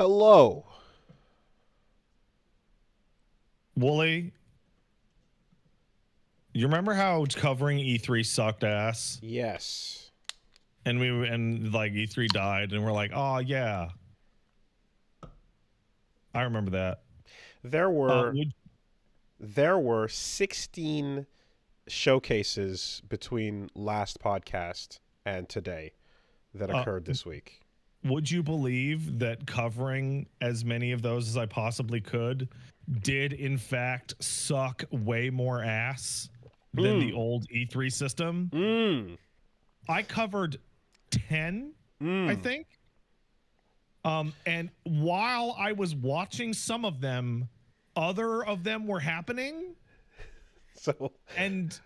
Hello. Woolie, you remember how covering E3 sucked ass? Yes. And like E3 died and we're like, oh yeah. I remember that. There were 16 showcases between last podcast and today that occurred this week. Would you believe that covering as many of those as I possibly could did in fact suck way more ass than the old E3 system? I covered 10, I think. And while I was watching some of them, other of them were happening. So and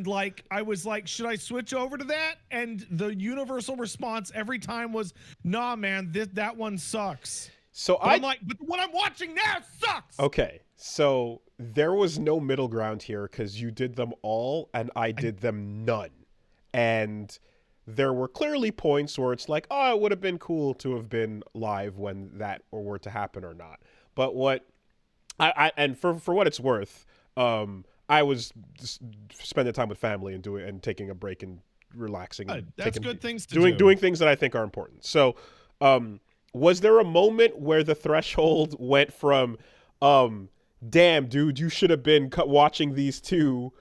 like I was like, should I switch over to that? And the universal response every time was, nah, man, that one sucks. So I'm like, but what I'm watching now sucks. Okay, so there was no middle ground here because you did them all and I did them none. And there were clearly points where it's like, oh, it would have been cool to have been live when that were to happen or not. But what and for what it's worth, I was just spending time with family and taking a break and relaxing. That's good things to doing things that I think are important. So, was there a moment where the threshold went from, damn, dude, you should have been watching these two,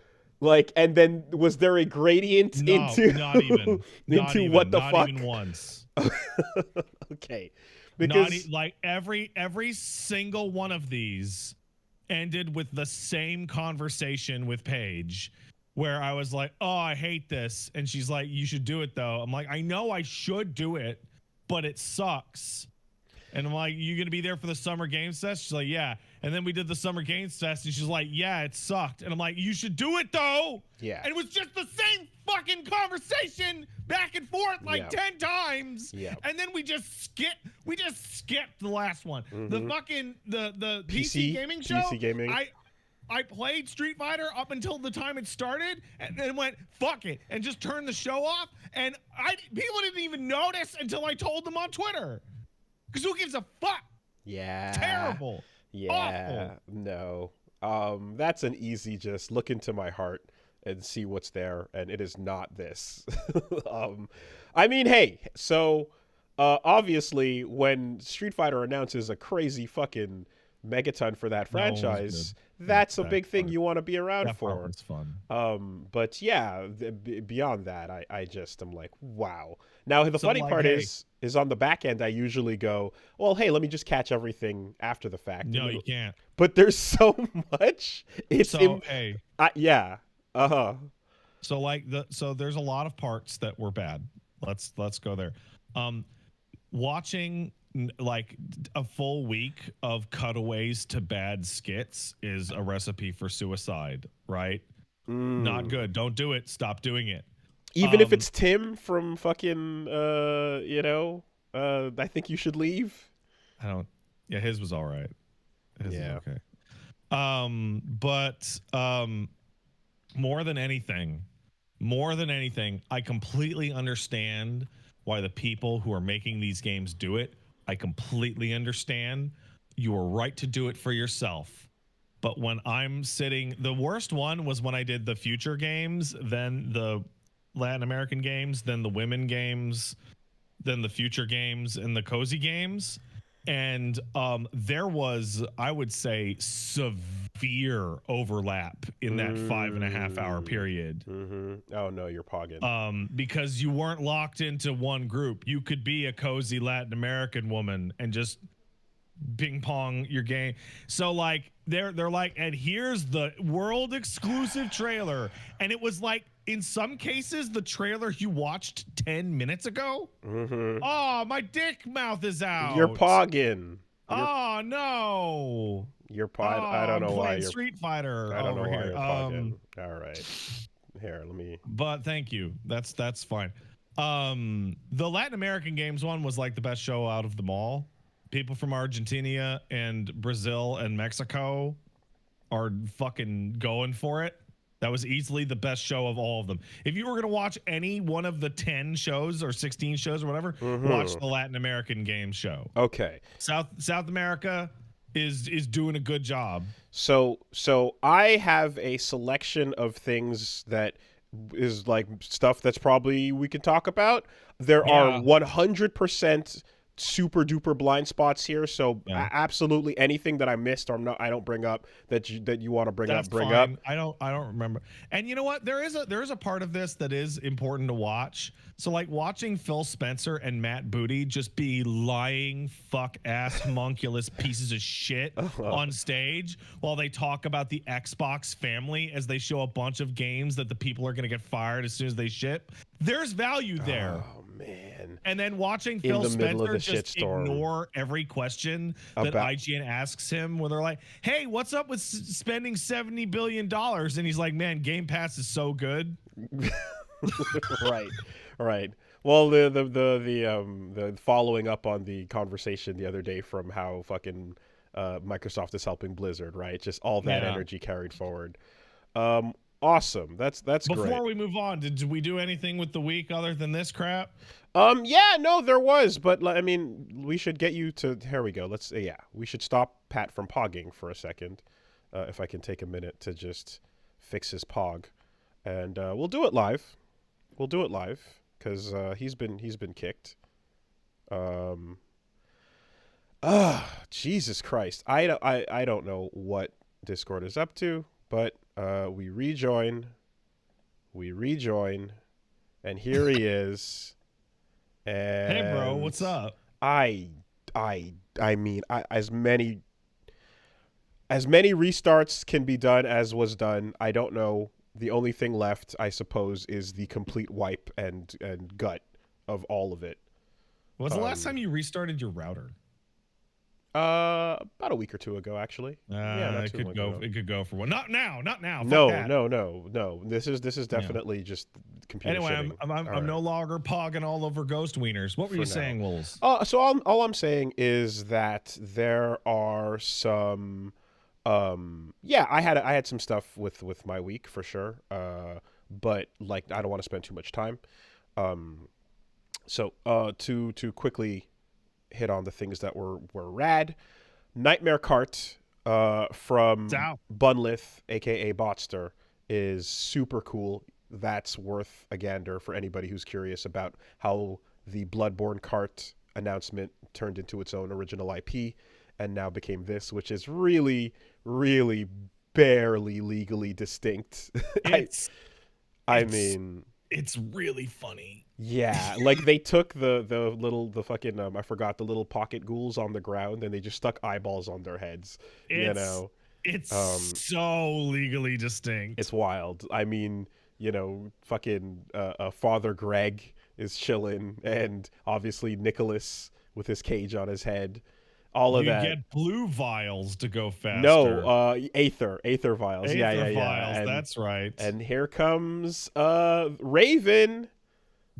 like, and then was there a gradient into not even into what the fuck? Not even once. Okay, because like every single one of these ended with the same conversation with Paige, where I was like, "Oh, I hate this," and she's like, "You should do it though." I'm like, "I know I should do it, but it sucks." And I'm like, "You gonna be there for the Summer Games Fest?" She's like, "Yeah." And then we did the Summer Games Fest, and she's like, "Yeah, it sucked." And I'm like, "You should do it though." Yeah. And it was just the same fucking conversation back and forth like 10 times. Yeah. And then we just skipped the last one. The fucking the PC gaming show. PC gaming. I played Street Fighter up until the time it started, and then went fuck it and just turned the show off. And people didn't even notice until I told them on Twitter. Because who gives a fuck? Yeah. Terrible. Yeah. Awful. No. That's an easy just look into my heart and see what's there, and it is not this. I mean, hey, so obviously when Street Fighter announces a crazy fucking megaton for that franchise, that's a big thing you want to be around for. It's fun. But yeah, beyond that, I just am like, wow. Now the funny part is on the back end, I usually go, well, hey, let me just catch everything after the fact. No, you can't. But there's so much. Yeah. So there's a lot of parts that were bad. Let's go there. Watching like a full week of cutaways to bad skits is a recipe for suicide, right? Not good. Don't do it. Stop doing it. Even if it's Tim from fucking I Think You Should Leave. Yeah, his was all right. His is okay. But more than anything, I completely understand why the people who are making these games do it. I completely understand. You are right to do it for yourself. But when I'm sitting, the worst one was when I did the future games, then the Latin American games, then the women games, then the future games, and the cozy games. And there was, I would say, severe overlap in that 5.5 hour period. Oh no, you're pogging. Because you weren't locked into one group. You could be a cozy Latin American woman and just ping pong your game. So like they're like, and here's the world exclusive trailer, and it was like, in some cases, the trailer you watched 10 minutes ago. Oh, my dick mouth is out. You're pogging. Oh no. You're I don't know why you're Street Fighter. I don't know why here. you're pogging. All right. Here, let me. But thank you. That's fine. The Latin American games one was like the best show out of them all. People from Argentina and Brazil and Mexico are fucking going for it. That was easily the best show of all of them. If you were going to watch any one of the 10 shows or 16 shows or whatever, watch the Latin American game show. Okay. South America is doing a good job. So I have a selection of things that is like stuff that's probably we can talk about. There are 100% super duper blind spots here, so absolutely anything that I missed or I don't bring up that you want to bring up. I don't remember. And you know what? There is a part of this that is important to watch. So like watching Phil Spencer and Matt Booty just be lying fuck ass homunculus pieces of shit on stage while they talk about the Xbox family as they show a bunch of games that the people are going to get fired as soon as they ship. There's value there. Oh man. And then watching Phil Spencer just ignore every question that IGN asks him where they're like, hey, what's up with spending $70 billion? And he's like, man, Game Pass is so good. Right. Well, the following up on the conversation the other day from how fucking Microsoft is helping Blizzard, right? Just all that energy carried forward. Awesome. That's great. Before we move on, did we do anything with the week other than this crap? Yeah, no, there was, but I mean, we should get you to. Here we go. We should stop Pat from pogging for a second, if I can take a minute to just fix his pog, and we'll do it live. We'll do it live because he's been kicked. Jesus Christ! I don't know what Discord is up to, but we rejoin, and here he is. And hey, bro, what's up? I mean, as many restarts can be done as was done. I don't know. The only thing left, I suppose, is the complete wipe and gut of all of it. When's the last time you restarted your router? About a week or two ago, actually. It could go for one. Not now. No. This is definitely just computer. Anyway, shitting. I'm no longer pogging all over ghost wieners. What were you saying, Wolves? So all I'm saying is that there are some. I had some stuff with my week for sure. But like I don't want to spend too much time. So to quickly hit on the things that were rad. Nightmare Cart from Bunlith, aka Botster, is super cool. That's worth a gander for anybody who's curious about how the Bloodborne Cart announcement turned into its own original IP and now became this, which is really, really barely legally distinct. I mean, it's really funny. Yeah, like they took the fucking I forgot the little pocket ghouls on the ground and they just stuck eyeballs on their heads. It's so legally distinct. It's wild. I mean, fucking Father Greg is chilling, and obviously Nicholas with his cage on his head. All of that. You get blue vials to go faster. No, Aether vials. Aether vials, and, that's right. And here comes Raven.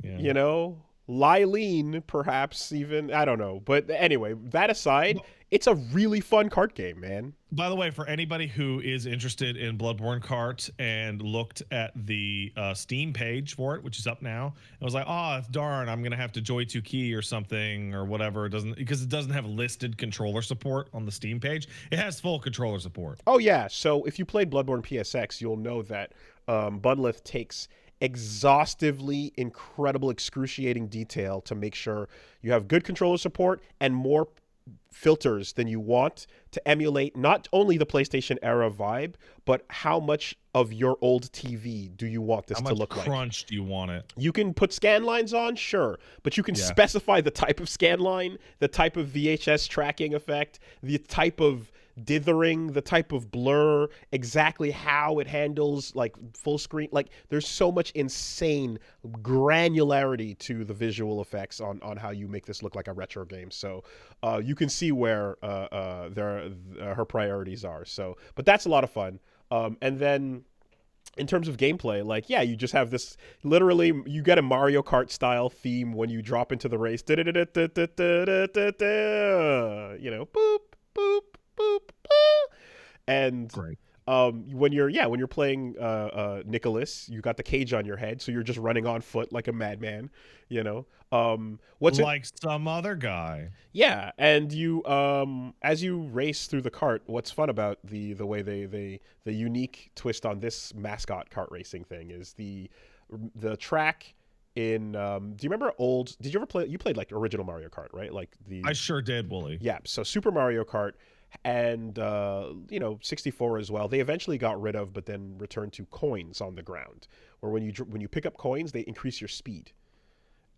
Yeah. Lylene, perhaps even. I don't know. But anyway, that aside, it's a really fun cart game, man. By the way, for anybody who is interested in Bloodborne Cart and looked at the Steam page for it, which is up now, it was like, darn, I'm going to have to Joy 2 key or something or whatever. Because it doesn't have listed controller support on the Steam page. It has full controller support. Oh, yeah. So if you played Bloodborne PSX, you'll know that Bunlith takes exhaustively incredible excruciating detail to make sure you have good controller support and more filters than you want to emulate not only the PlayStation era vibe, but how much of your old TV do you want this to look like? How much crunch do you want it? You can put scan lines on, sure, but you can specify the type of scan line, the type of VHS tracking effect, the type of dithering, the type of blur, exactly how it handles like full screen. Like there's so much insane granularity to the visual effects on how you make this look like a retro game. So you can see where her priorities are. So, but that's a lot of fun. And then in terms of gameplay, like, yeah, you just have this, literally, you get a Mario Kart style theme when you drop into the race. Boop, boop, boop, boop. And great. When you're playing Nicholas, you got the cage on your head, so you're just running on foot like a madman. You know. What's it? Like some other guy. Yeah, and you as you race through the cart, what's fun about the way the unique twist on this mascot kart racing thing is the track in do you remember old did you ever play you played like original Mario Kart, right? Like the I sure did, Woolie. Yeah, so Super Mario Kart and 64 as well. They eventually got rid of but then returned to coins on the ground, where when you pick up coins, they increase your speed.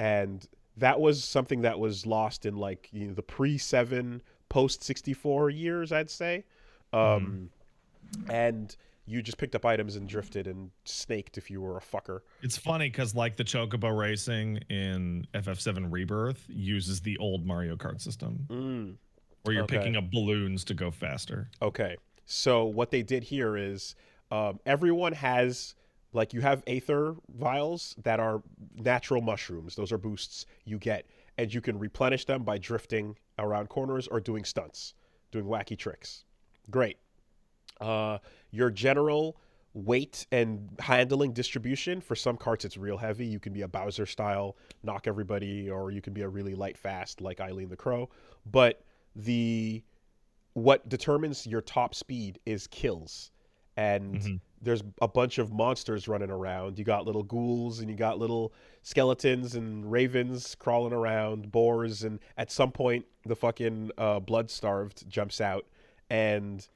And that was something that was lost in like the pre-7 post 64 years, I'd say. And you just picked up items and drifted and snaked if you were a fucker. It's funny because like the Chocobo racing in FF7 Rebirth uses the old Mario Kart system, where you're picking up balloons to go faster. Okay, so what they did here is everyone has, like, you have Aether vials that are natural mushrooms. Those are boosts you get, and you can replenish them by drifting around corners or doing stunts, doing wacky tricks. Great. Your general weight and handling distribution, for some carts it's real heavy. You can be a Bowser style, knock everybody, or you can be a really light fast like Eileen the Crow. But what determines your top speed is kills. And there's a bunch of monsters running around. You got little ghouls and you got little skeletons and ravens crawling around, boars, and at some point the fucking blood-starved jumps out, and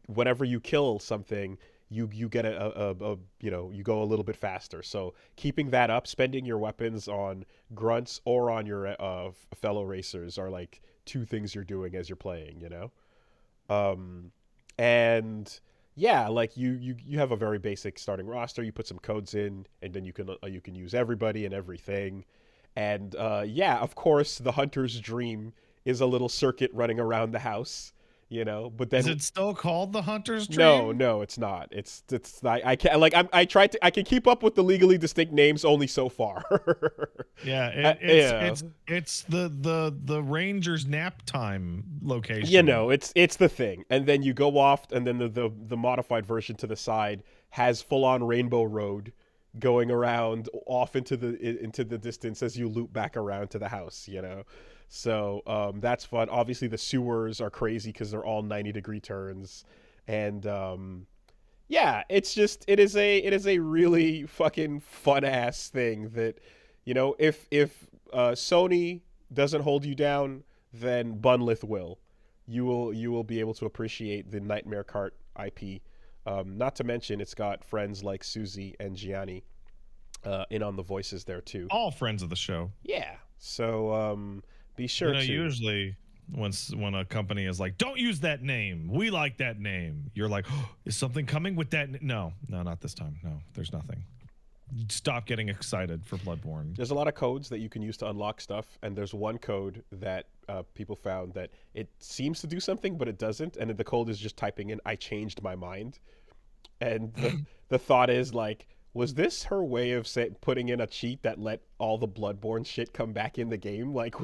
whenever you kill something, you get you go a little bit faster. So keeping that up, spending your weapons on grunts or on your fellow racers are like two things you're doing as you're playing, and yeah, like you have a very basic starting roster. You put some codes in, and then you can use everybody and everything. And yeah, of course, the hunter's dream is a little circuit running around the house. But then is it still called the Hunter's Dream? No, it's not. It's not. I can't, like, I can keep up with the legally distinct names only so far. Yeah, it's the Ranger's nap time location. It's the thing. And then you go off, and then the modified version to the side has full on Rainbow Road going around off into the distance as you loop back around to the house. So that's fun. Obviously, the sewers are crazy because they're all 90-degree turns, and yeah, it is a really fucking fun ass thing that, if Sony doesn't hold you down, then Bunlith will. You will be able to appreciate the Nightmare Kart IP. Not to mention, it's got friends like Susie and Gianni in on the voices there too. All friends of the show. Yeah. So be sure to. Usually when a company is like, don't use that name, we like that name, you're like, oh, is something coming with that? No, not this time. No, there's nothing. Stop getting excited for Bloodborne. There's a lot of codes that you can use to unlock stuff, and there's one code that people found that it seems to do something, but it doesn't, and the code is just typing in, I changed my mind. And the thought is, like, was this her way of putting in a cheat that let all the Bloodborne shit come back in the game? Like,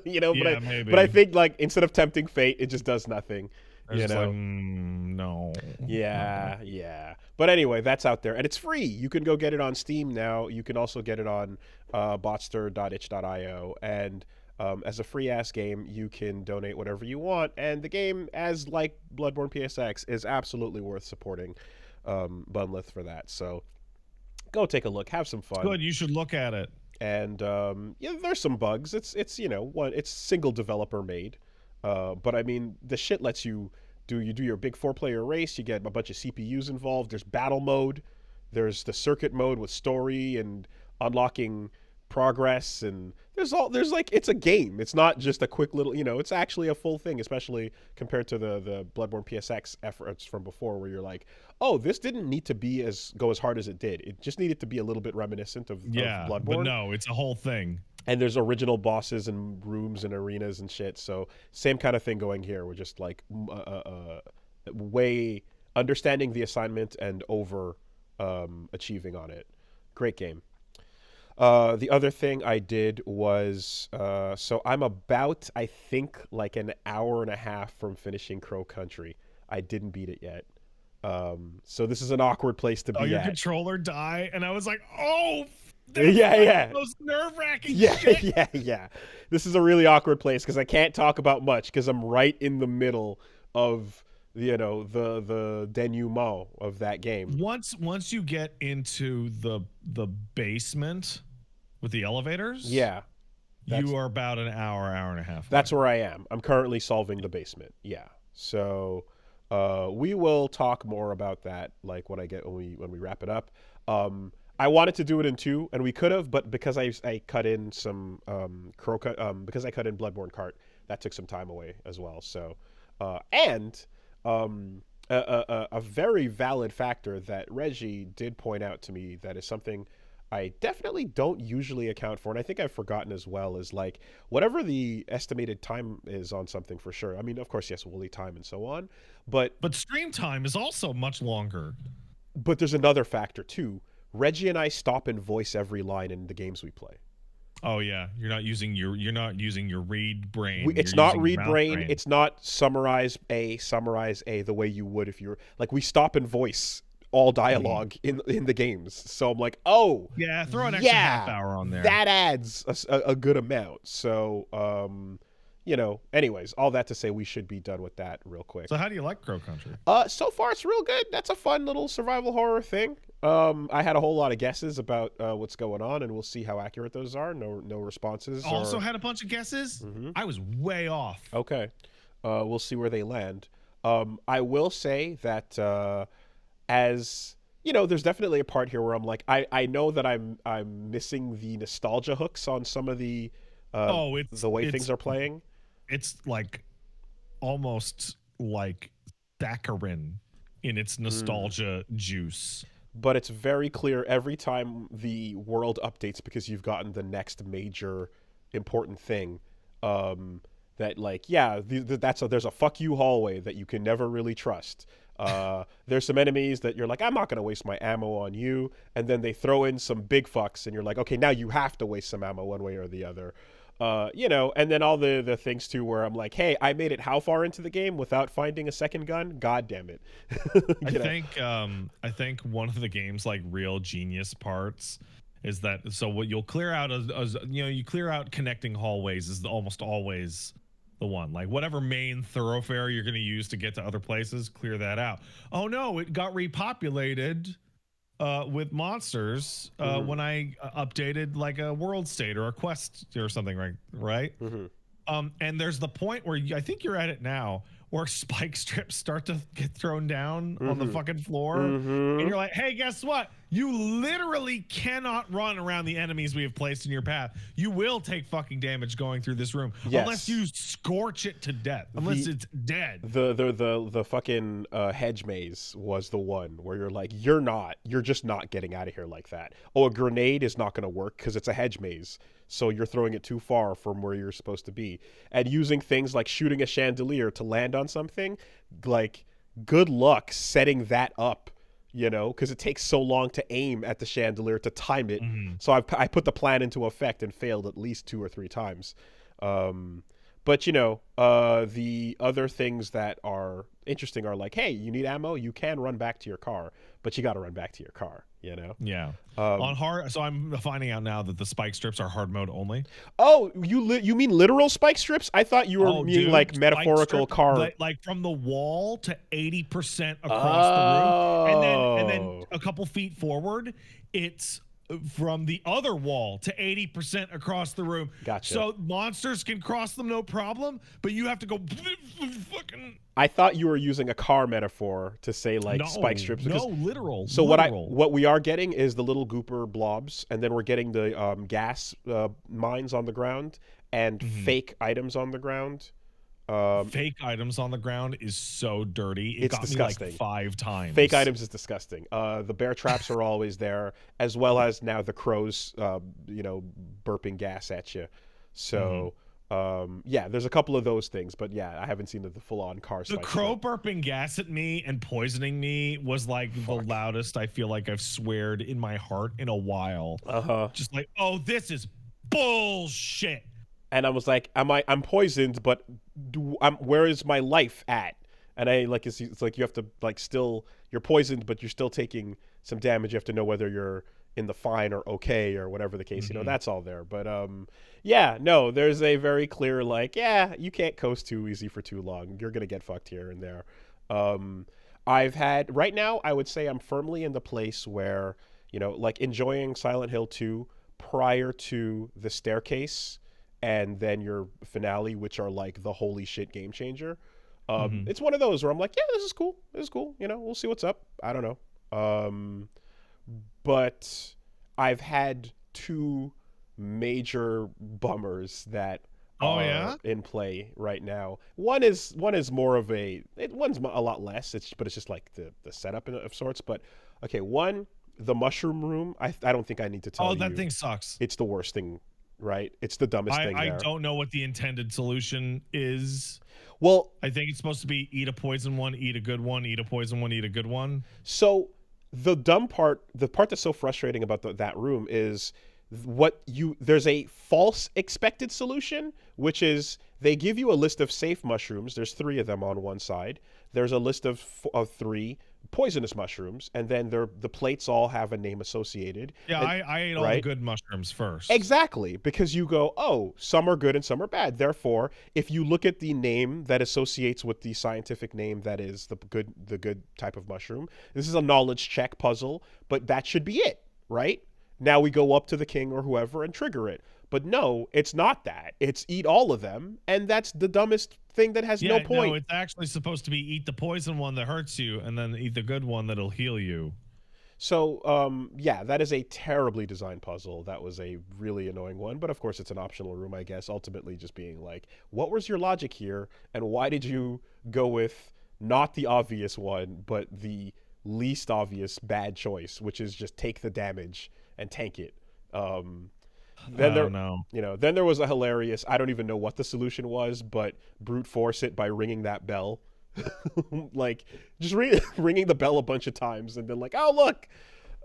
Yeah, maybe. But I think, like, instead of tempting fate, it just does nothing. Like, no. Yeah. But anyway, that's out there, and it's free. You can go get it on Steam now. You can also get it on botster.itch.io, and as a free-ass game, you can donate whatever you want, and the game, as like Bloodborne PSX, is absolutely worth supporting Bunlith for that. So go take a look, have some fun. Good, you should look at it. And there's some bugs. It's single developer made, but I mean, the shit lets you do your big 4-player race. You get a bunch of CPUs involved. There's battle mode. There's the circuit mode with story and unlocking progress, and there's like, it's a game. It's not just a quick little, it's actually a full thing, especially compared to the Bloodborne PSX efforts from before, where you're like, oh, this didn't need to go as hard as it did. It just needed to be a little bit reminiscent of Bloodborne. But no, it's a whole thing. And there's original bosses and rooms and arenas and shit. So same kind of thing going here. We're just like way understanding the assignment and over achieving on it. Great game. The other thing I did was, so I'm about, I think, like an hour and a half from finishing Crow Country. I didn't beat it yet. So this is an awkward place to be your at. controller die, and I was like, oh, yeah. Most nerve-wracking Yeah, shit. yeah. This is a really awkward place because I can't talk about much because I'm right in the middle of the denouement of that game. Once you get into the basement with the elevators, Yeah, you are about an hour and a half. That's where I am. I'm currently solving the basement. Yeah. So we will talk more about that like when we wrap it up. I wanted to do it in 2, and we could have, but because I cut in some because I cut in Bloodborne Cart, that took some time away as well. So and a very valid factor that Reggie did point out to me that is something I definitely don't usually account for, and I think I've forgotten as well, is like whatever the estimated time is on something for sure. I mean, of course, yes, Woolie time and so on, but stream time is also much longer. But there's another factor too. Reggie and I stop and voice every line in the games we play. Oh yeah, you're not using your read brain. It's not read brain. It's not summarize A the way you would if you're like we stop and voice all dialogue in the games. So I'm like, oh yeah, throw an extra half hour on there. That adds a good amount. So anyways, all that to say we should be done with that real quick. So how do you like Crow Country? So far it's real good. That's a fun little survival horror thing. I had a whole lot of guesses about what's going on, and we'll see how accurate those are. No responses. Also had a bunch of guesses. Mm-hmm. I was way off. Okay. We'll see where they land. I will say that as there's definitely a part here where I'm like, I know that I'm missing the nostalgia hooks on some of the the way things are playing. It's like almost like saccharine in its nostalgia juice. But it's very clear every time the world updates because you've gotten the next major important thing. That like, there's a fuck you hallway that you can never really trust. There's some enemies that you're like, I'm not going to waste my ammo on you. And then they throw in some big fucks and you're like, okay, now you have to waste some ammo one way or the other. And then all the things too where I'm like, hey, I made it how far into the game without finding a second gun? God damn it. I think one of the game's like real genius parts is that so what you'll clear out as you clear out connecting hallways is almost always the one. Like whatever main thoroughfare you're going to use to get to other places, clear that out. Oh no, it got repopulated with monsters when I updated like a world state or a quest or something, right? Mm-hmm. And there's the point where I think you're at it now where spike strips start to get thrown down on the fucking floor, and you're like, hey, guess what? You literally cannot run around the enemies we have placed in your path. You will take fucking damage going through this room unless you scorch it to death, unless it's dead. The fucking hedge maze was the one where you're like, you're just not getting out of here like that. Oh, a grenade is not going to work because it's a hedge maze. So you're throwing it too far from where you're supposed to be. And using things like shooting a chandelier to land on something, like, good luck setting that up, because it takes so long to aim at the chandelier to time it. Mm-hmm. So I put the plan into effect and failed at least 2 or 3 times. But, the other things that are interesting are like, hey, you need ammo? You can run back to your car, but you got to run back to your car, Yeah. On hard, so I'm finding out now that the spike strips are hard mode only. Oh, you mean literal spike strips? I thought you were meaning like metaphorical car. Like from the wall to 80% across the room. And then a couple feet forward, it's from the other wall to 80% across the room. Gotcha. So monsters can cross them no problem, but you have to go fucking. I thought you were using a car metaphor to say like spike strips. No, literal. So literal. what we are getting is the little gooper blobs, and then we're getting the gas mines on the ground and fake items on the ground. Fake items on the ground is so dirty. It got disgusting. Me like 5 times. Fake items is disgusting. The bear traps are always there, as well as now the crows, burping gas at you. So, there's a couple of those things, but I haven't seen the full-on car. The crow burping gas at me and poisoning me was like the loudest I feel like I've sweared in my heart in a while. Just like, oh, this is bullshit. And I was like, I'm poisoned, but where is my life at? And it's like you have to like still you're poisoned, but you're still taking some damage. You have to know whether you're in the fine or okay or whatever the case. That's all there. But yeah, no, there's a very clear you can't coast too easy for too long. You're gonna get fucked here and there. I've had right now, I would say I'm firmly in the place where enjoying Silent Hill 2 prior to the staircase and then your finale, which are like the holy shit game changer. It's one of those where I'm like, yeah, this is cool. We'll see what's up. I don't know. But I've had two major bummers that are in play right now. One is more of one's a lot less. But it's just like the setup of sorts. But okay, the mushroom room. I don't think I need to tell you. Oh, that thing sucks. It's the worst thing, right? It's the dumbest thing. I don't know what the intended solution is. Well, I think it's supposed to be eat a poison one, eat a good one, eat a poison one, eat a good one. So the dumb part, the part that's so frustrating about that room is there's a false expected solution, which is they give you a list of safe mushrooms. There's 3 of them on one side. There's a list of 3 poisonous mushrooms, and then the plates all have a name associated. Yeah, I ate all the good mushrooms first. Exactly, because you go, oh, some are good and some are bad. Therefore, if you look at the name that associates with the scientific name that is the good type of mushroom, this is a knowledge check puzzle, but that should be it, right? Now we go up to the king or whoever and trigger it. But no, it's not that. It's eat all of them, and that's the dumbest thing that has no point. No, it's actually supposed to be eat the poison one that hurts you, and then eat the good one that'll heal you. So, yeah, that is a terribly designed puzzle. That was a really annoying one, but of course it's an optional room, I guess, ultimately just being like, what was your logic here, and why did you go with not the obvious one, but the least obvious bad choice, which is just take the damage and tank it. Then there was a hilarious, I don't even know what the solution was, but brute force it by ringing that bell. Like just ringing the bell a bunch of times and then like, oh look,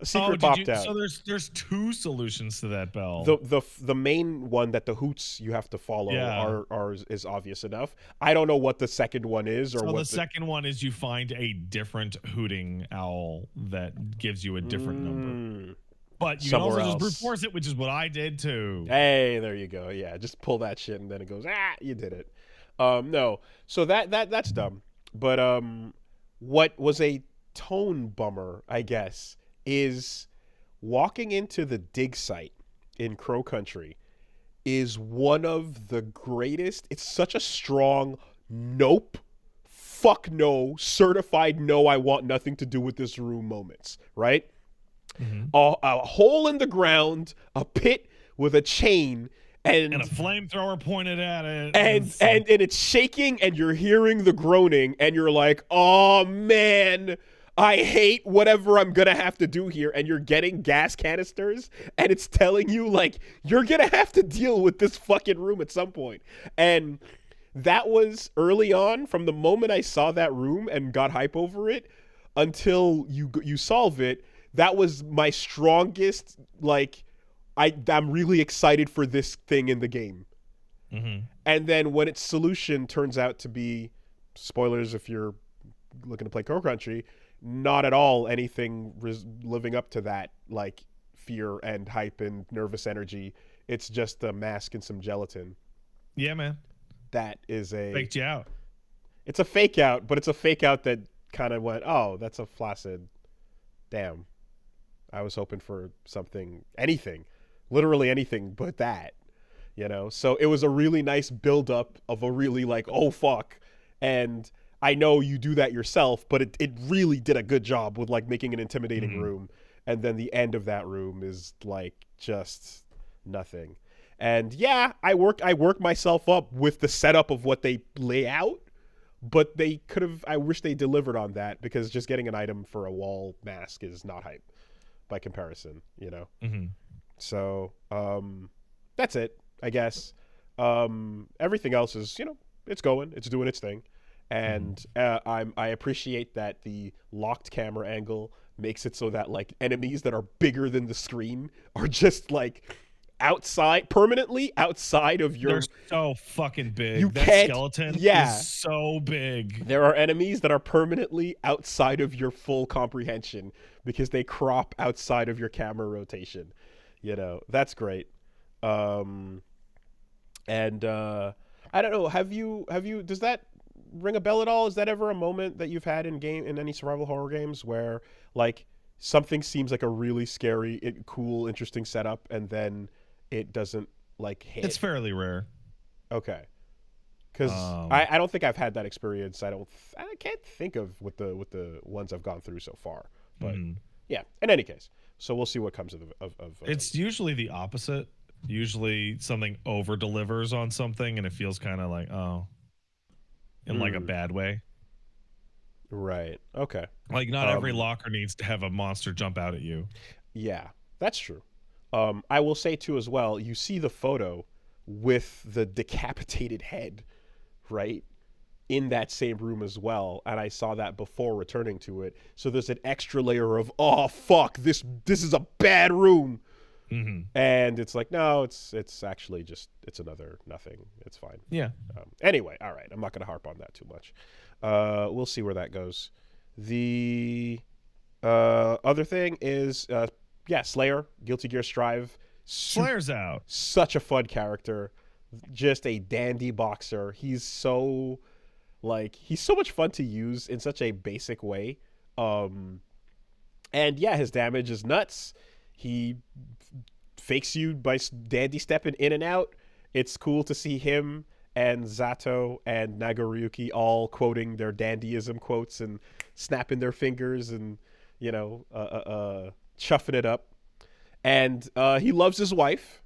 a secret popped out. So there's 2 solutions to that bell. The main one that the hoots you have to follow is obvious enough. I don't know what the second one is, or what the second one is you find a different hooting owl that gives you a different number. But you Somewhere can also else. just brute force it, which is what I did too. Hey, there you go. Yeah, just pull that shit and then it goes, you did it. No. So that's dumb. But what was a tone bummer, I guess, is walking into the dig site in Crow Country is one of the greatest. It's such a strong nope, fuck no, certified no, I want nothing to do with this room moments, right? Mm-hmm. A hole in the ground, a pit with a chain, and a flamethrower pointed at it, and it's shaking, and you're hearing the groaning, and you're like, oh man, I hate whatever I'm gonna have to do here. And you're getting gas canisters, and it's telling you like you're gonna have to deal with this fucking room at some point. And that was early on, from the moment I saw that room and got hype over it until you solve it. That was my strongest, like, I'm really excited for this thing in the game. Mm-hmm. And then when its solution turns out to be, spoilers if you're looking to play Crow Country, not at all anything living up to that, like, fear and hype and nervous energy. It's just a mask and some gelatin. Yeah, man. That is faked you out. It's a fake out, but it's a fake out that kind of went, oh, that's a flaccid, damn. I was hoping for anything, literally anything but that, So it was a really nice build-up of a really like, oh, fuck. And I know you do that yourself, but it really did a good job with like making an intimidating room. And then the end of that room is like just nothing. And yeah, I work myself up with the setup of what they lay out, but I wish they delivered on that, because just getting an item for a wall mask is not hype by comparison, Mm-hmm. So that's it, I guess. Everything else is, it's doing its thing, and I appreciate that the locked camera angle makes it so that like enemies that are bigger than the screen are just like permanently outside of your. They're so fucking big. You That can't. skeleton Yeah. is so big. There are enemies that are permanently outside of your full comprehension because they crop outside of your camera rotation. You know, that's great. And I don't know, have you does that ring a bell at all? Is that ever a moment that you've had in any survival horror games where like something seems like a really scary, cool, interesting setup and then it doesn't like hit? It's fairly rare. Okay. Because I don't think I've had that experience. I can't think of with the ones I've gone through so far. But yeah, in any case, so we'll see what comes of it's usually the opposite. Usually something over delivers on something, and it feels kind of like in like a bad way. Right. Okay. Like not every locker needs to have a monster jump out at you. Yeah, that's true. I will say too as well. You see the photo with the decapitated head, right, in that same room as well, and I saw that before returning to it. So there's an extra layer of oh fuck, this is a bad room, and it's like no, it's actually just it's another nothing. It's fine. Yeah. Anyway, all right. I'm not gonna harp on that too much. We'll see where that goes. The other thing is Slayer, Guilty Gear Strive. Slayer's out. Such a fun character, just a dandy boxer. He's so much fun to use in such a basic way. And yeah, his damage is nuts. He fakes you by dandy stepping in and out. It's cool to see him and Zato and Nagoriyuki all quoting their dandyism quotes and snapping their fingers and chuffing it up. And he loves his wife,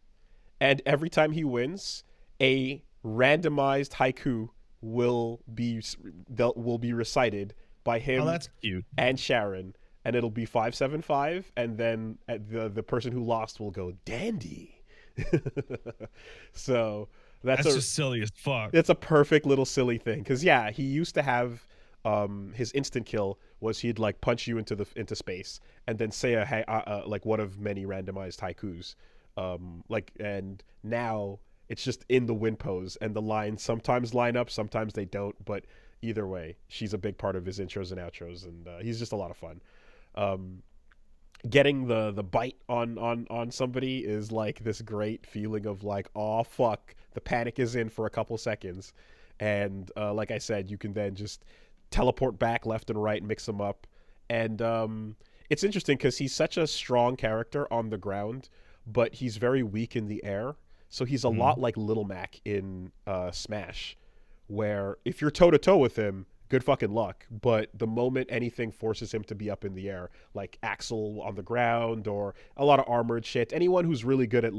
and every time he wins, a randomized haiku will be recited by him. Oh, that's cute. And Sharon, and it'll be 575, and then the person who lost will go dandy. So that's just silly as fuck. It's a perfect little silly thing because yeah, he used to have. His instant kill was he'd like punch you into space and then say like one of many randomized haikus, and now it's just in the win pose and the lines sometimes line up, sometimes they don't, but either way, she's a big part of his intros and outros, and he's just a lot of fun. Getting the bite on somebody is like this great feeling of like, oh fuck, the panic is in for a couple seconds, and like I said, you can then just teleport back left and right, mix them up. And it's interesting because he's such a strong character on the ground, but he's very weak in the air. So he's a lot like Little Mac in Smash, where if you're toe-to-toe with him, good fucking luck. But the moment anything forces him to be up in the air, like Axel on the ground or a lot of armored shit, anyone who's really good at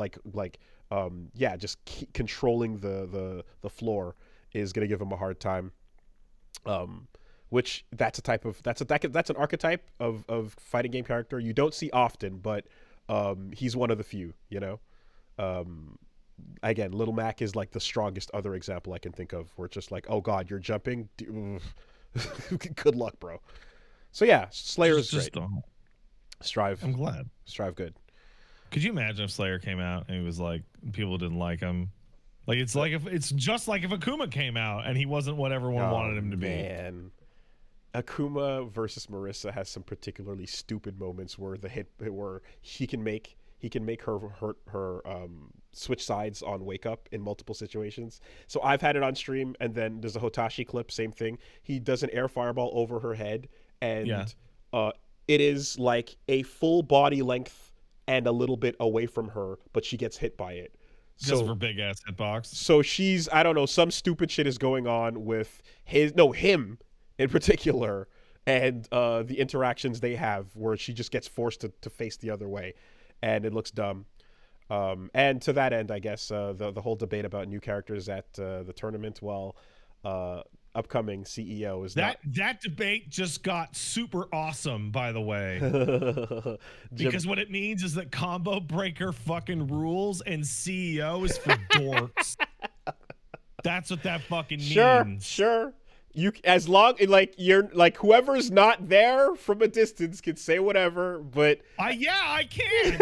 just controlling the floor is going to give him a hard time. Which that's an archetype of fighting game character you don't see often, but he's one of the few, again, Little Mac is like the strongest other example I can think of where it's just like, oh god, you're jumping. Good luck, bro. So yeah, Slayer is great. Strive. I'm glad. Strive good. Could you imagine if Slayer came out and he was like, people didn't like him? Like it's just like if Akuma came out and he wasn't what everyone wanted him to be. Man. Akuma versus Marissa has some particularly stupid moments where he can make her switch sides on Wake Up in multiple situations. So I've had it on stream, and then there's a Hotashi clip, same thing. He does an air fireball over her head, and it is like a full body length and a little bit away from her, but she gets hit by it. Because of her big ass hitbox. So she's, I don't know, some stupid shit is going on with him in particular, and the interactions they have where she just gets forced to face the other way, and it looks dumb. And to that end, I guess the whole debate about new characters at the tournament, upcoming CEO is that debate just got super awesome, by the way. Because what it means is that Combo Breaker fucking rules and CEO is for dorks. That's what that fucking means. Sure. You as long like you're like whoever's not there from a distance can say whatever, but I can.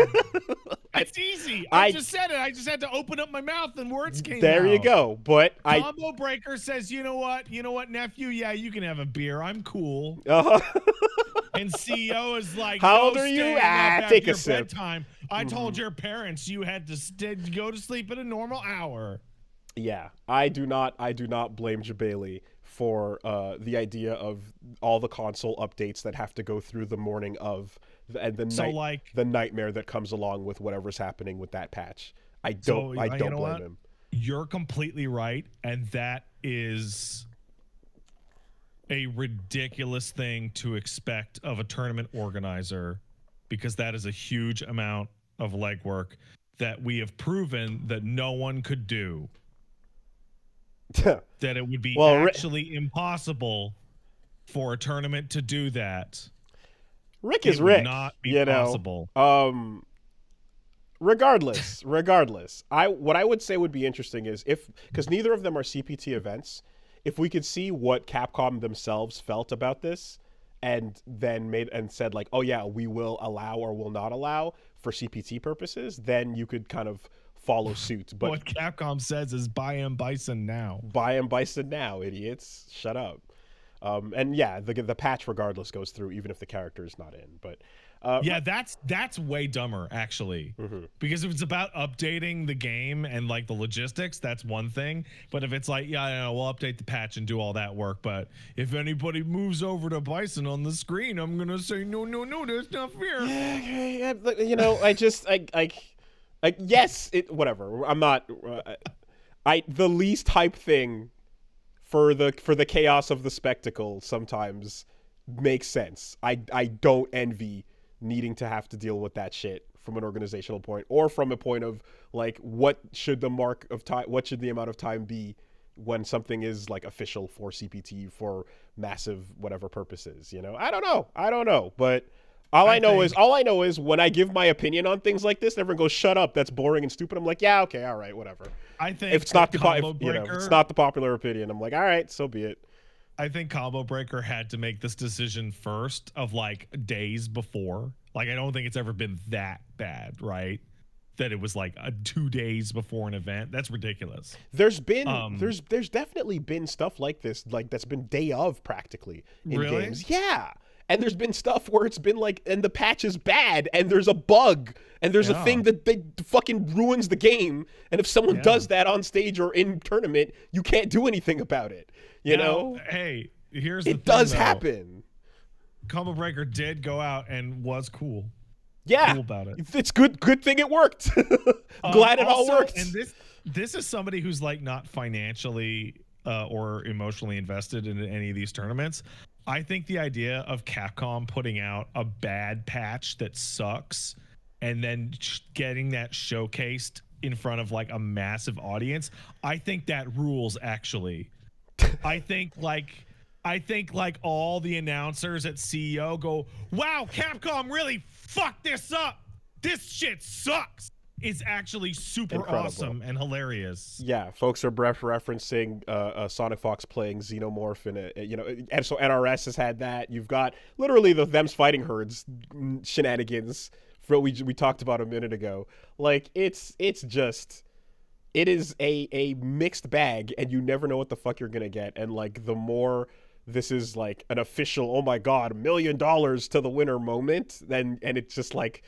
It's easy. I just said it. I just had to open up my mouth and words came out. There you go. But Combo Breaker says, you know what, nephew? Yeah, you can have a beer. I'm cool. And CEO is like, how old are you? Take a sip. Bedtime. I told your parents you had to go to sleep at a normal hour. Yeah, I do not blame Jabali for the idea of all the console updates that have to go through the morning of and the nightmare that comes along with whatever's happening with that patch. I don't blame him. You're completely right, and that is a ridiculous thing to expect of a tournament organizer, because that is a huge amount of legwork that we have proven that no one could do. That it would be actually impossible for a tournament to do that. Rick is Rick. Not be possible. Regardless, what I would say would be interesting is because neither of them are CPT events, if we could see what Capcom themselves felt about this, and then said like, oh yeah, we will allow or will not allow for CPT purposes, then you could kind of follow suit. But what Capcom says is buy him Bison now. Buy him Bison now, idiots. Shut up. And yeah, the patch regardless goes through even if the character is not in. But yeah, that's way dumber actually. Because if it's about updating the game and like the logistics, that's one thing. But if it's like, yeah, we'll update the patch and do all that work, but if anybody moves over to Bison on the screen, I'm gonna say no, that's not fair. Yeah, you know, yes, whatever. I'm not. The least hype thing for the chaos of the spectacle sometimes makes sense. I don't envy needing to have to deal with that shit from an organizational point, or from a point of like, what should the amount of time be when something is like official for CPT for massive whatever purposes. You know, I don't know, but. All I know is when I give my opinion on things like this, everyone goes, "Shut up! That's boring and stupid." I'm like, "Yeah, okay, all right, whatever." I think if it's not it's not the popular opinion, I'm like, "All right, so be it." I think Combo Breaker had to make this decision first, of like days before. Like, I don't think it's ever been that bad, right? That it was like 2 days before an event. That's ridiculous. There's been there's definitely been stuff like this, like that's been day of practically in games. Yeah. And there's been stuff where it's been like, and the patch is bad, and there's a bug, and there's a thing that they fucking ruins the game. And if someone does that on stage or in tournament, you can't do anything about it. You know? Hey, here's the thing, it does happen. Combo Breaker did go out and was cool. Yeah, cool about it. It's good thing it worked. Glad it all worked. And this is somebody who's like not financially or emotionally invested in any of these tournaments. I think the idea of Capcom putting out a bad patch that sucks and then getting that showcased in front of like a massive audience, I think that rules actually. I think like all the announcers at CEO go, "Wow, Capcom really fucked this up. This shit sucks." It's actually super incredible. Awesome and hilarious. Yeah, folks are referencing Sonic Fox playing Xenomorph, and so NRS has had that. You've got literally the Them's Fighting Herds shenanigans for what we talked about a minute ago. Like it is a mixed bag, and you never know what the fuck you're gonna get. And like the more this is like an official, oh my god, $1 million to the winner moment, and it's just like,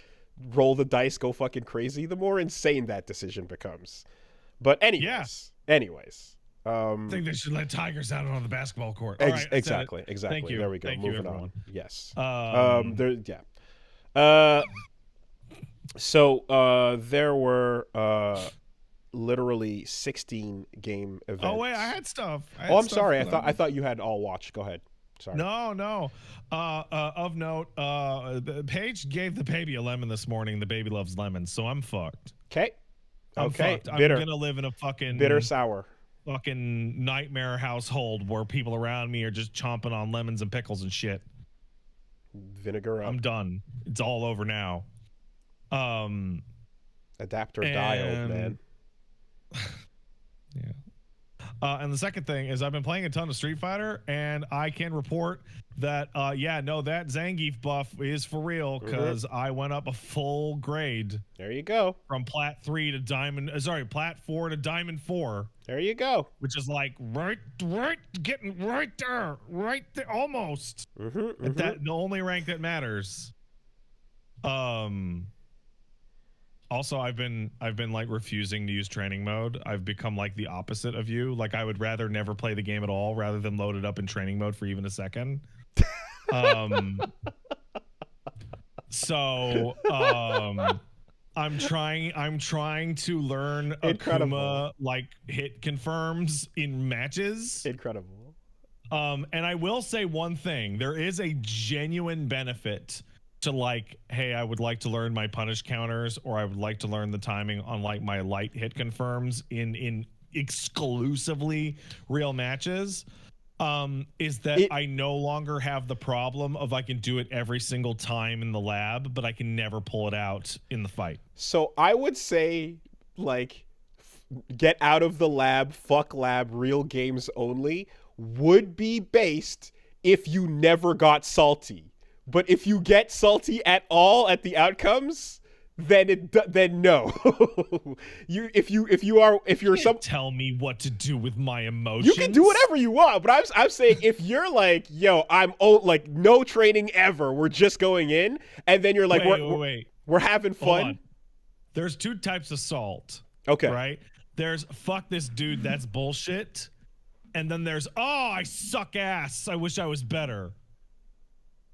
roll the dice, go fucking crazy, the more insane that decision becomes. But anyways, I think they should let tigers out on the basketball court. Exactly. Thank you. There we go. Thank Moving you, on. Yes. So there were literally 16 game events. Oh wait, I had stuff. I'm sorry. I thought you had all watched. Go ahead. Sorry. No. Of note, Paige gave the baby a lemon this morning. The baby loves lemons, so I'm fucked. Okay. Bitter. I'm gonna live in a fucking bitter sour, fucking nightmare household where people around me are just chomping on lemons and pickles and shit. Vinegar up. I'm done. It's all over now. Adapter diode, man. And the second thing is I've been playing a ton of Street Fighter, and I can report that, that Zangief buff is for real, because I went up a full grade. There you go. From Plat 3 to Diamond, Plat 4 to Diamond 4. There you go. Which is like getting right there, almost. That the only rank that matters. Also, I've been like refusing to use training mode. I've become like the opposite of you. Like, I would rather never play the game at all rather than load it up in training mode for even a second. I'm trying to learn Akuma like hit confirms in matches. Incredible. And I will say one thing. There is a genuine benefit to, like, hey, I would like to learn my punish counters, or I would like to learn the timing on like my light hit confirms in exclusively real matches. Is that I no longer have the problem of I can do it every single time in the lab, but I can never pull it out in the fight. So I would say, like, get out of the lab, fuck lab, real games only would be based if you never got salty. But if you get salty at all at the outcomes, then no. if you're some tell me what to do with my emotions. You can do whatever you want, but I'm saying if you're like, yo, I'm like no training ever, we're just going in, and then you're like, we're having fun. There's two types of salt. Okay. Right? There's fuck this dude, that's bullshit. And then there's, oh, I suck ass, I wish I was better.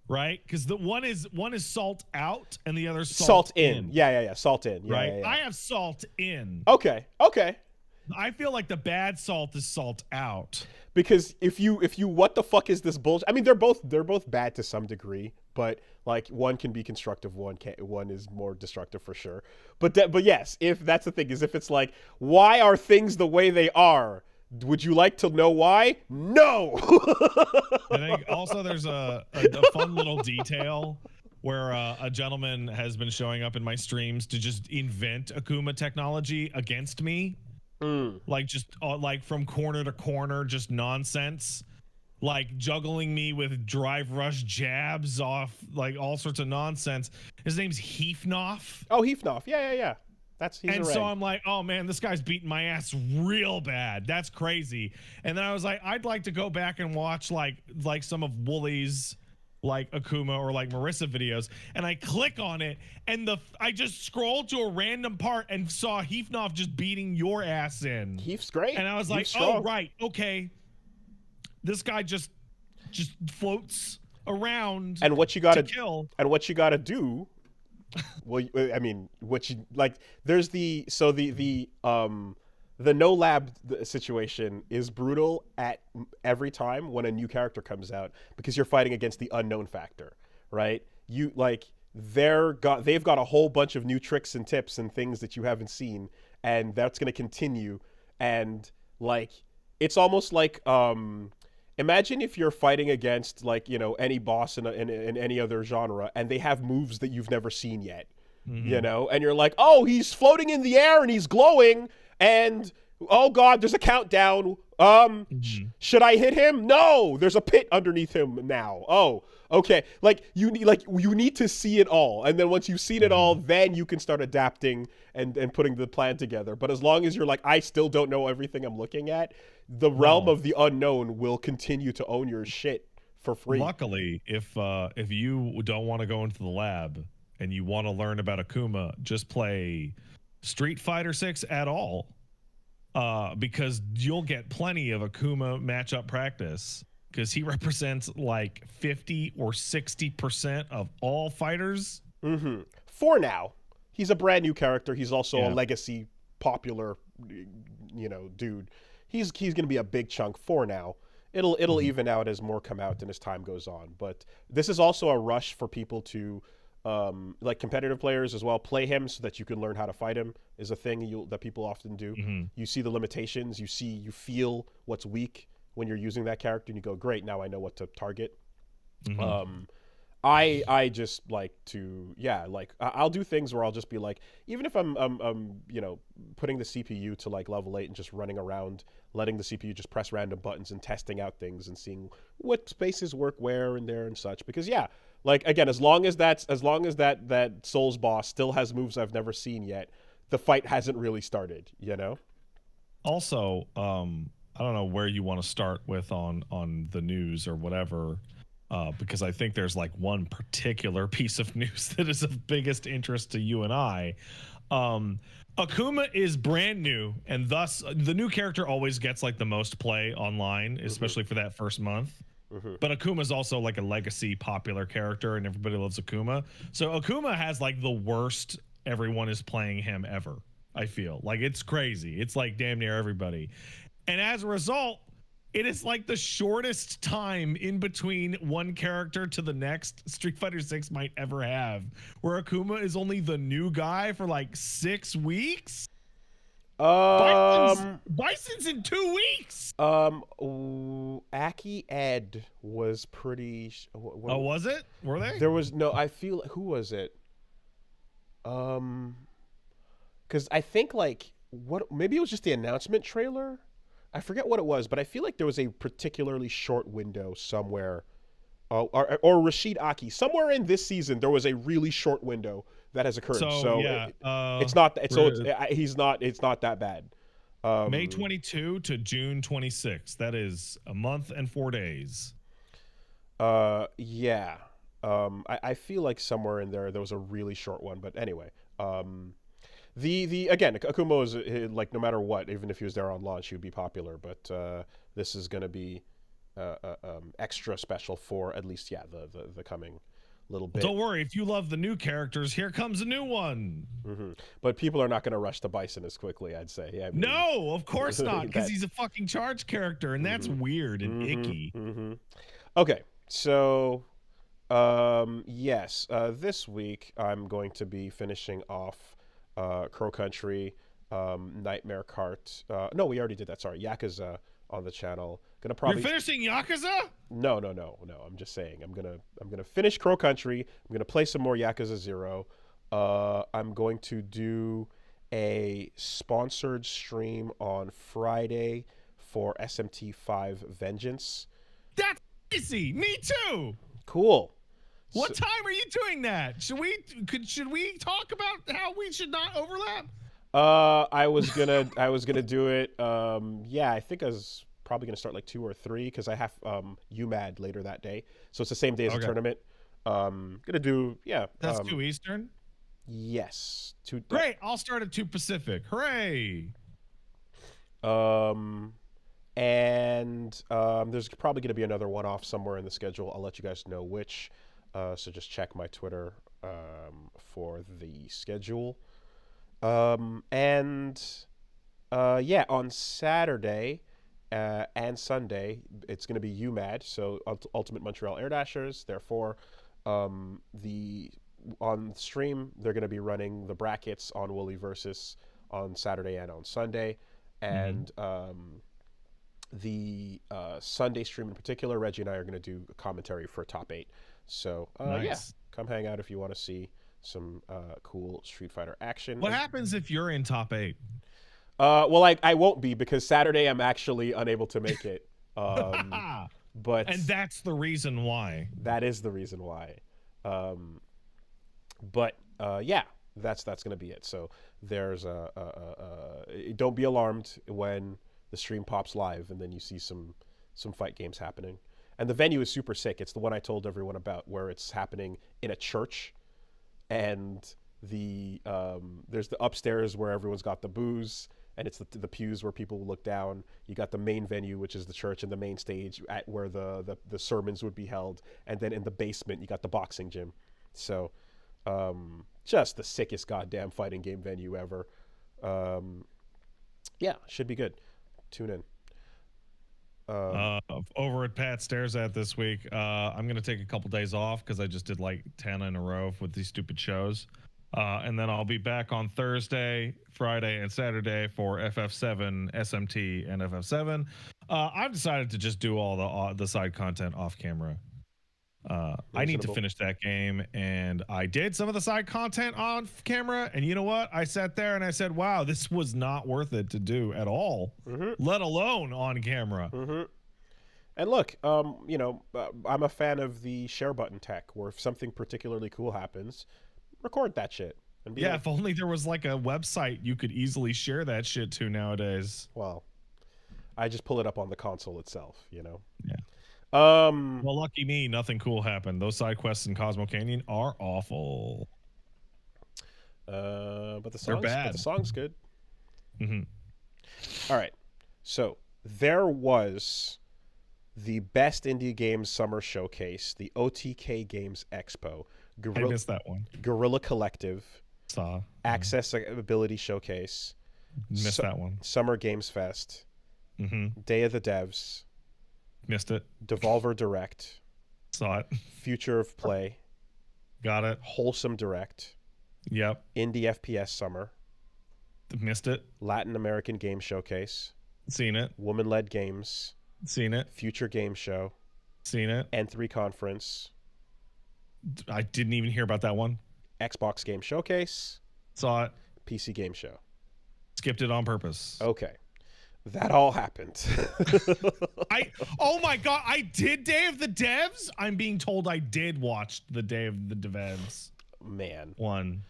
Right? Because the one is salt out and the other salt in. Yeah. Salt in. Yeah, right? Yeah. I have salt in. Okay. I feel like the bad salt is salt out. Because if you what the fuck is this bullshit? I mean, they're both bad to some degree, but like one can be constructive, one is more destructive for sure. But yes, if that's the thing, is if it's like, why are things the way they are? Would you like to know why? No. I think also there's a fun little detail where a gentleman has been showing up in my streams to just invent Akuma technology against me. Like just like from corner to corner, just nonsense, like juggling me with drive rush jabs off, like all sorts of nonsense. His name's Heifnoff. Oh, Heifnoff. Yeah. And so I'm like, oh man, this guy's beating my ass real bad. That's crazy. And then I was like, I'd like to go back and watch like some of Woolie's like Akuma or like Marissa videos, and I click on it, and I just scrolled to a random part and saw Heifnoff just beating your ass in. Heif's great. And I was like, oh right, okay. This guy just floats around. And what you gotta kill. And what you gotta do. Well, I mean, what you like? There's the no lab situation is brutal at every time when a new character comes out, because you're fighting against the unknown factor, right? You like they've got a whole bunch of new tricks and tips and things that you haven't seen, and that's going to continue. And like it's almost like imagine if you're fighting against, like, you know, any boss in any other genre, and they have moves that you've never seen yet, you know, and you're like, oh, he's floating in the air and he's glowing, and oh god, there's a countdown. Should I hit him? No, there's a pit underneath him now. Oh, okay. Like you need to see it all, and then once you've seen it all, then you can start adapting and putting the plan together. But as long as you're like, I still don't know everything I'm looking at, the realm of the unknown will continue to own your shit for free. Luckily, if you don't want to go into the lab and you want to learn about Akuma, just play Street Fighter 6 at all, because you'll get plenty of Akuma matchup practice, because he represents like 50 or 60% of all fighters. For now. He's a brand new character. He's also a legacy popular, you know, dude. He's going to be a big chunk for now. It'll even out as more come out and as time goes on. But this is also a rush for people to, like competitive players as well, play him so that you can learn how to fight him is a thing that people often do. You see the limitations. You feel what's weak when you're using that character, and you go, great, now I know what to target. I just like to I'll do things where I'll just be like, even if I'm putting the CPU to like level 8 and just running around, letting the CPU just press random buttons and testing out things and seeing what spaces work where and there and such, because like again, as long as that Souls boss still has moves I've never seen yet, the fight hasn't really started, Also, I don't know where you want to start with on the news or whatever, because I think there's like one particular piece of news that is of biggest interest to you and I. Akuma is brand new, and thus the new character always gets like the most play online, especially for that first month. But Akuma is also like a legacy popular character, and everybody loves Akuma. So Akuma has like the worst everyone is playing him ever. I feel like it's crazy. It's like damn near everybody. And as a result, it is like the shortest time in between one character to the next Street Fighter 6 might ever have, where Akuma is only the new guy for like 6 weeks. Bison's in 2 weeks. Aki Ed was pretty. Oh, was it? Were they? There was no. I feel. Who was it? Because I think like what? Maybe it was just the announcement trailer. I forget what it was, but I feel like there was a particularly short window somewhere, or Rashid Aki somewhere in this season. There was a really short window that has occurred. So yeah, it's not. He's not. It's not that bad. May 22 to June 26. That is a month and 4 days. Yeah. I feel like somewhere in there was a really short one, but anyway. The again, Akuma is like no matter what, even if he was there on launch, he would be popular. But this is going to be extra special for at least the coming little bit. Don't worry, if you love the new characters, here comes a new one. But people are not going to rush to Bison as quickly, I'd say. Yeah, no, of course not, because he's a fucking charge character, and that's weird and icky. Okay, so yes, this week I'm going to be finishing off Crow Country, Nightmare Cart. No, we already did that. Sorry, Yakuza on the channel. Gonna probably. You're finishing Yakuza? No. I'm just saying. I'm gonna finish Crow Country. I'm gonna play some more Yakuza 0. I'm going to do a sponsored stream on Friday for SMT5 Vengeance. That's easy. Me too. Cool. What time are you doing that? Should we talk about how we should not overlap? I was gonna do it. I think I was probably gonna start like 2 or 3 because I have UMAD later that day, so it's the same day as the tournament. Gonna do That's 2 Eastern. Yes, 2. Great. I'll start at 2 Pacific. Hooray! And there's probably gonna be another one off somewhere in the schedule. I'll let you guys know which. So just check my Twitter for the schedule. On Saturday and Sunday, it's going to be UMAD, so Ultimate Montreal Air Dashers. Therefore, on stream, they're going to be running the brackets on Woolie versus on Saturday and on Sunday. And the Sunday stream in particular, Reggie and I are going to do a commentary for Top 8. So, nice. Come hang out if you want to see some cool Street Fighter action. What happens if you're in Top 8? Well, I won't be because Saturday I'm actually unable to make it. But and that's the reason why. That is the reason why. That's going to be it. So there's don't be alarmed when the stream pops live and then you see some fight games happening. And the venue is super sick. It's the one I told everyone about, where it's happening in a church, and there's the upstairs where everyone's got the booze, and it's the pews where people look down. You got the main venue, which is the church, and the main stage at where the sermons would be held, and then in the basement you got the boxing gym. So, just the sickest goddamn fighting game venue ever. Should be good. Tune in. Over at Pat Stares At this week, I'm going to take a couple days off because I just did like 10 in a row with these stupid shows. And then I'll be back on Thursday, Friday, and Saturday for FF7, SMT, and FF7. I've decided to just do all the side content off camera. I need to Reasonable. finish that game, and I did some of the side content on camera, and you know what? I sat there and I said, wow, this was not worth it to do at all, let alone on camera. And look, I'm a fan of the share button tech, where if something particularly cool happens, record that shit and be Yeah, like, if only there was like a website you could easily share that shit to nowadays. well, I just pull it up on the console itself, you know. Yeah. Um, Well, lucky me, nothing cool happened. Those side quests in Cosmo Canyon are awful. but the They're song's bad. good. Mm-hmm. All right, so there was the Best Indie Games Summer Showcase, the OTK Games Expo, I missed that one. Guerrilla Collective, Saw. Accessibility Showcase, Missed that one. Summer Games Fest, Mm-hmm. Day of the Devs, Missed it. Devolver Direct, Saw it. Future of Play, Got it. Wholesome Direct, Yep. Indie FPS Summer, Missed it. Latin American Game Showcase, Seen it. Woman-Led Games, Seen it. Future Game Show, Seen it. N3 Conference, I didn't even hear about that one. Xbox Game Showcase, Saw it. PC Game Show. Skipped it on purpose. Okay. That all happened. Oh my god, I did Day of the Devs? I'm being told I did watch the Day of the Devs Man. one.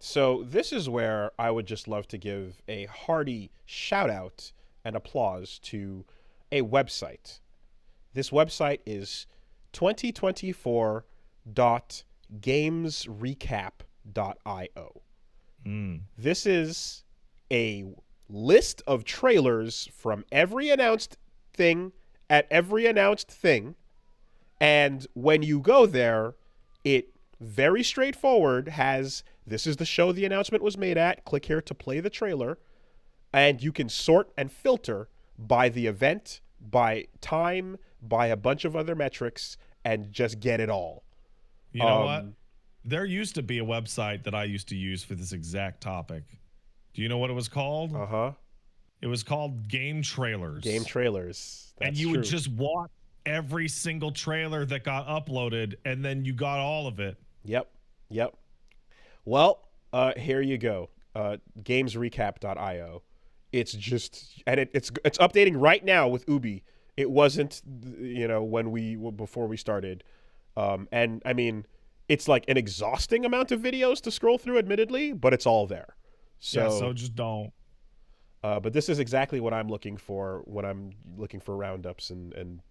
So this is where I would just love to give a hearty shout out and applause to a website. This website is 2024.gamesrecap.io. This is a list of trailers from every announced thing at every announced thing. And when you go there, it very straightforward has, this is the show the announcement was made at, click here to play the trailer, and you can sort and filter by the event, by time, by a bunch of other metrics, and just get it all. You know what? There used to be a website that I used to use for this exact topic. Do you know what it was called? It was called Game Trailers. Game Trailers. That's and you true. would just watch every single trailer that got uploaded, and then you got all of it. Yep. Well, here you go. Gamesrecap.io. It's just, and it's updating right now with Ubi. It wasn't, before we started. And I mean, it's like an exhausting amount of videos to scroll through, admittedly, but it's all there. So just don't. But this is exactly what I'm looking for when I'm looking for roundups and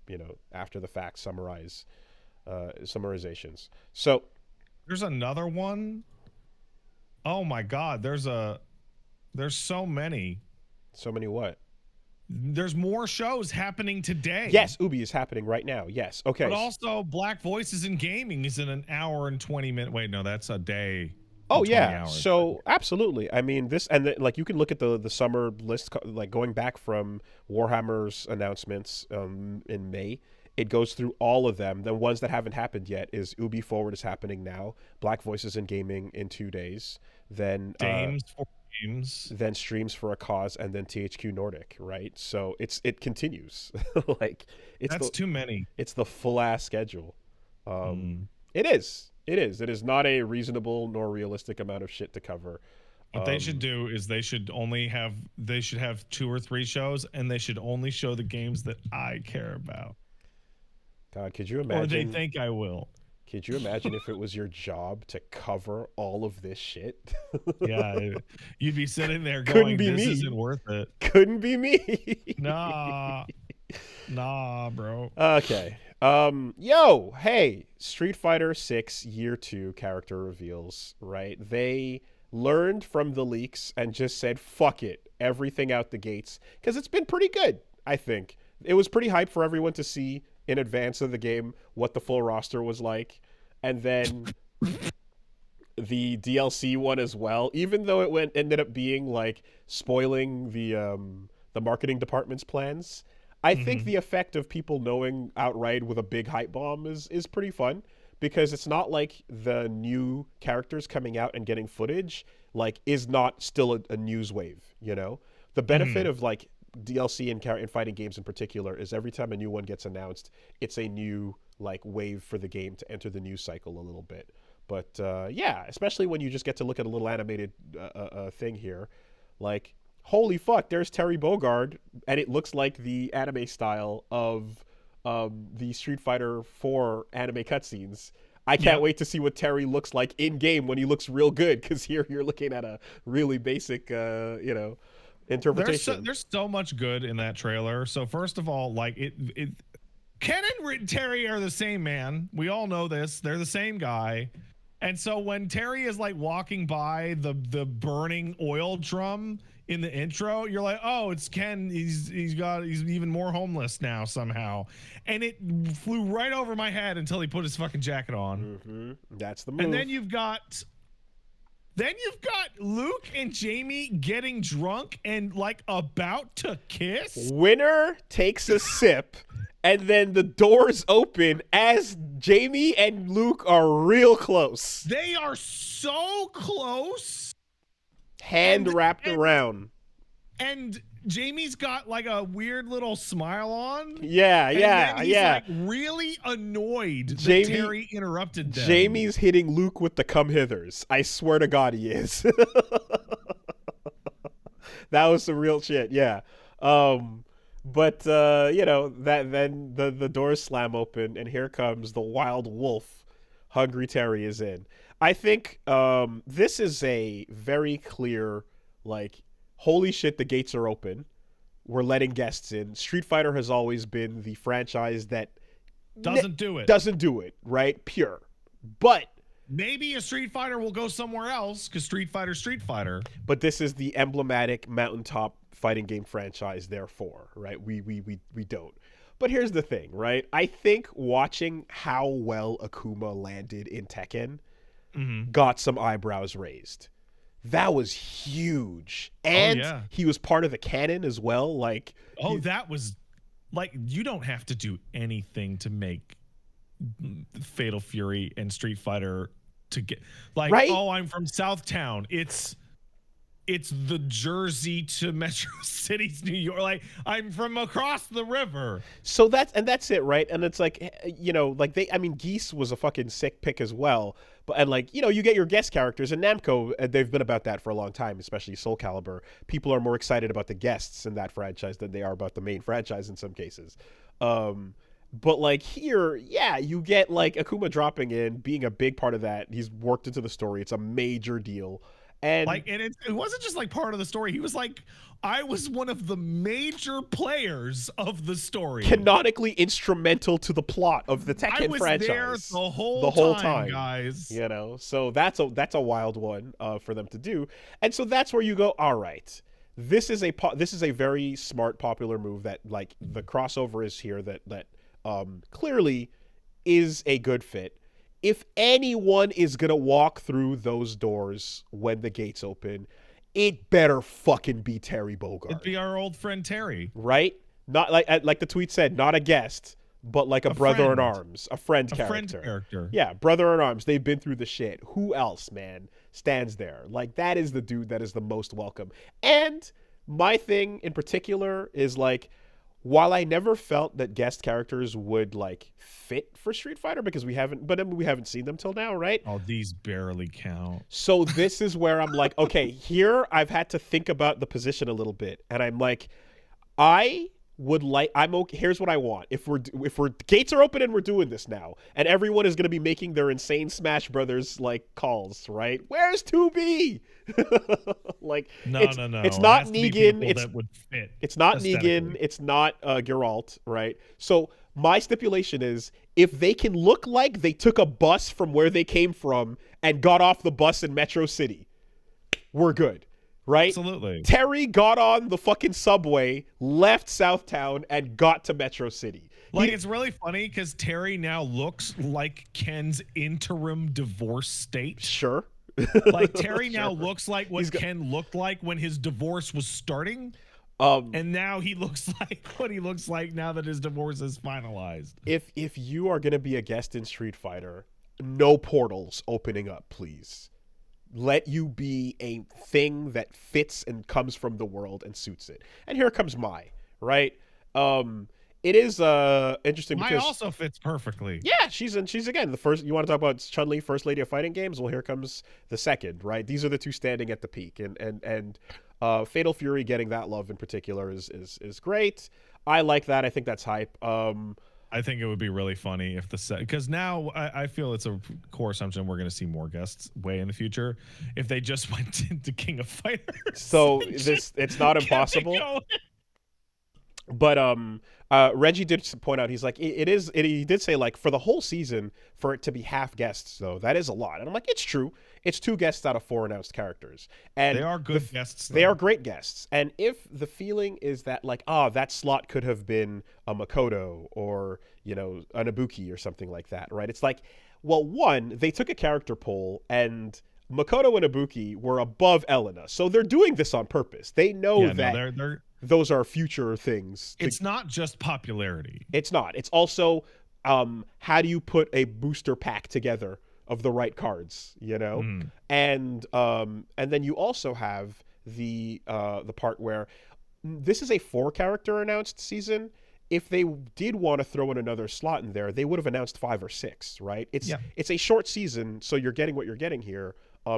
after the fact summarizations. So there's another one. Oh my God, there's so many. So many what? There's more shows happening today. Yes, Ubi is happening right now. Yes. Okay. But also Black Voices in Gaming is in an hour and 20 minute. Wait, no, that's a day. Oh yeah. Hours. So absolutely. I mean, this and like you can look at the summer list, like going back from Warhammer's announcements in May. It goes through all of them. The ones that haven't happened yet is Ubi Forward is happening now. Black Voices in Gaming in 2 days. Then Games for Games. Then Streams for a Cause, and then THQ Nordic. Right. So it continues. Like That's too many. It's the full ass schedule. It is. It is not a reasonable nor realistic amount of shit to cover. What they should do is they should have 2 or 3 shows, and they should only show the games that I care about. God, could you imagine? Or they think I will. Could you imagine if it was your job to cover all of this shit? Yeah, you'd be sitting there going, "This isn't worth it." Couldn't be me. Nah, bro. Okay. Hey, Street Fighter 6 Year 2 character reveals, right? They learned from the leaks and just said, fuck it, everything out the gates. Because it's been pretty good, I think. It was pretty hype for everyone to see in advance of the game what the full roster was like. And then the DLC one as well, even though it ended up being like spoiling the marketing department's plans. I think the effect of people knowing outright with a big hype bomb is pretty fun, because it's not like the new characters coming out and getting footage like is not still a news wave, you know? The benefit of like DLC and fighting games in particular is every time a new one gets announced, it's a new like wave for the game to enter the news cycle a little bit. But yeah, especially when you just get to look at a little animated thing here, like holy fuck, there's Terry Bogard, and it looks like the anime style of the Street Fighter 4 anime cutscenes. I can't wait to see what Terry looks like in game when he looks real good, because here you're looking at a really basic, interpretation. There's so much good in that trailer. So first of all, like Ken and Terry are the same man. We all know this. They're the same guy. And so when Terry is like walking by the burning oil drum in the intro, you're like, oh, it's Ken. He's even more homeless now somehow. And it flew right over my head until he put his fucking jacket on. Mm-hmm. That's the move. And then you've got Luke and Jamie getting drunk and like about to kiss. Winner takes a sip, and then the doors open as Jamie and Luke are real close. They are so close. Hand wrapped around. And Jamie's got like a weird little smile on. Yeah. He's like really annoyed that Terry interrupted them. Jamie's hitting Luke with the come hithers. I swear to God he is. That was some real shit, yeah. But then the doors slam open, and here comes the wild wolf. Hungry Terry is in. I think this is a very clear, like, holy shit, the gates are open. We're letting guests in. Street Fighter has always been the franchise that doesn't do it, right? Pure. But maybe a Street Fighter will go somewhere else, because Street Fighter. But this is the emblematic mountaintop fighting game franchise, therefore, right? We don't. But here's the thing, right? I think watching how well Akuma landed in Tekken got some eyebrows raised. That was huge. And he was part of the canon as well. Like, that was like, you don't have to do anything to make Fatal Fury and Street Fighter to get like, right? Oh, I'm from Southtown. It's the Jersey to Metro City's New York. Like, I'm from across the river. So that's it, right? And it's like, Geese was a fucking sick pick as well. But you get your guest characters, and Namco, they've been about that for a long time, especially Soul Calibur. People are more excited about the guests in that franchise than they are about the main franchise in some cases. But like here, you get like Akuma dropping in, being a big part of that. He's worked into the story. It's a major deal. And it wasn't just like part of the story. He was like, I was one of the major players of the story. Canonically instrumental to the plot of the Tekken franchise. I was there the whole time, guys. So that's a wild one for them to do. And so that's where you go, all right. This is a very smart, popular move that, like, the crossover is here that clearly is a good fit. If anyone is going to walk through those doors when the gates open, it better fucking be Terry Bogard. It'd be our old friend Terry. Right? Not like the tweet said, not a guest, but like a brother in arms, a friend character. Yeah, brother in arms. They've been through the shit. Who else, man, stands there? Like, that is the dude that is the most welcome. And my thing in particular is, like, while I never felt that guest characters would, like, fit for Street Fighter, because we haven't seen them till now, right? Oh, these barely count. So this is where I'm like, okay, here I've had to think about the position a little bit, and I'm like, I'm okay. Here's what I want. If we're gates are open and we're doing this now, and everyone is going to be making their insane Smash Brothers like calls, right? Where's 2B? Like, no. It's not Negan. It's not Negan. It's not Geralt, right? So my stipulation is, if they can look like they took a bus from where they came from and got off the bus in Metro City, we're good. Right? Absolutely. Terry got on the fucking subway, left Southtown, and got to Metro City. Like, it's really funny because Terry now looks like Ken's interim divorce state. Sure. Like, Terry now looks like what Ken looked like when his divorce was starting. And now he looks like what he looks like now that his divorce is finalized. If you are going to be a guest in Street Fighter, no portals opening up, please. Let you be a thing that fits and comes from the world and suits it. And here comes Mai, right? it is interesting Mai because also fits perfectly. yeah, she's again the first. You want to talk about Chun-Li, first lady of fighting games? Well, here comes the second, right? These are the two standing at the peak, and Fatal Fury getting that love in particular is great. I like that. I think that's hype. I think it would be really funny if because now I feel it's a core assumption we're going to see more guests way in the future. If they just went into King of Fighters, so it's not impossible. But Reggie did point out, he's like, he did say, like, for the whole season, for it to be half guests, though, that is a lot. And I'm like, it's true. It's 2 guests out of 4 announced characters. And they are good guests. They are great guests. And if the feeling is that, like, that slot could have been a Makoto or, you know, an Ibuki or something like that, right? It's like, well, one, they took a character poll and Makoto and Ibuki were above Elena. So they're doing this on purpose. They know that those are future things. It's not just popularity. It's not. It's also how do you put a booster pack together of the right cards, you know? And then you also have the part where this is a 4-character announced season. If they did want to throw in another slot in there, they would have announced 5 or 6, right? It's a short season, so you're getting what you're getting here.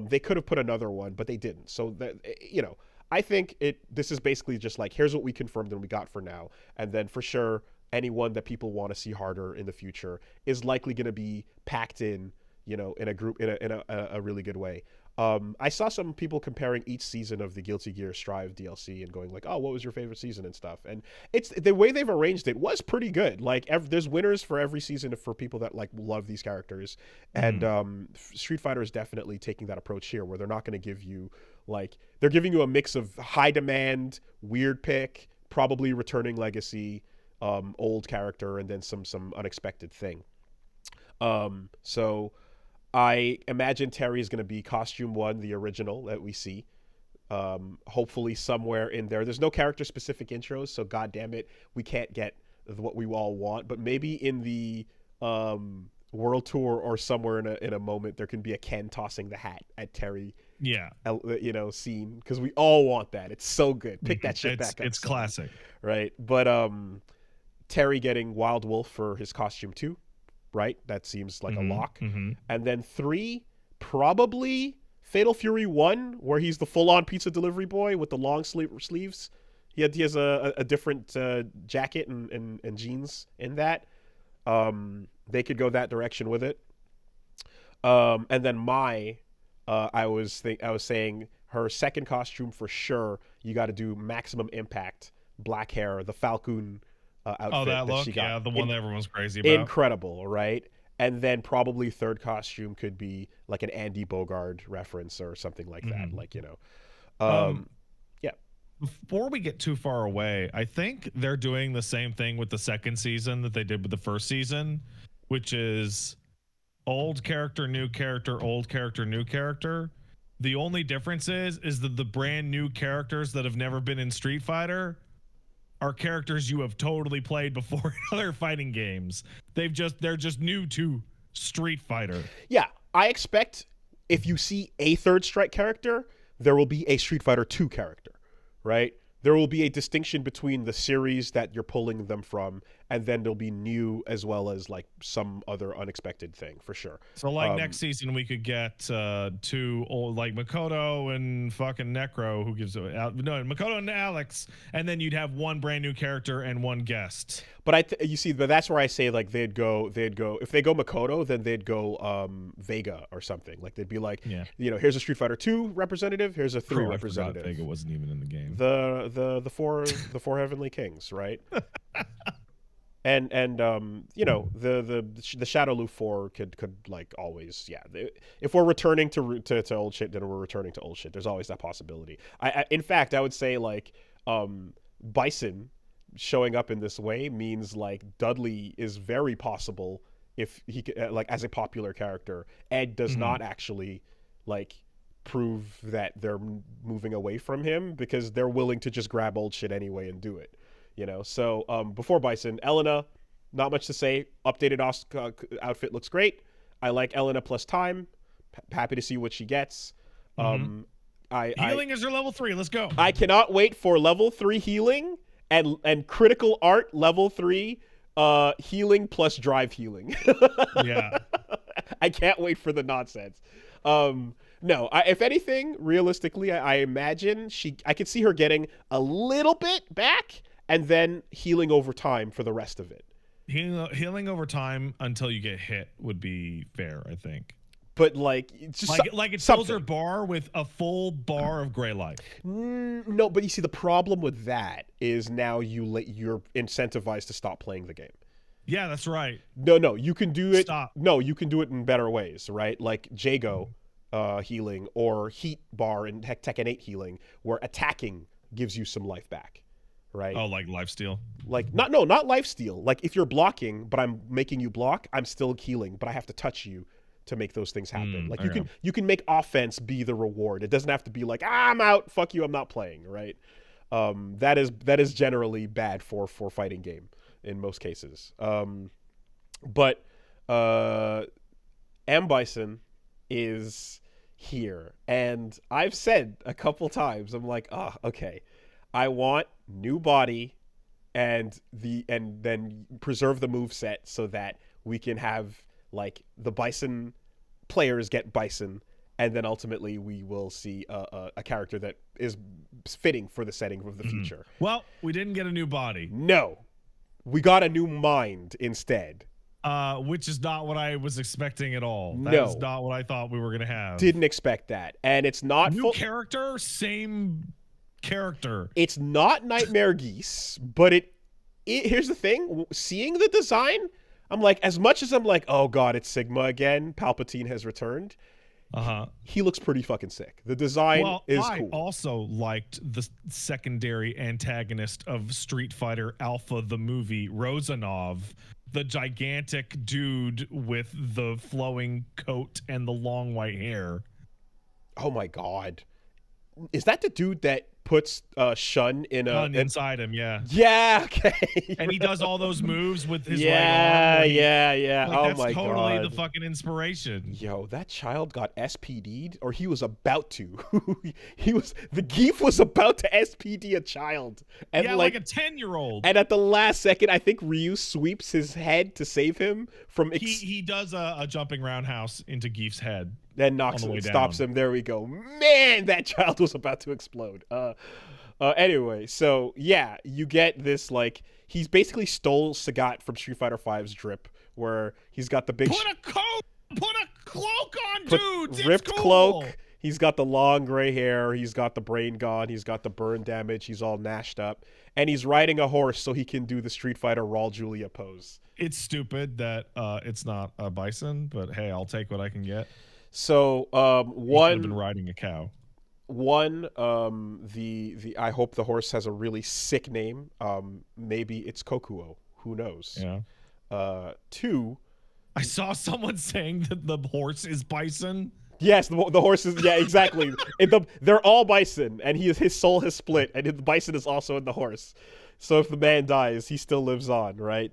They could have put another one, but they didn't. So that, you know, I think this is basically just like, here's what we confirmed and we got for now. And then for sure, anyone that people want to see harder in the future is likely going to be packed in, you know, in a group, in a really good way. I saw some people comparing each season of the Guilty Gear Strive DLC and going like, oh, what was your favorite season and stuff. And it's the way they've arranged it was pretty good. Like there's winners for every season for people that like love these characters. And Street Fighter is definitely taking that approach here where they're not going to give you like, they're giving you a mix of high demand, weird pick, probably returning legacy, old character, and then some unexpected thing. So I imagine Terry is going to be costume 1, the original that we see. Hopefully somewhere in there. There's no character specific intros, so god damn it, we can't get what we all want. But maybe in the world tour or somewhere in a moment, there can be a Ken tossing the hat at Terry. Yeah, you know, scene, because we all want that. It's so good. Pick that shit back up. It's classic, right? But Terry getting Wild Wolf for his costume 2. Right? That seems like a lock. And then 3, probably Fatal Fury 1, where he's the full-on pizza delivery boy with the long sleeves. He has a different jacket and jeans in that. They could go that direction with it. And then I was saying her second costume for sure. You got to do Maximum Impact, black hair, the Falcon outfit that look, she got. yeah, the one that everyone's crazy about. Incredible, right? And then probably third costume could be like an Andy Bogard reference or something like that. Like, you know, yeah. Before we get too far away, I think they're doing the same thing with the second season that they did with the first season, which is old character, new character, old character, new character. The only difference is that the brand new characters that have never been in Street Fighter are characters you have totally played before in other fighting games. They're just new to Street Fighter. Yeah, I expect if you see a Third Strike character, there will be a Street Fighter 2 character, right? There will be a distinction between the series that you're pulling them from, and then there'll be new as well as like some other unexpected thing for sure. So like next season we could get 2 old, like Makoto and fucking Necro, who gives Makoto and Alex, and then you'd have 1 brand new character and 1 guest. But but that's where I say like they'd go if they go Makoto, then they'd go Vega or something. Like they'd be like, you know, here's a Street Fighter 2 representative, here's a 3 representative. Vega wasn't even in the game. The four Heavenly Kings, right? and you know, the Shadowloo 4 could like always, if we're returning to old shit, then we're returning to old shit. There's always that possibility. In fact, I would say like Bison showing up in this way means like Dudley is very possible if he like as a popular character. Ed does not actually like prove that they're moving away from him because they're willing to just grab old shit anyway and do it, you know. So before Bison, Elena, not much to say. Updated outfit looks great. I like Elena plus time. Happy to see what she gets. Healing is her level 3. Let's go. I cannot wait for level 3 healing and critical art level 3, healing plus drive healing. Yeah. I can't wait for the nonsense. No, if anything, realistically, I imagine I could see her getting a little bit back and then healing over time for the rest of it. Healing over time until you get hit would be fair, I think. But like, it's just like it fills her bar with a full bar of gray life. No, but you see, the problem with that is now you're incentivized to stop playing the game. Yeah, that's right. No, you can do it. Stop. No, you can do it in better ways, right? Like Jago healing or Heat Bar and Tekken 8 healing, where attacking gives you some life back, right? Oh, like lifesteal? Like not lifesteal. Like if you're blocking, but I'm making you block, I'm still healing, but I have to touch you to make those things happen. Like you can make offense be the reward. It doesn't have to be like, I'm out, fuck you, I'm not playing, right? That is generally bad for fighting game in most cases. But M. Bison is here, and I've said a couple times, I'm like, okay, I want new body and then preserve the move set so that we can have like the Bison players get Bison, and then ultimately we will see a character that is fitting for the setting of the future. Well, we didn't get a new body. No, we got a new mind instead. Which is not what I was expecting at all. That is not what I thought we were going to have. Didn't expect that. And it's not... New character, same character. It's not Nightmare Geese, but it here's the thing. Seeing the design, I'm like, as much as I'm like, oh god, it's Sigma again, Palpatine has returned, he looks pretty fucking sick. The design is cool. I also liked the secondary antagonist of Street Fighter Alpha, the movie, Rozanov, the gigantic dude with the flowing coat and the long white hair. Oh my god. Is that the dude that puts Shun in inside him? Yeah. Yeah. Okay. And he does all those moves with his yeah, right arm. Yeah. Like, oh that's my totally god. the fucking inspiration. Yo, that child got SPD'd, or he was about to. The Geef was about to SPD a child. And yeah, like a 10-year-old. And at the last second, I think Ryu sweeps his head to save him from. He does a jumping roundhouse into Geef's head. Then knocks him, stops him. There we go. Man, that child was about to explode. Anyway, so yeah, you get this, like, he's basically stole Sagat from Street Fighter V's drip, where he's got the big... Put a cloak on, dudes! Ripped it's cool. cloak. He's got the long gray hair. He's got the brain gone. He's got the burn damage. He's all gnashed up. And he's riding a horse so he can do the Street Fighter Raul Julia pose. It's stupid that it's not a Bison, but hey, I'll take what I can get. So one have been riding a cow. One, I hope the horse has a really sick name. Maybe it's Kokuo. Who knows? Yeah. Two, I saw someone saying that the horse is Bison. Yes, the horse is. Yeah, exactly. They're all Bison, and his soul has split, and the Bison is also in the horse. So if the man dies, he still lives on, right?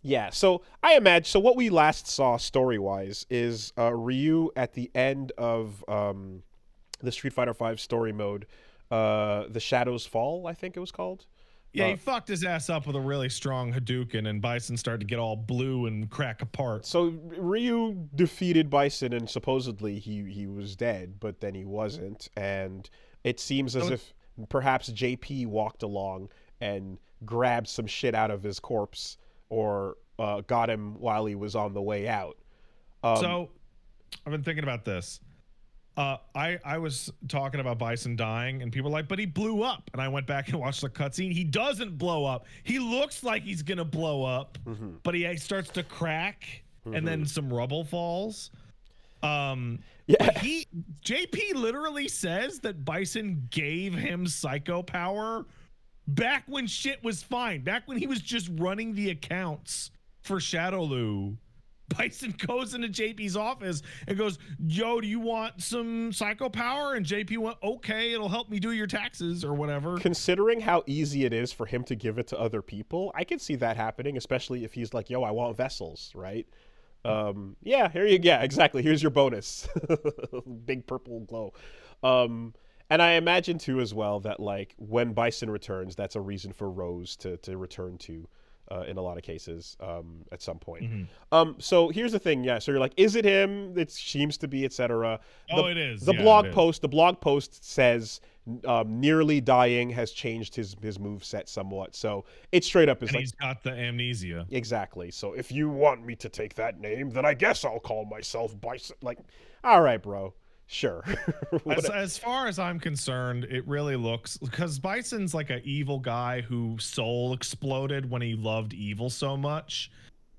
Yeah, so I imagine, so what we last saw story-wise is Ryu at the end of the Street Fighter V story mode, The Shadows Fall, I think it was called. Yeah, he fucked his ass up with a really strong Hadouken, and Bison started to get all blue and crack apart. So Ryu defeated Bison, and supposedly he was dead, but then he wasn't, and it seems as if perhaps JP walked along and grabbed some shit out of his corpse, or got him while he was on the way out. So I've been thinking about this. I was talking about Bison dying, and people were like, but he blew up. And I went back and watched the cutscene. He doesn't blow up. He looks like he's going to blow up, but he starts to crack, and then some rubble falls. Yeah. JP literally says that Bison gave him psycho power back when shit was fine. Back when he was just running the accounts for Shadowloo. Bison goes into JP's office and goes, yo, do you want some psycho power? And JP went, okay, it'll help me do your taxes or whatever. Considering how easy it is for him to give it to other people, I can see that happening, especially if he's like, yo, I want vessels, right? Yeah, exactly. Here's your bonus. Big purple glow. And I imagine too as well that like when Bison returns, that's a reason for Rose to return to. In a lot of cases, at some point. So here's the thing, yeah. So you're like, is it him? It seems to be, etc. It is. The blog post says nearly dying has changed his move set somewhat. So it straight up is and like he's got the amnesia. Exactly. So if you want me to take that name, then I guess I'll call myself Bison. Like, all right, bro. Sure. As far as I'm concerned, it really looks, because Bison's like an evil guy whose soul exploded when he loved evil so much,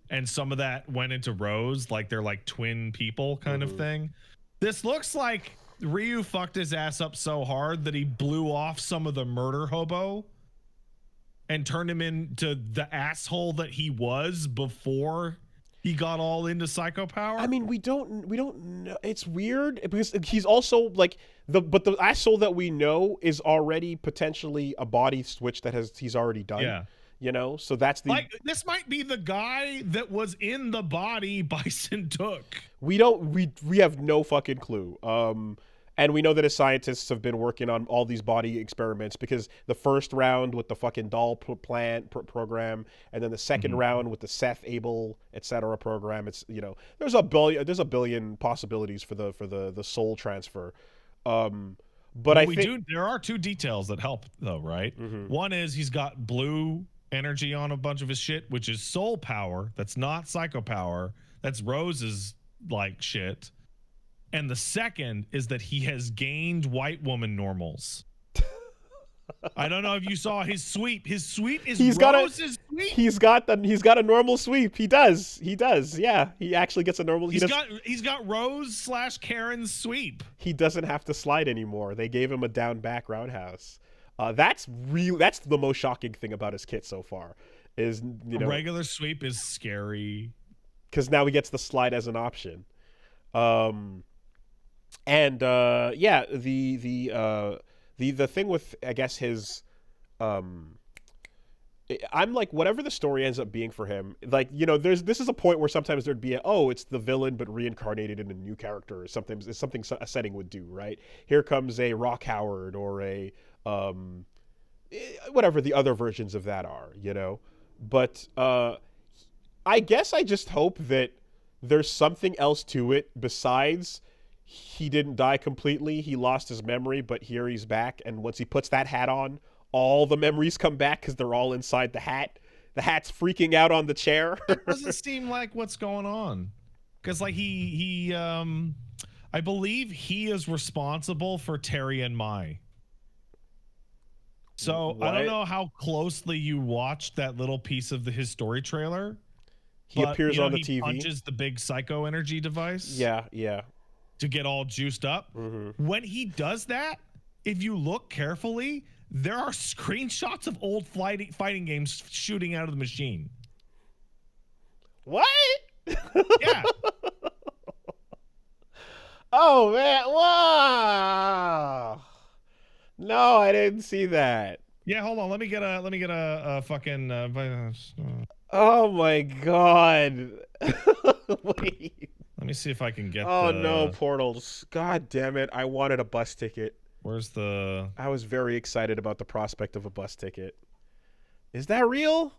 and some of that went into Rose, like they're like twin people kind of thing. This looks like Ryu fucked his ass up so hard that he blew off some of the murder hobo and turned him into the asshole that he was before he got all into psycho power. I mean, we don't know. It's weird because he's also like the asshole that we know is already potentially a body switch that he's already done. Yeah. You know, so that's the like this might be the guy that was in the body Bison took. We have no fucking clue. And we know that his scientists have been working on all these body experiments because the first round with the fucking doll program, and then the second round with the Seth Abel, etc. program. It's, you know, there's a billion possibilities for the soul transfer. But I think there are two details that help though, right? One is he's got blue energy on a bunch of his shit, which is soul power. That's not psycho power. That's Rose's like shit. And the second is that he has gained white woman normals. I don't know if you saw his sweep. His sweep is Rose's sweep. He's got a normal sweep. He does. Yeah, he actually gets a normal. He's got Rose / Karen's sweep. He doesn't have to slide anymore. They gave him a down back roundhouse. That's the most shocking thing about his kit so far. Is, you know, a regular sweep is scary because now he gets the slide as an option. And yeah, the thing with, I guess, his I'm like, whatever the story ends up being for him, like, you know, this is a point where sometimes there'd be it's the villain but reincarnated in a new character, or something a setting would do, right? Here comes a Rock Howard or a whatever the other versions of that are, you know. But I guess I just hope that there's something else to it besides he didn't die completely. He lost his memory, but here he's back. And once he puts that hat on, all the memories come back because they're all inside the hat. The hat's freaking out on the chair. It doesn't seem like what's going on. Because like he I believe he is responsible for Terry and Mai. So what? I don't know how closely you watched that little piece of his story trailer. He appears on the TV. He punches the big psycho energy device. Yeah. To get all juiced up. When he does that, if you look carefully, there are screenshots of old fighting games shooting out of the machine. What? Yeah. Oh man! Wow. No, I didn't see that. Yeah, hold on. Let me get a fucking. Oh my god! Wait. Let me see if I can get. Oh no, portals! God damn it! I wanted a bus ticket. Where's the? I was very excited about the prospect of a bus ticket. Is that real?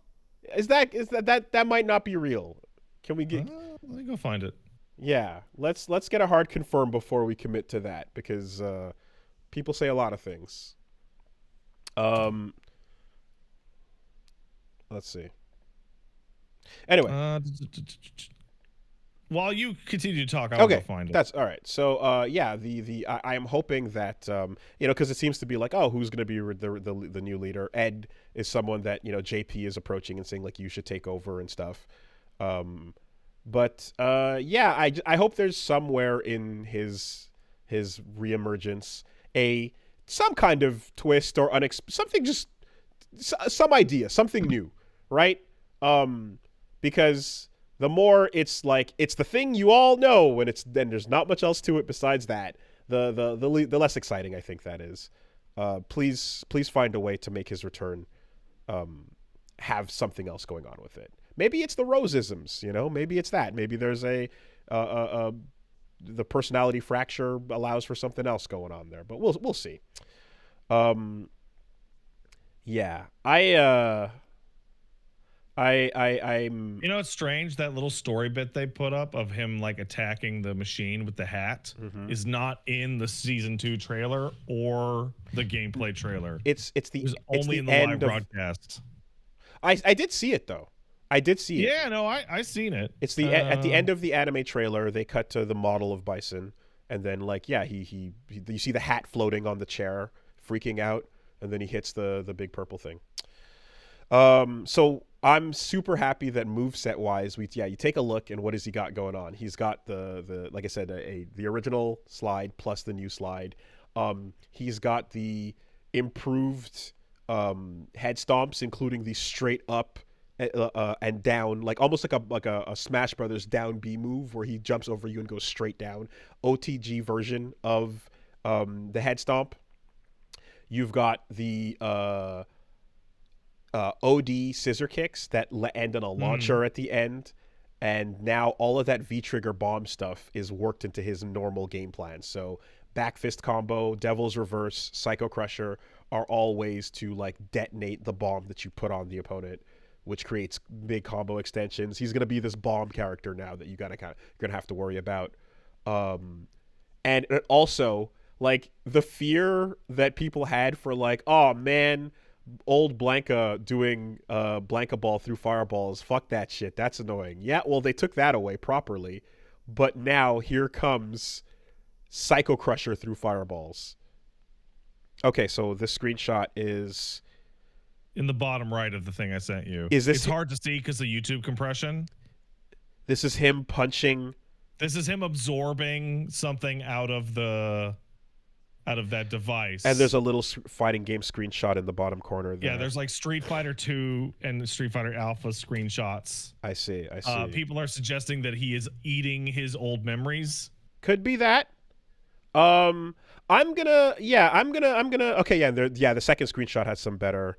Is that might not be real? Can we get? Let me go find it. Yeah, let's get a hard confirm before we commit to that, because people say a lot of things. Let's see. Anyway. While you continue to talk, I'll go find it. That's all right. So, yeah, I am hoping that, you know, because it seems to be like, oh, who's going to be the new leader? Ed is someone that, you know, JP is approaching and saying, like, you should take over and stuff. But yeah, I hope there's somewhere in his reemergence some kind of twist or something, just some idea, something new, right? Because the more it's like it's the thing you all know, and then there's not much else to it besides that. The less exciting I think that is. Please find a way to make his return have something else going on with it. Maybe it's the Rose-isms, you know. Maybe it's that. Maybe there's the personality fracture allows for something else going on there. But we'll see. Um, yeah, I'm. You know, it's strange that little story bit they put up of him like attacking the machine with the hat is not in the season 2 trailer or the gameplay trailer. It's It was it's only the in the end live of. broadcast. I did see it though. I did see it. Yeah, no, I seen it. It's at the end of the anime trailer. They cut to the model of Bison, and then like he you see the hat floating on the chair, freaking out, and then he hits the big purple thing. So I'm super happy that moveset wise, you take a look and what has he got going on? He's got the like I said, the original slide plus the new slide. He's got the improved head stomps, including the straight up and down, like almost like a Smash Brothers down B move where he jumps over you and goes straight down. OTG version of the head stomp. You've got the OD scissor kicks that end on a launcher at the end, and now all of that V-trigger bomb stuff is worked into his normal game plan. So back fist combo, Devil's Reverse, Psycho Crusher are all ways to like detonate the bomb that you put on the opponent, which creates big combo extensions. He's gonna be this bomb character now that you're gonna have to worry about. And also like the fear that people had for like, oh man, old Blanca doing Blanca ball through fireballs, fuck that shit, that's annoying. Yeah, well, they took that away properly, but now here comes Psycho Crusher through fireballs. Okay, so this screenshot is in the bottom right of the thing I sent you. It's hard to see because of YouTube compression. This is him punching. This is him absorbing something out of that device. And there's a little fighting game screenshot in the bottom corner there. Yeah, there's like Street Fighter 2 and Street Fighter Alpha screenshots. I see. People are suggesting that he is eating his old memories. Could be that. I'm gonna. Okay, the second screenshot has some better.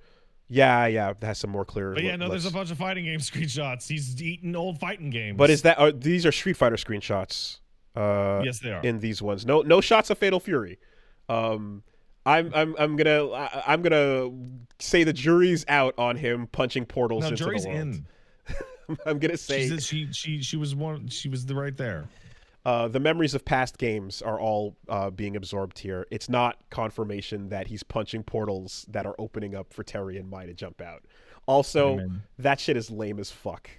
Yeah, it has some more clear. But yeah, no, there's a bunch of fighting game screenshots. He's eating old fighting games. But these are Street Fighter screenshots? Yes, they are. In these ones, no shots of Fatal Fury. I'm gonna say the jury's out on him punching portals into jury's the world. In. I'm gonna say she was right there. The memories of past games are all being absorbed here. It's not confirmation that he's punching portals that are opening up for Terry and Mai to jump out. Also, that shit is lame as fuck.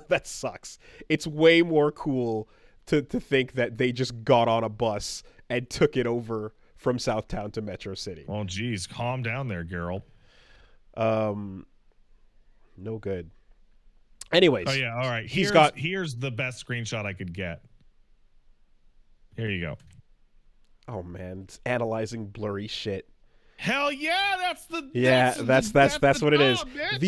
That sucks. It's way more cool to think that they just got on a bus and took it over from Southtown to Metro City. Oh, geez. Calm down there, Geralt. No good. Anyways. Oh, yeah. All right. Here's the best screenshot I could get. Here you go. Oh, man. It's analyzing blurry shit. Hell yeah. That's what it is. Bitch.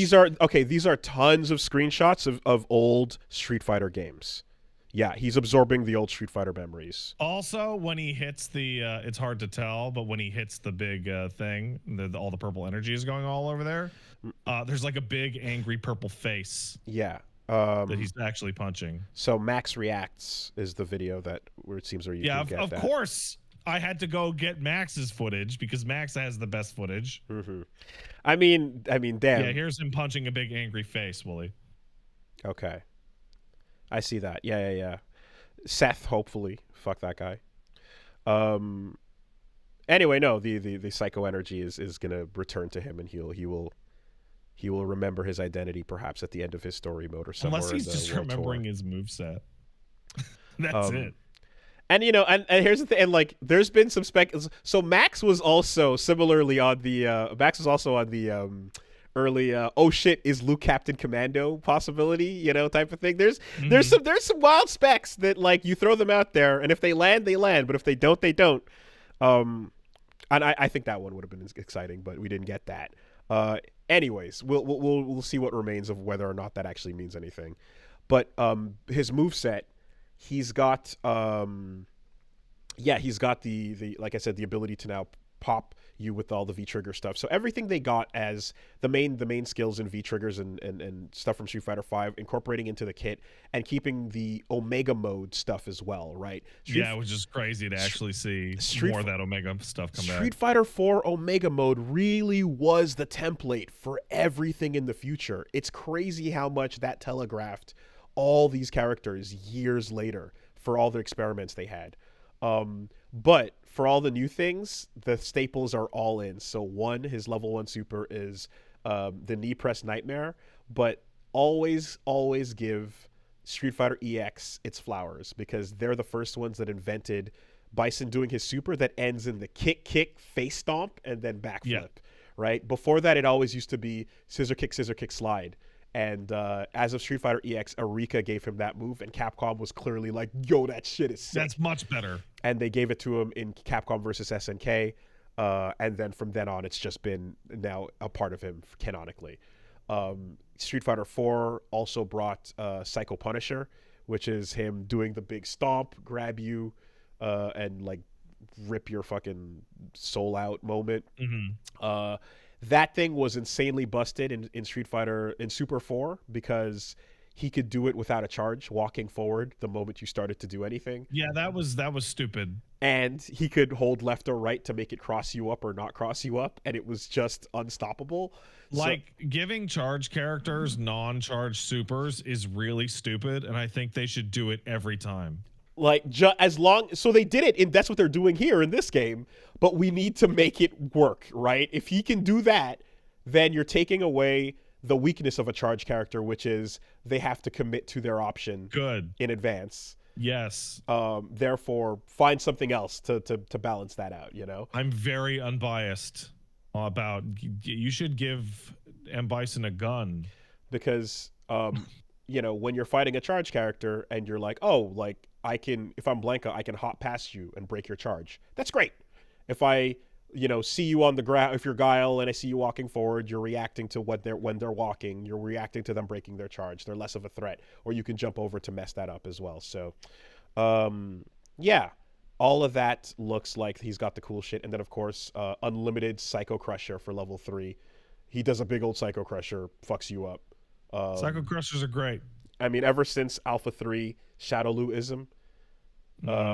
These are tons of screenshots of old Street Fighter games. Yeah, he's absorbing the old Street Fighter memories. Also, when he hits the, it's hard to tell, but when he hits the big thing, all the purple energy is going all over there. There's like a big angry purple face. Yeah, that he's actually punching. So Max Reacts is the video where it seems you can get that. Of course, I had to go get Max's footage because Max has the best footage. Mm-hmm. I mean, damn. Yeah, here's him punching a big angry face, Woolie. Okay. I see that. Yeah. Seth, hopefully. Fuck that guy. Anyway, no, the psycho energy is gonna return to him, and he will remember his identity perhaps at the end of his story mode or somewhere. Unless he's just remembering his moveset. That's it. And and here's the thing, and like there's been some so Max was also similarly on the early oh shit, is Luke Captain Commando possibility, type of thing. There's some wild specs that like you throw them out there, and if they land, they land, but if they don't, they don't. And I think that one would have been exciting, but we didn't get that. Anyways, we'll see what remains of whether or not that actually means anything. But his moveset, he's got the like I said, the ability to now pop you with all the V-Trigger stuff. So everything they got as the main skills in V-Triggers and stuff from Street Fighter V, incorporating into the kit and keeping the Omega mode stuff as well, right? Which is crazy to actually see more of that Omega stuff come back. Street Fighter 4 Omega mode really was the template for everything in the future. It's crazy how much that telegraphed all these characters years later for all the experiments they had. But for all the new things, the staples are all in. So one, his level 1 super is the knee press nightmare, but always give Street Fighter EX its flowers, because they're the first ones that invented Bison doing his super that ends in the kick, face stomp, and then backflip, right? Before that, it always used to be scissor kick, slide. And as of Street Fighter EX, Arika gave him that move, and Capcom was clearly like, yo, that shit is sick. That's much better. And they gave it to him in Capcom versus SNK. And then from then on, it's just been now a part of him canonically. Street Fighter 4 also brought Psycho Punisher, which is him doing the big stomp, grab you, and like rip your fucking soul out moment. Mm-hmm. That thing was insanely busted in Street Fighter in Super 4 because he could do it without a charge, walking forward the moment you started to do anything. Yeah, that was stupid. And he could hold left or right to make it cross you up or not cross you up, and it was just unstoppable. Like, giving charge characters non-charge supers is really stupid, and I think they should do it every time. Like, so they did it, and that's what they're doing here in this game, but we need to make it work, right? If he can do that, then you're taking away the weakness of a charge character, which is they have to commit to their option in advance. Yes. Therefore, find something else to balance that out, you know? I'm very unbiased about you should give M. Bison a gun. Because, you know, when you're fighting a charge character and you're like, oh, like, if I'm Blanca, I can hop past you and break your charge. That's great. If I, you know, see you on the ground, if you're Guile and I see you walking forward, you're reacting to when they're walking, you're reacting to them breaking their charge. They're less of a threat. Or you can jump over to mess that up as well. So, yeah, all of that looks like he's got the cool shit. And then, of course, unlimited Psycho Crusher for level 3. He does a big old Psycho Crusher, fucks you up. Psycho Crushers are great. I mean, ever since Alpha 3 Shadowloo-ism,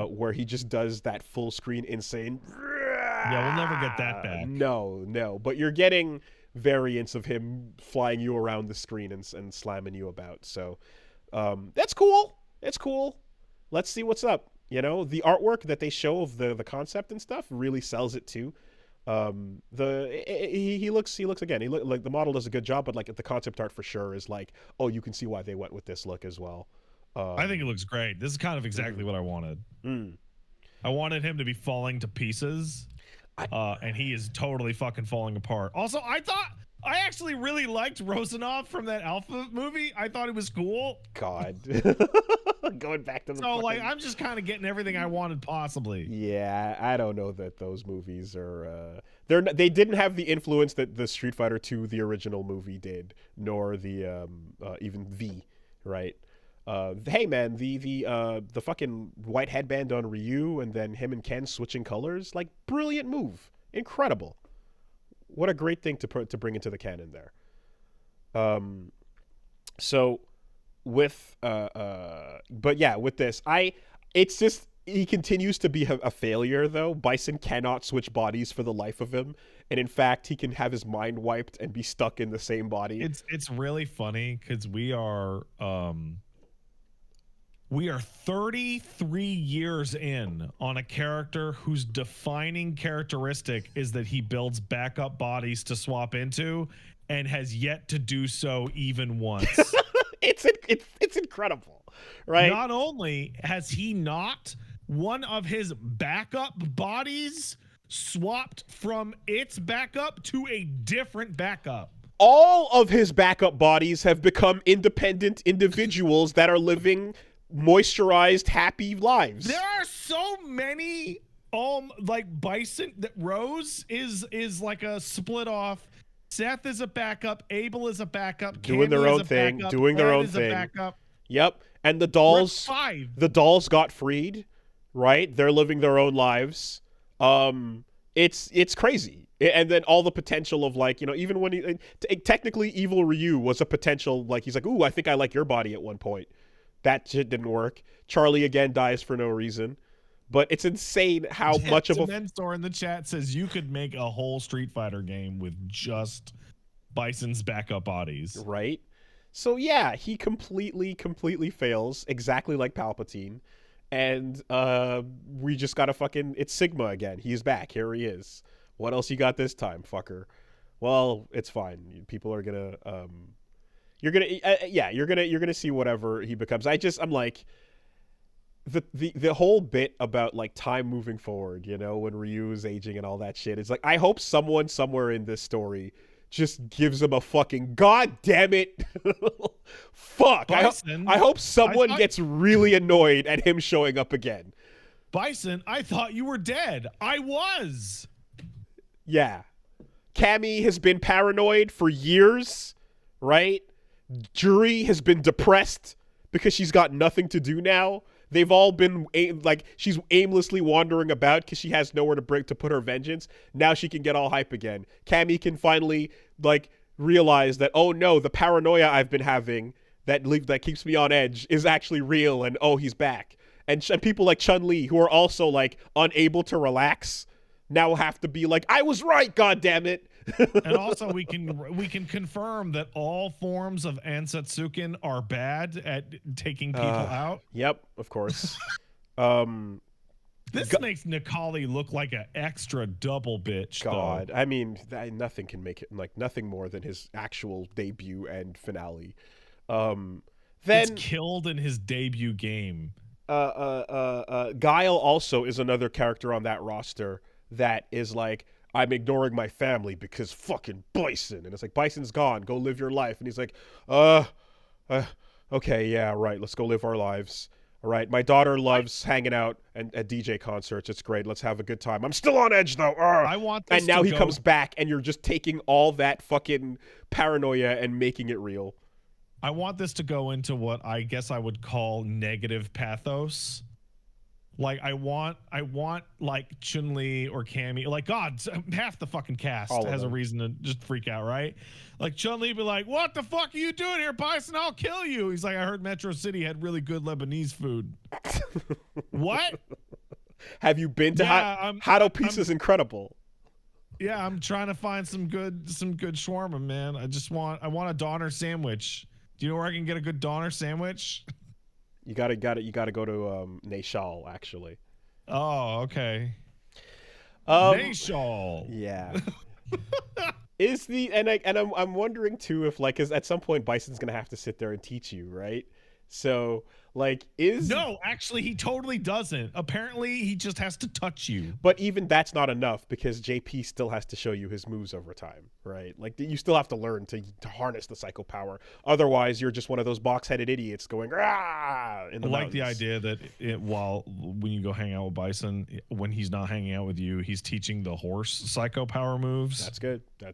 where he just does that full screen insane. Yeah, we'll never get that back. No. But you're getting variants of him flying you around the screen and slamming you about. So that's cool. It's cool. Let's see what's up. You know, the artwork that they show of the concept and stuff really sells it too. He looks again. Like the model does a good job, but like the concept art for sure is like, oh, you can see why they went with this look as well. I think it looks great. This is kind of exactly what I wanted. I wanted him to be falling to pieces, and he is totally fucking falling apart. Also, I actually really liked Rosanov from that Alpha movie. I thought it was cool. God. Going back to the I'm just kind of getting everything I wanted possibly. Yeah, I don't know that those movies are they didn't have the influence that the Street Fighter 2 the original movie did, nor the even V, right? Hey man, the fucking white headband on Ryu and then him and Ken switching colors, like brilliant move. Incredible. What a great thing to bring into the canon there. So with but yeah, with this, it's just he continues to be a failure though. Bison cannot switch bodies for the life of him, and in fact, he can have his mind wiped and be stuck in the same body. It's really funny because we are 33 years in on a character whose defining characteristic is that he builds backup bodies to swap into and has yet to do so even once. It's incredible, right? Not only has he not one of his backup bodies swapped from its backup to a different backup. All of his backup bodies have become independent individuals that are living moisturized, happy lives. There are so many like Bison that Rose is like a split off. Seth is a backup, Abel is a backup, doing their own thing, doing their own thing. Yep. And the dolls got freed, right? They're living their own lives. It's crazy. And then all the potential of like, even when technically evil Ryu was a potential, like he's like, ooh, I think I like your body at one point. That shit didn't work. Charlie again dies for no reason. But it's insane how much of a Mentor in the chat says you could make a whole Street Fighter game with just Bison's backup bodies. Right? So yeah, he completely fails, exactly like Palpatine. And we just gotta it's Sigma again. He's back. Here he is. What else you got this time, fucker? Well, it's fine. People are gonna you're gonna see whatever he becomes. I'm like, the whole bit about like time moving forward, when Ryu is aging and all that shit. It's like, I hope someone somewhere in this story just gives him a fucking god damn it. Fuck. Bison, I hope someone gets really annoyed at him showing up again. Bison, I thought you were dead. I was. Yeah. Cammy has been paranoid for years, right? Juri has been depressed because she's got nothing to do now. They've all been she's aimlessly wandering about because she has nowhere to put her vengeance. Now she can get all hype again. Cammy can finally realize that, oh no, the paranoia I've been having that keeps me on edge is actually real, and oh, he's back. And people like Chun-Li, who are also unable to relax, now have to be like, I was right, god damn it. And also we can confirm that all forms of Ansatsuken are bad at taking people out. Yep, of course. This makes Nikali look like an extra double bitch. God, though. I mean, nothing can make it nothing more than his actual debut and finale. Then it's killed in his debut game. Guile also is another character on that roster that is like, I'm ignoring my family because fucking Bison. And it's like, Bison's gone. Go live your life. And he's like, okay, yeah, right. Let's go live our lives. All right. My daughter loves hanging out and at DJ concerts. It's great. Let's have a good time. I'm still on edge though. I want this and now he comes back and you're just taking all that fucking paranoia and making it real. I want this to go into what I guess I would call negative pathos. Like I want like Chun-Li or Cammy, like God, half the fucking cast has a reason to just freak out, right? Like Chun-Li be like, "What the fuck are you doing here, Bison? I'll kill you." He's like, "I heard Metro City had really good Lebanese food." What? Have you been to Hado Pizza's incredible? Yeah, I'm trying to find some good shawarma, man. I want a Donner sandwich. Do you know where I can get a good Donner sandwich? You gotta go to Nashal, actually. Oh, okay. Nashal. Yeah. I'm wondering too if because at some point Bison's gonna have to sit there and teach you, right? So no, actually he totally doesn't. Apparently he just has to touch you. But even that's not enough because JP still has to show you his moves over time, right? Like you still have to learn to harness the psycho power. Otherwise you're just one of those box-headed idiots going rah in the mountains. The idea that when you go hang out with Bison, when he's not hanging out with you, he's teaching the horse psycho power moves. That's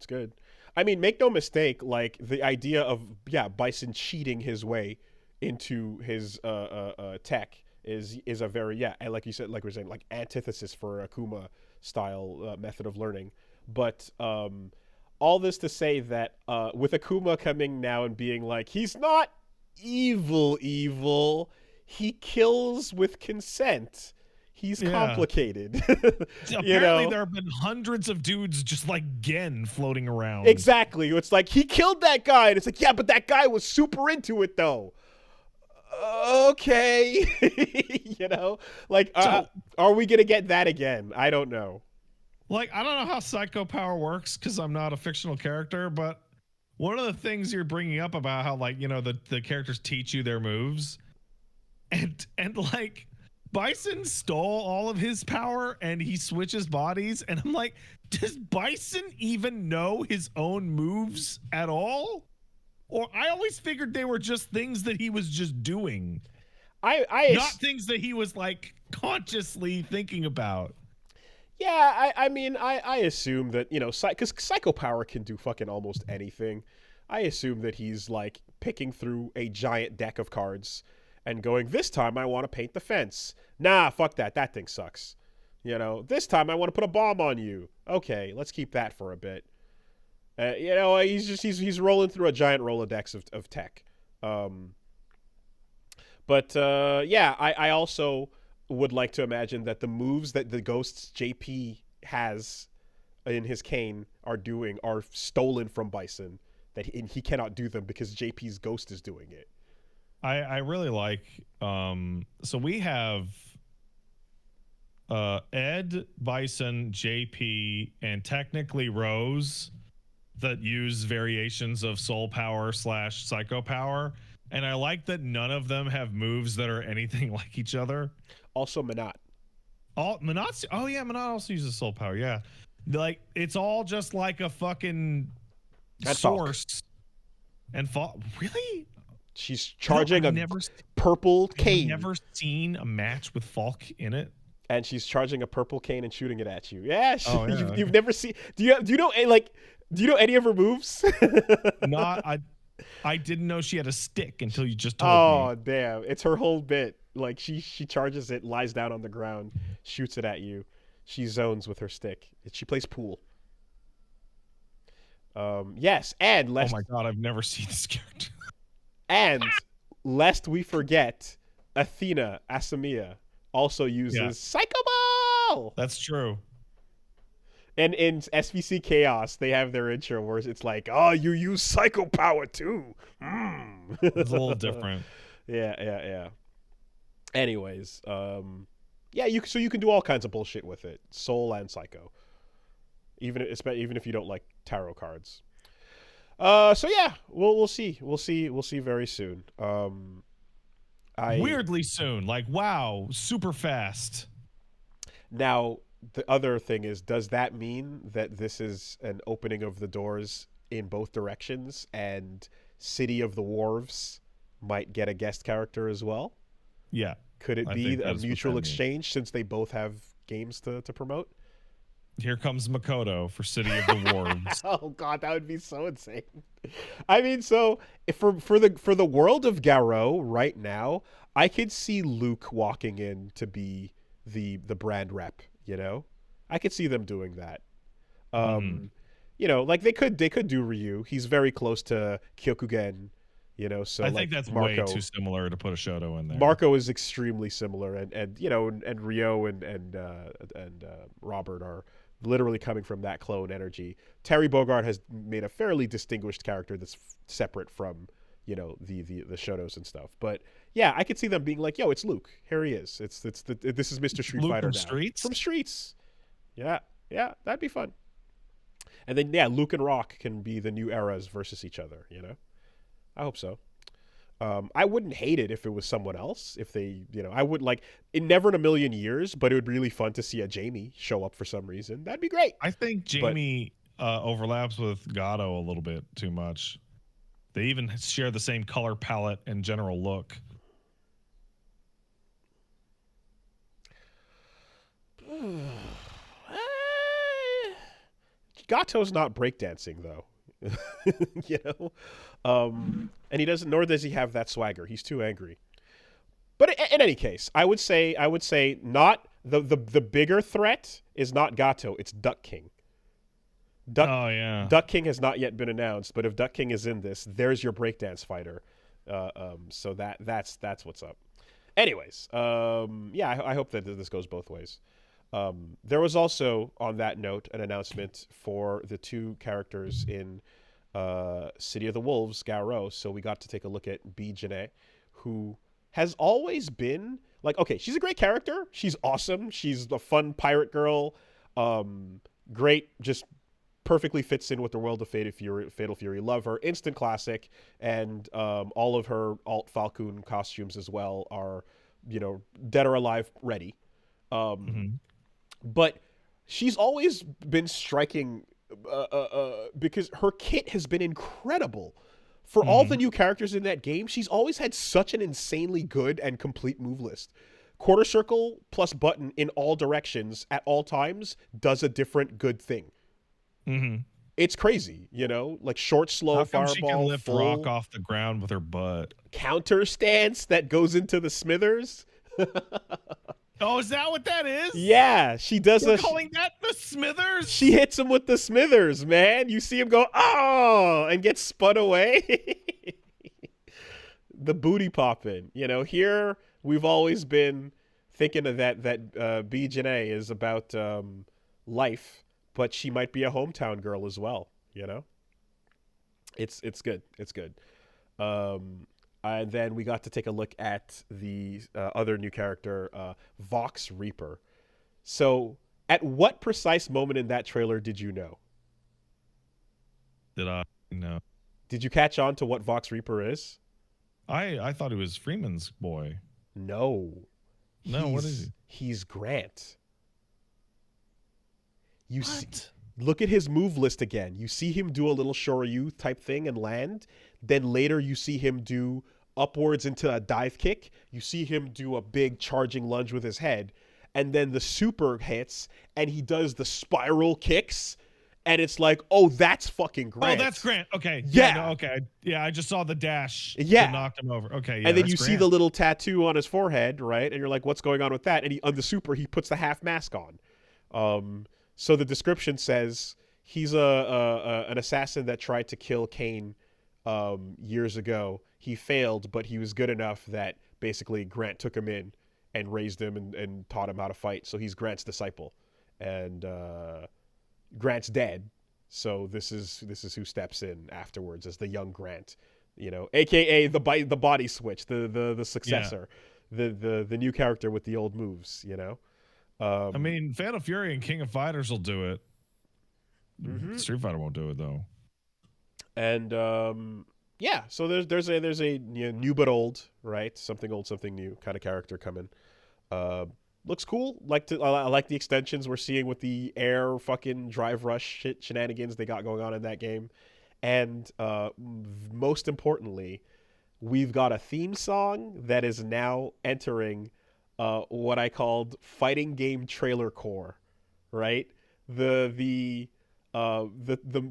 good. I mean, make no mistake, the idea of Bison cheating his way into his tech is a very like you said, like we're saying, antithesis for Akuma style method of learning. But all this to say that with Akuma coming now and being like, he's not evil, he kills with consent. He's complicated. Apparently there have been hundreds of dudes just like Gen floating around. Exactly. It's like, he killed that guy, and it's like, yeah, but that guy was super into it though. Okay. Are we gonna get that again? I don't know. I don't know how psycho power works because I'm not a fictional character, but one of the things you're bringing up about how the characters teach you their moves, and Bison stole all of his power and he switches bodies, and I'm like, does Bison even know his own moves at all? Or I always figured they were just things that he was just doing. Not things that he was consciously thinking about. Yeah, I assume that, because psycho power can do fucking almost anything. I assume that he's picking through a giant deck of cards and going, this time I want to paint the fence. Nah, fuck that. That thing sucks. You know, this time I want to put a bomb on you. Okay, let's keep that for a bit. You know, he's rolling through a giant Rolodex of tech. But yeah, I also would like to imagine that the moves that the Ghosts JP has in his cane are stolen from Bison. That he cannot do them because JP's Ghost is doing it. I really like. So we have Ed, Bison, JP, and technically Rose that use variations of Soul Power / Psycho Power. And I like that none of them have moves that are anything like each other. Also, Minot. Minot also uses Soul Power. Yeah, like it's all just like a fucking source. And really, she's charging a purple cane. I've never seen a match with Falk in it. And she's charging a purple cane and shooting it at you. Yeah, okay. You've never seen. Do you know any of her moves? I didn't know she had a stick until you just told me. Oh damn! It's her whole bit. Like she charges it, lies down on the ground, shoots it at you. She zones with her stick. She plays pool. Yes, and oh my god, I've never seen this character. And lest we forget, Athena Asamiya also uses Psycho Ball. That's true. And in SVC Chaos, they have their intro where it's like, "Oh, you use Psycho Power too." It's a little different. Yeah. Anyways, yeah, you can do all kinds of bullshit with it, Soul and Psycho. Even if you don't like tarot cards. So yeah, we'll see very soon. Weirdly soon, like wow, super fast. Now, the other thing is, does that mean that this is an opening of the doors in both directions, and City of the Wharves might get a guest character as well? Yeah. Could it be a mutual exchange since they both have games to promote? Here comes Makoto for City of the Wharves. Oh god, that would be so insane. I mean, so for the world of Garou right now, I could see Luke walking in to be the brand rep, you know? I could see them doing that. You know, like they could do Ryu. He's very close to Kyokugen, you know, so I think that's Marco, way too similar to put a Shoto in there. Marco is extremely similar, and you know, and Ryo and Robert are literally coming from that clone energy. Terry Bogard has made a fairly distinguished character that's separate from, you know, the Shotos and stuff. But yeah, I could see them being like, "Yo, it's Luke. Here he is. This is Mr. Street Luke Fighter from now. Streets? From Streets." Yeah, that'd be fun. And then yeah, Luke and Rock can be the new eras versus each other. You know, I hope so. I wouldn't hate it if it was someone else. If they, you know, I would like it. Never in a million years, but it would be really fun to see a Jamie show up for some reason. That'd be great. I think Jamie overlaps with Gato a little bit too much. They even share the same color palette and general look. Gato's not breakdancing though. You know, and he doesn't, nor does he have that swagger. He's too angry. But in any case, I would say not the bigger threat is not Gato, it's Duck King. Duck King has not yet been announced, but if Duck King is in this, there's your breakdance fighter. So that's what's up. Anyways, yeah, I hope that this goes both ways. There was also, on that note, an announcement for the two characters in City of the Wolves, Garou. So we got to take a look at B. Janae, who has always been like, okay, she's a great character. She's awesome. She's a fun pirate girl. Great, just perfectly fits in with the world of Fatal Fury. Love her. Instant classic. And all of her Alt Falcon costumes as well are, you know, dead or alive ready. But she's always been striking because her kit has been incredible. For all the new characters in that game, she's always had such an insanely good and complete move list. Quarter circle plus button in all directions at all times does a different good thing. It's crazy, you know, like short, slow, fireball, she can lift Rock off the ground with her butt. Counter stance that goes into the smithers. Oh, is that what that is? Yeah, she does We're calling that the Smithers? She hits him with the Smithers, man. You see him go, oh, and get spun away. The booty popping. Here we've always been thinking of that B Janae is about life, but she might be a hometown girl as well. It's good. It's good. And then we got to take a look at the other new character, Vox Reaper. So, at what precise moment in that trailer did you know? Did I know? Did you catch on to what Vox Reaper is? I thought he was Freeman's boy. No. What is he? He's Grant. Look at his move list again. You see him do a little Shoryu type thing and land. Then later you see him do upwards into a dive kick. You see him do a big charging lunge with his head. And then the super hits and he does the kicks. And it's like, oh, that's fucking Grant. Oh, that's Grant. Okay. Yeah. No, okay. Yeah, I just saw the dash. Yeah. That knocked him over. Okay. Yeah, and then you Grant. see the little tattoo on his forehead, right? And you're like, what's going on with that? And on the super, he puts the half mask on. So the description says he's an assassin that tried to kill Kane years ago. He failed, but he was good enough that basically Grant took him in and raised him and taught him how to fight. So he's Grant's disciple. And Grant's dead, so this is who steps in afterwards as the young Grant, aka the body switch, the successor, the new character with the old moves. I mean, Fatal Fury and King of Fighters will do it. Mm-hmm. Street Fighter won't do it though. And so there's a new but old, right? Something old, something new kind of character coming. Looks cool. I like the extensions we're seeing with the air fucking drive rush shenanigans they got going on in that game. And most importantly, we've got a theme song that is now entering what I called fighting game trailer core, right? The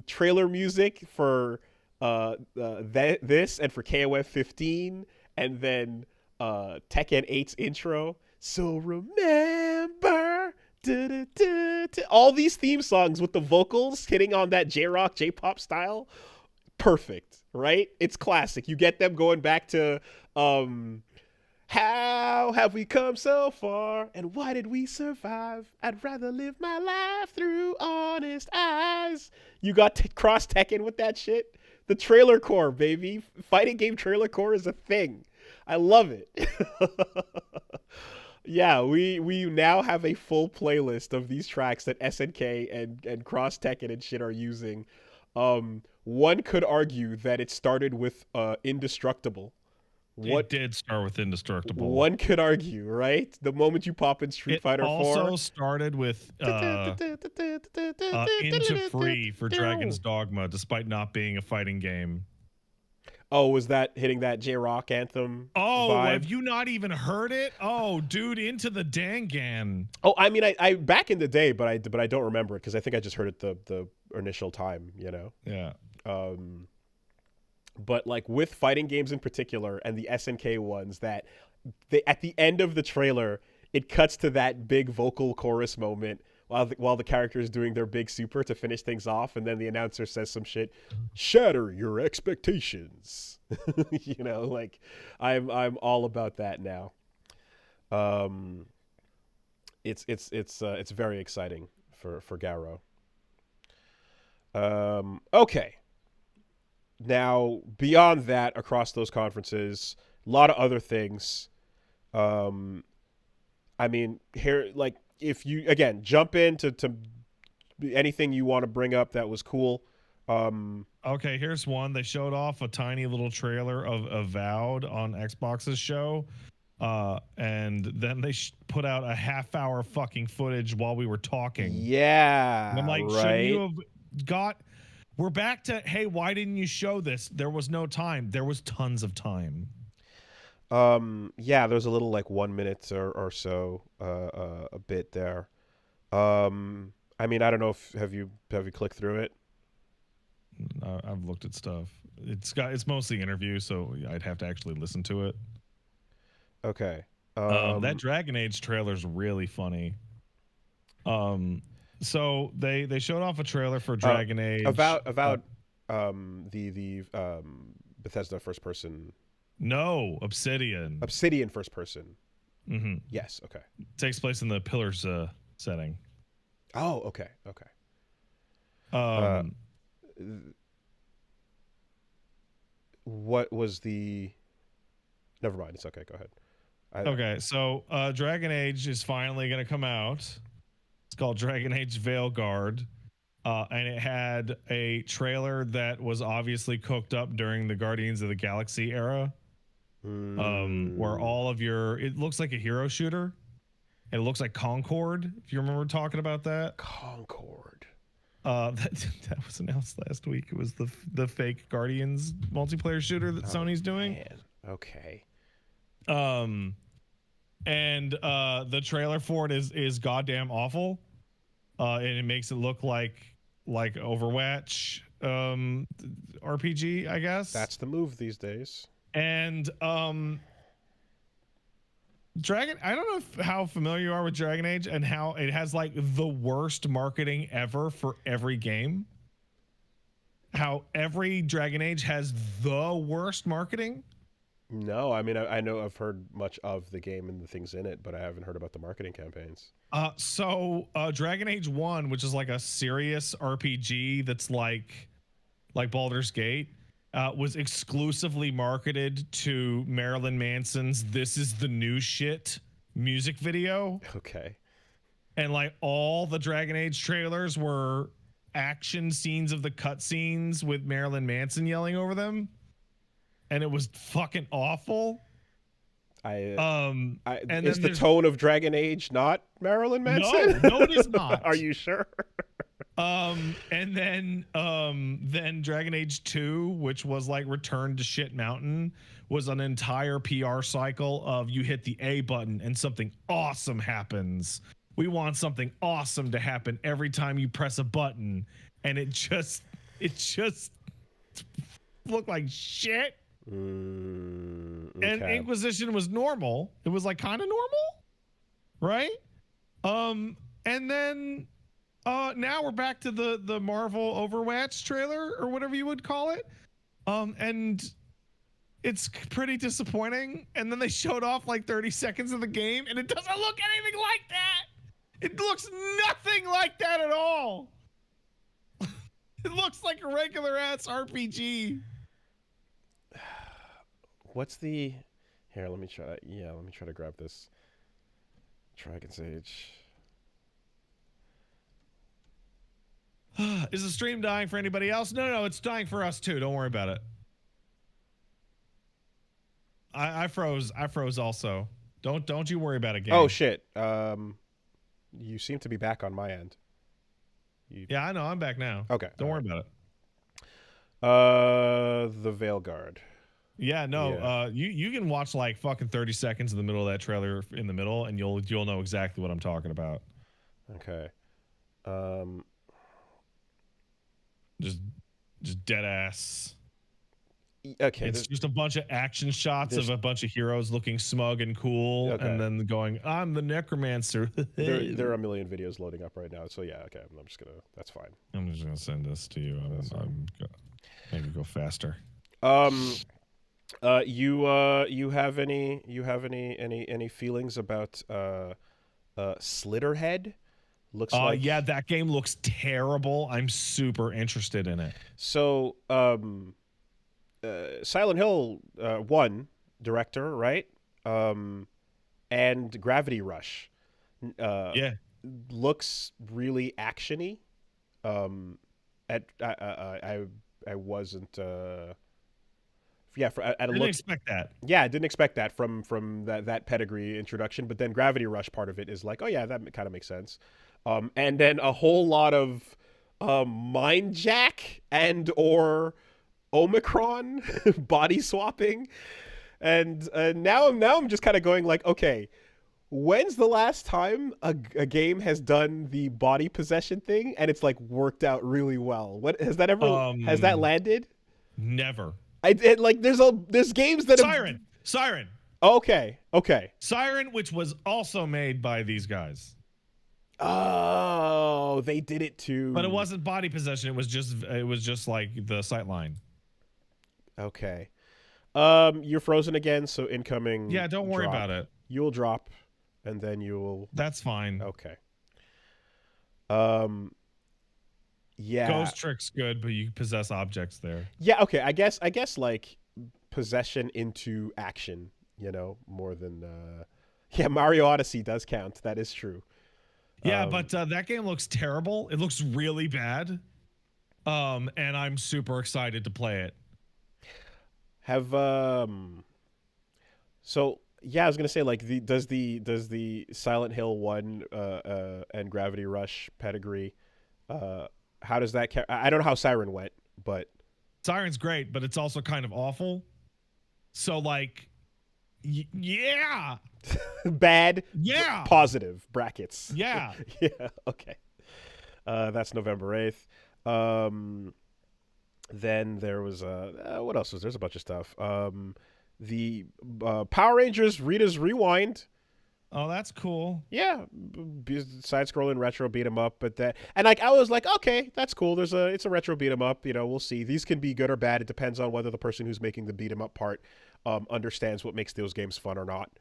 trailer music for this and for KOF 15 and then Tekken 8's intro. So remember, all these theme songs with the vocals hitting on that J-rock, J-pop style, perfect, right? It's classic. You get them going back to how have we come so far, and why did we survive? I'd rather live my life through honest eyes. You got cross Tekken with that shit. The trailer core, baby. Fighting game trailer core is a thing. I love it. Yeah, we now have a full playlist of these tracks that SNK and Cross Tekken and shit are using. One could argue that it started with Indestructible. It did start with Indestructible. One could argue, right? The moment you pop in Street Fighter 4. It also started with Into Free for Dragon's Dogma, despite not being a fighting game. Oh, was that hitting that J-Rock anthem? Oh, vibe? Have you not even heard it? Oh, dude, Into the Dangan. Oh, I mean, I back in the day, but I don't remember it because I think I just heard it the initial time, Yeah. But like with fighting games in particular and the SNK ones, that at the end of the trailer, it cuts to that big vocal chorus moment while the character is doing their big super to finish things off, and then the announcer says some shit, shatter your expectations. Like I'm all about that now. It's very exciting for Garo. Okay. Now, beyond that, across those conferences, a lot of other things. I mean, here, like, if you, again, jump into anything you want to bring up that was cool. Okay, here's one. They showed off a tiny little trailer of Avowed on Xbox's show. And then they put out a half-hour fucking footage while we were talking. Yeah, and I'm like, right? shouldn't you have got... We're back to, hey, why didn't you show this? There was no time. There was tons of time. Yeah, there's a little like 1 minute or so a bit there. I mean, I don't know if have you clicked through it? I've looked at stuff. It's mostly interview, so I'd have to actually listen to it. Okay. That Dragon Age trailer's really funny. So they showed off a trailer for Dragon Age about the Bethesda first person. No, Obsidian first person. Mm-hmm. Yes. Okay. Takes place in the Pillars setting. Oh, okay. What was the? Never mind. It's okay. Go ahead. Okay, so Dragon Age is finally going to come out. It's called Dragon Age Veilguard, and it had a trailer that was obviously cooked up during the Guardians of the Galaxy era, where all of it looks like a hero shooter. It looks like Concord, if you remember talking about that. Concord. That was announced last week. It was the fake Guardians multiplayer shooter that Sony's doing. Man. Okay. And the trailer for it is goddamn awful. And it makes it look like Overwatch RPG, I guess. That's the move these days. And Dragon, I don't know how familiar you are with Dragon Age and how it has like the worst marketing ever for every game. How every Dragon Age has the worst marketing. No, I mean I know I've heard much of the game and the things in it, but I haven't heard about the marketing campaigns. So Dragon Age 1, which is like a serious RPG that's like Baldur's Gate, was exclusively marketed to Marilyn Manson's "This Is the New Shit" music video. Okay. And like all the Dragon Age trailers were action scenes of the cutscenes with Marilyn Manson yelling over them. And it was fucking awful. And is the tone of Dragon Age not Marilyn Manson? No, it is not. Are you sure? And then Dragon Age 2, which was like Return to Shit Mountain, was an entire PR cycle of you hit the A button and something awesome happens. We want something awesome to happen every time you press a button, and it just looked like shit. Okay. And Inquisition was normal. It was like kind of normal, right? And then now we're back to the Marvel Overwatch trailer or whatever you would call it. And it's pretty disappointing. And then they showed off like 30 seconds of the game, and it doesn't look anything like that. It looks nothing like that at all. It looks like a regular ass RPG. What's the here? Let me try to grab this. Dragon's Age. Is the stream dying for anybody else? No, it's dying for us too. Don't worry about it. I froze also. Don't you worry about it, game. Oh shit. You seem to be back on my end. Yeah, I know. I'm back now. Okay. Don't worry about it. The Veilguard. Yeah, no. Yeah. You can watch like fucking 30 seconds in the middle of that trailer in the middle, and you'll know exactly what I'm talking about. Okay. Just dead ass. Okay. It's just a bunch of action shots of a bunch of heroes looking smug and cool, and then going, "I'm the necromancer." there are a million videos loading up right now, so yeah. Okay, I'm just gonna. That's fine. I'm just gonna send this to you. I'm maybe go faster. You have any feelings about Slitterhead? Looks like yeah, that game looks terrible. I'm super interested in it. So Silent Hill 1 director, right? And Gravity Rush looks really actiony. I wasn't I didn't expect that. Yeah, I didn't expect that from that pedigree introduction, but then Gravity Rush part of it is like, oh yeah, that kind of makes sense. And then a whole lot of Mind Jack and or Omicron body swapping, and now I'm just kind of going like, okay, when's the last time a game has done the body possession thing and it's like worked out really well? What has that ever has that landed? Never. Like there's games that Siren. Okay. Siren, which was also made by these guys. Oh, they did it too. But it wasn't body possession. It was just like the sightline. Okay. You're frozen again, so incoming. Yeah, don't worry about it. You'll drop, and then you'll. That's fine. Okay. Yeah. Ghost trick's good, but you possess objects there. Yeah. Okay. I guess like possession into action. More than. Yeah, Mario Odyssey does count. That is true. Yeah, but that game looks terrible. It looks really bad. And I'm super excited to play it. So yeah, I was gonna say like does the Silent Hill 1 and Gravity Rush pedigree, how does that I don't know how Siren went, but Siren's great, but it's also kind of awful. So like, yeah. Bad. Yeah. Positive brackets. Yeah. Yeah. Okay. That's November 8th. Then there was what else was there's a bunch of stuff. The Power Rangers Rita's Rewind. Oh, that's cool. Yeah, side-scrolling retro beat 'em up, but like I was like, okay, that's cool. It's a retro beat 'em up. We'll see. These can be good or bad. It depends on whether the person who's making the beat 'em up part understands what makes those games fun or not.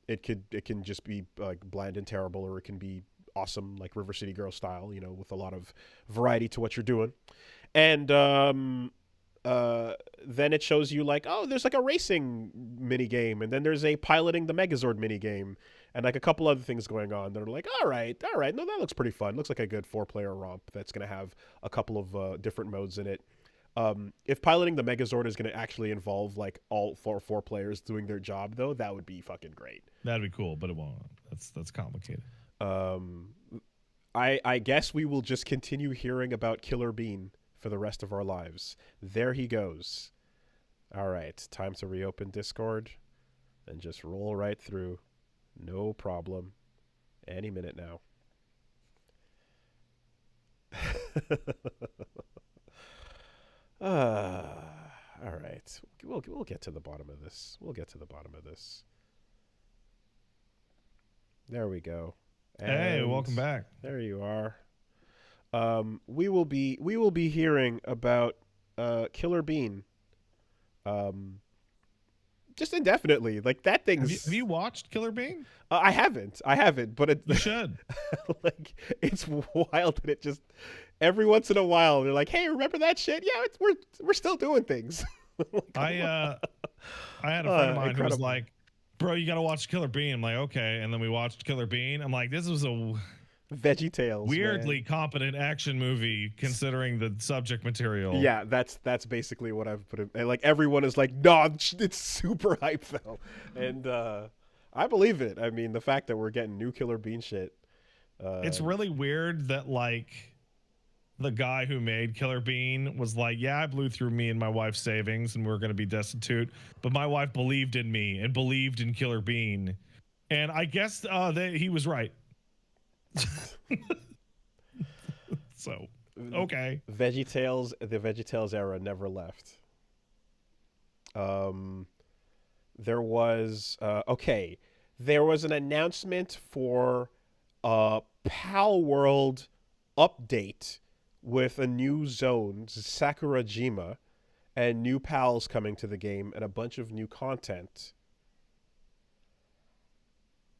It can just be like bland and terrible, or it can be awesome, like River City Girls style. With a lot of variety to what you're doing. And then it shows you like, oh, there's like a racing mini game, and then there's a piloting the Megazord mini game, and like a couple other things going on. They're like, all right, no, that looks pretty fun. Looks like a good 4-player romp that's gonna have a couple of different modes in it. If piloting the Megazord is gonna actually involve like all four players doing their job, though, that would be fucking great. That'd be cool, but it won't. That's complicated. I guess we will just continue hearing about Killer Bean for the rest of our lives. There he goes. All right, time to reopen Discord and just roll right through. No problem. Any minute now. All right. We'll get to the bottom of this. There we go. Hey, welcome back. There you are. We will be hearing about Killer Bean. Just indefinitely. Like that thing's. Have you watched Killer Bean? I haven't, but you should. Like it's wild that it just every once in a while they're like, "Hey, remember that shit? Yeah, we're still doing things." I had a friend of mine who was like, "Bro, you got to watch Killer Bean." I'm like, "Okay," and then we watched Killer Bean. I'm like, "This was a Veggie Tales, weirdly competent action movie considering the subject material." Yeah, that's basically what I've put in. And like everyone is like, "No, it's super hype though," and I believe it. I mean, the fact that we're getting new Killer Bean shit. It's really weird that like the guy who made Killer Bean was like, "Yeah, I blew through me and my wife's savings, and we're going to be destitute." But my wife believed in me and believed in Killer Bean, and I guess he was right. So okay, the VeggieTales era never left. There was an announcement for a Pal World update with a new zone, Sakurajima, and new pals coming to the game and a bunch of new content.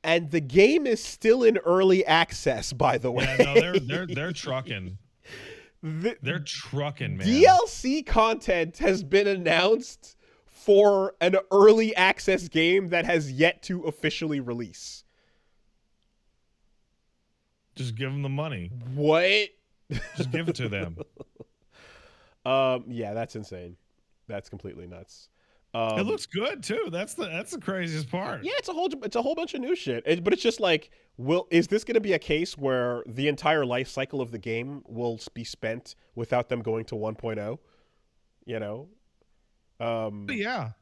And the game is still in early access, by the way. Yeah, no, they're trucking. They're trucking, man. DLC content has been announced for an early access game that has yet to officially release. Just give them the money. What? Just give it to them. Yeah, that's insane. That's completely nuts. It looks good too. That's the craziest part. Yeah, it's a whole bunch of new shit. But it's just like, is this going to be a case where the entire life cycle of the game will be spent without them going to 1.0? You know? Yeah.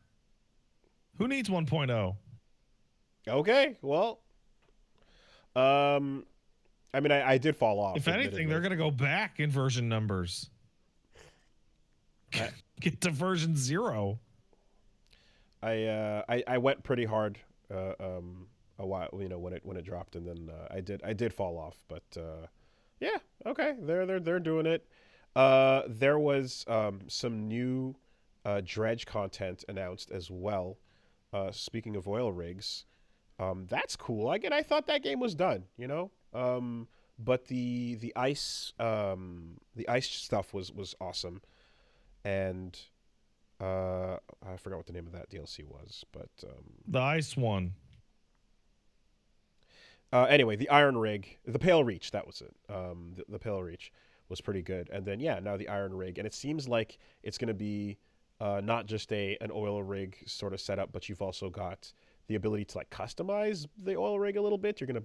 Who needs 1.0? Okay, well, I mean, I did fall off. If anything, they're going to go back in version numbers. Get to version 0. I went pretty hard a while, when it dropped, and then I did fall off, but yeah, okay, they're doing it. There was some new dredge content announced as well. Speaking of oil rigs, that's cool. I thought that game was done, but the ice stuff was awesome, and I forgot what the name of that DLC was, but the ice one. Anyway, the Iron Rig, the Pale Reach, that was it. The Pale Reach was pretty good, and then now the Iron Rig, and it seems like it's going to be not just an oil rig sort of setup, but you've also got the ability to like customize the oil rig a little bit. It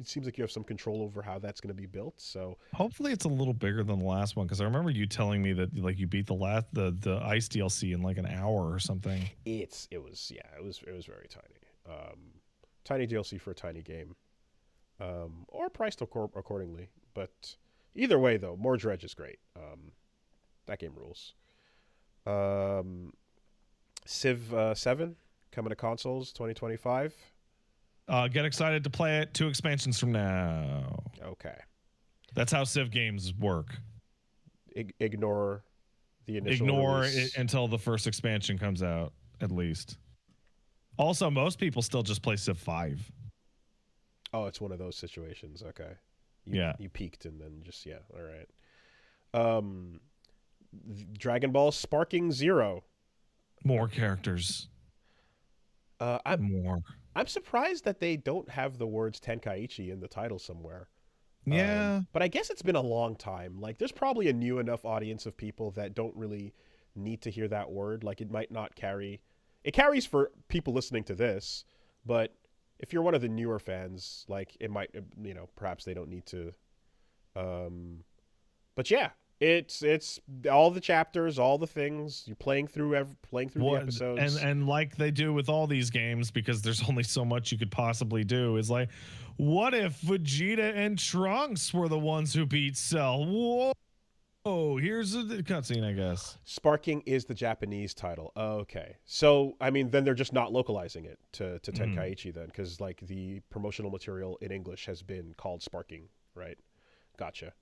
seems like you have some control over how that's going to be built. So hopefully it's a little bigger than the last one, because I remember you telling me that like you beat the ice DLC in like an hour or something. It was very tiny. Tiny DLC for a tiny game. Or priced accordingly. But either way, though, more Dredge is great. That game rules. Civ 7 coming to consoles 2025. Get excited to play it 2 expansions from now. Okay. That's how Civ games work. Ignore the initial release. It until the first expansion comes out, at least. Also, most people still just play Civ 5. Oh, it's one of those situations. Okay. You peaked and then just, all right. Dragon Ball Sparking Zero. More characters. I'm surprised that they don't have the words Tenkaichi in the title somewhere. Yeah. But I guess it's been a long time. Like, there's probably a new enough audience of people that don't really need to hear that word. Like, it might not carry... It carries for people listening to this, but if you're one of the newer fans, like, it might, perhaps they don't need to... But yeah, it's all the chapters, all the things you're playing through the episodes, and like they do with all these games, because there's only so much you could possibly do. Is like, what if Vegeta and Trunks were the ones who beat Cell? Whoa, here's the cutscene, I guess. Sparking is the Japanese title. Okay, so I mean, then they're just not localizing it to Tenkaichi then, because like the promotional material in English has been called Sparking, right? Gotcha.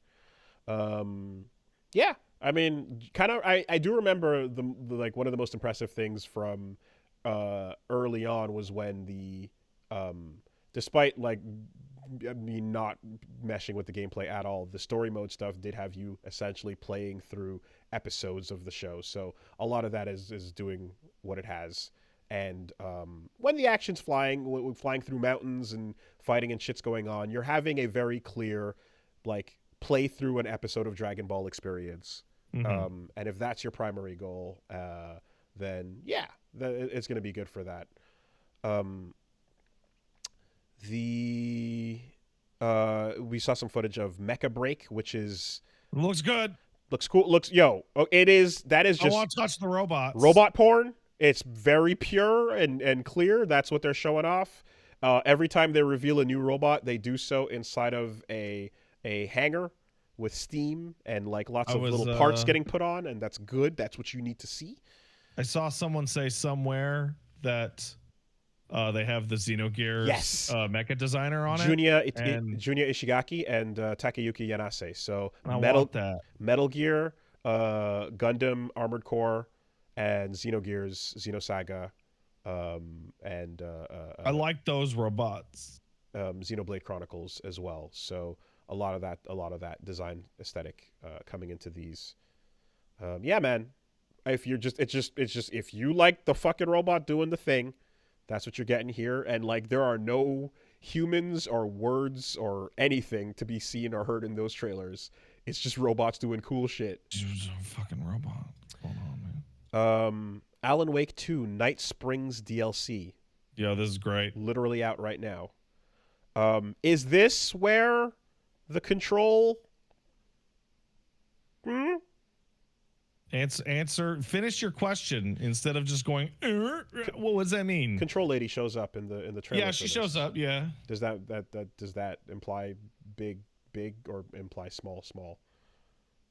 Yeah, I mean, kind of. I do remember the like one of the most impressive things from early on was when the despite like me not meshing with the gameplay at all, the story mode stuff did have you essentially playing through episodes of the show. So a lot of that is doing what it has. And when the action's flying through mountains and fighting and shit's going on, you're having a very clear like play through an episode of Dragon Ball experience. And if that's your primary goal, then yeah, it's going to be good for that. We saw some footage of Mecha Break, which looks good, looks cool. That is just. I want to touch the robots. Robot porn. It's very pure and clear. That's what they're showing off. Every time they reveal a new robot, they do so inside of a hangar with steam and like lots of little parts getting put on, and that's good. That's what you need to see. I saw someone say somewhere that they have the Xenogears mecha designer on Junya Ishigaki and Takayuki Yanase. So Metal Gear, Gundam Armored Core, and Xenogears, Xenosaga, and I like those robots. Xenoblade Chronicles as well. So a lot of that design aesthetic coming into these. Yeah, man. If you're just if you like the fucking robot doing the thing, that's what you're getting here. And like, there are no humans or words or anything to be seen or heard in those trailers. It's just robots doing cool shit. Fucking robot. What's going on, man? Alan Wake 2 Night Springs DLC. Yeah, this is great. Literally out right now. Is this where the control? Answer. Finish your question instead of just going. What does that mean? Control lady shows up in the trailer. Yeah, she shows up. Yeah. Does that imply big or imply small?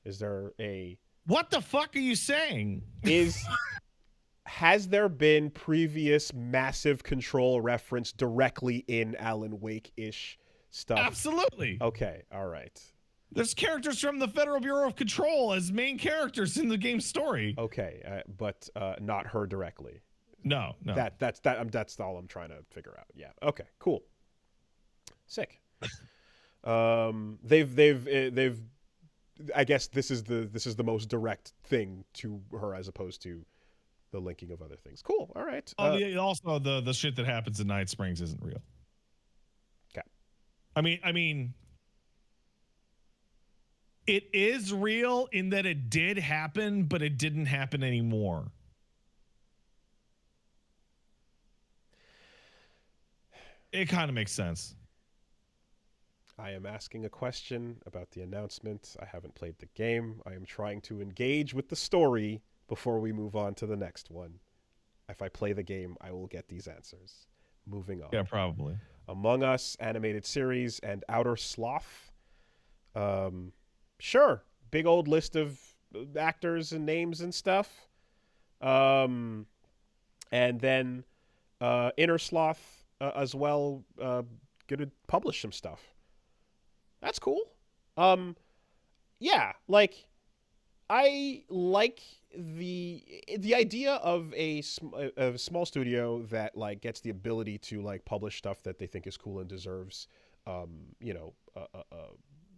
Is there a? What the fuck are you saying? has there been previous massive control reference directly in Alan Wake-ish stuff? Absolutely. Okay, all right. There's characters from the Federal Bureau of Control as main characters in the game's story. Okay, but not her directly. No. That's all I'm trying to figure out. Yeah. Okay. Cool. Sick. They've. I guess this is the most direct thing to her as opposed to the linking of other things. Cool. All right. Also, the shit that happens in Night Springs isn't real. Okay. I mean, it is real in that it did happen, but it didn't happen anymore. It kind of makes sense. I am asking a question about the announcement. I haven't played the game. I am trying to engage with the story before we move on to the next one. If I play the game, I will get these answers. Moving on. Yeah, probably. Among Us animated series and Outer Sloth. Sure. Big old list of actors and names and stuff. And then Inner Sloth as well gonna publish some stuff. That's cool. Yeah, like I like the idea of a small studio that like gets the ability to like publish stuff that they think is cool and deserves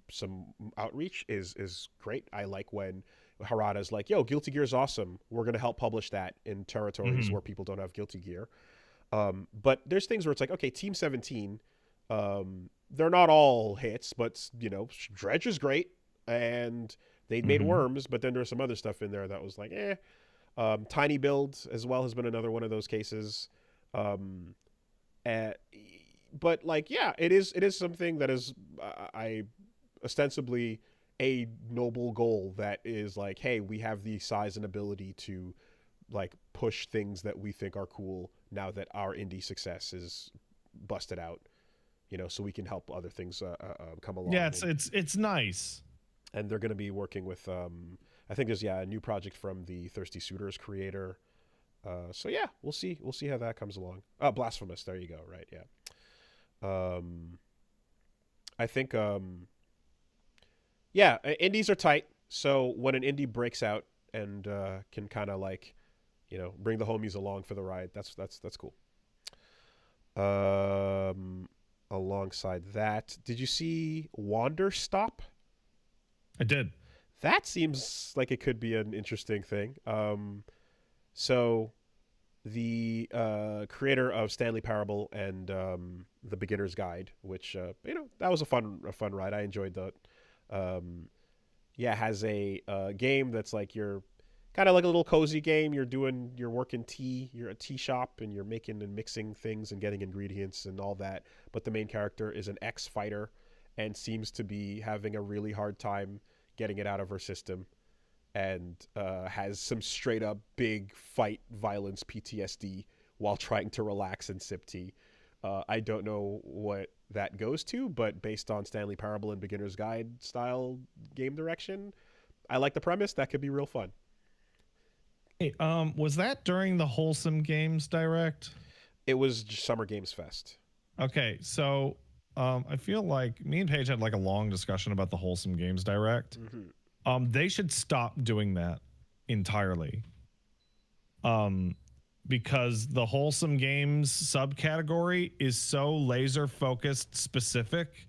some outreach is great. I like when Harada's like, yo, Guilty Gear's awesome. We're going to help publish that in territories where people don't have Guilty Gear. But there's things where it's like, okay, Team 17, they're not all hits, but, you know, Dredge is great. And they made Worms, but then there's some other stuff in there that was like, eh. Tiny Build as well has been another one of those cases. But like, yeah, it is something that is, I ostensibly a noble goal that is like, hey, we have the size and ability to like push things that we think are cool now that our indie success is busted out, you know, so we can help other things come along. Yeah, it's nice. And they're going to be working with, I think there's a new project from the Thirsty Suitors creator. So yeah, we'll see how that comes along. Blasphemous, there you go. Right, yeah. I think, yeah, indies are tight. So when an indie breaks out and can kind of like, you know, bring the homies along for the ride, that's cool. Alongside that, did you see Wander Stop? I did. That seems like it could be an interesting thing. So the creator of Stanley Parable and The Beginner's Guide, which you know, that was a fun ride. I enjoyed that. Has a game that's like you're kind of like a little cozy game. You're working tea. You're a tea shop and you're making and mixing things and getting ingredients and all that. But the main character is an ex-fighter and seems to be having a really hard time getting it out of her system, and has some straight up big fight violence PTSD while trying to relax and sip tea. I don't know what that goes to, but based on Stanley Parable and Beginner's Guide style game direction, I like the premise. That could be real fun. Hey, was that during the Wholesome Games Direct? It was Summer Games Fest. Okay, so I feel like me and Paige had like a long discussion about the Wholesome Games Direct. They should stop doing that entirely. Because the Wholesome Games subcategory is so laser focused specific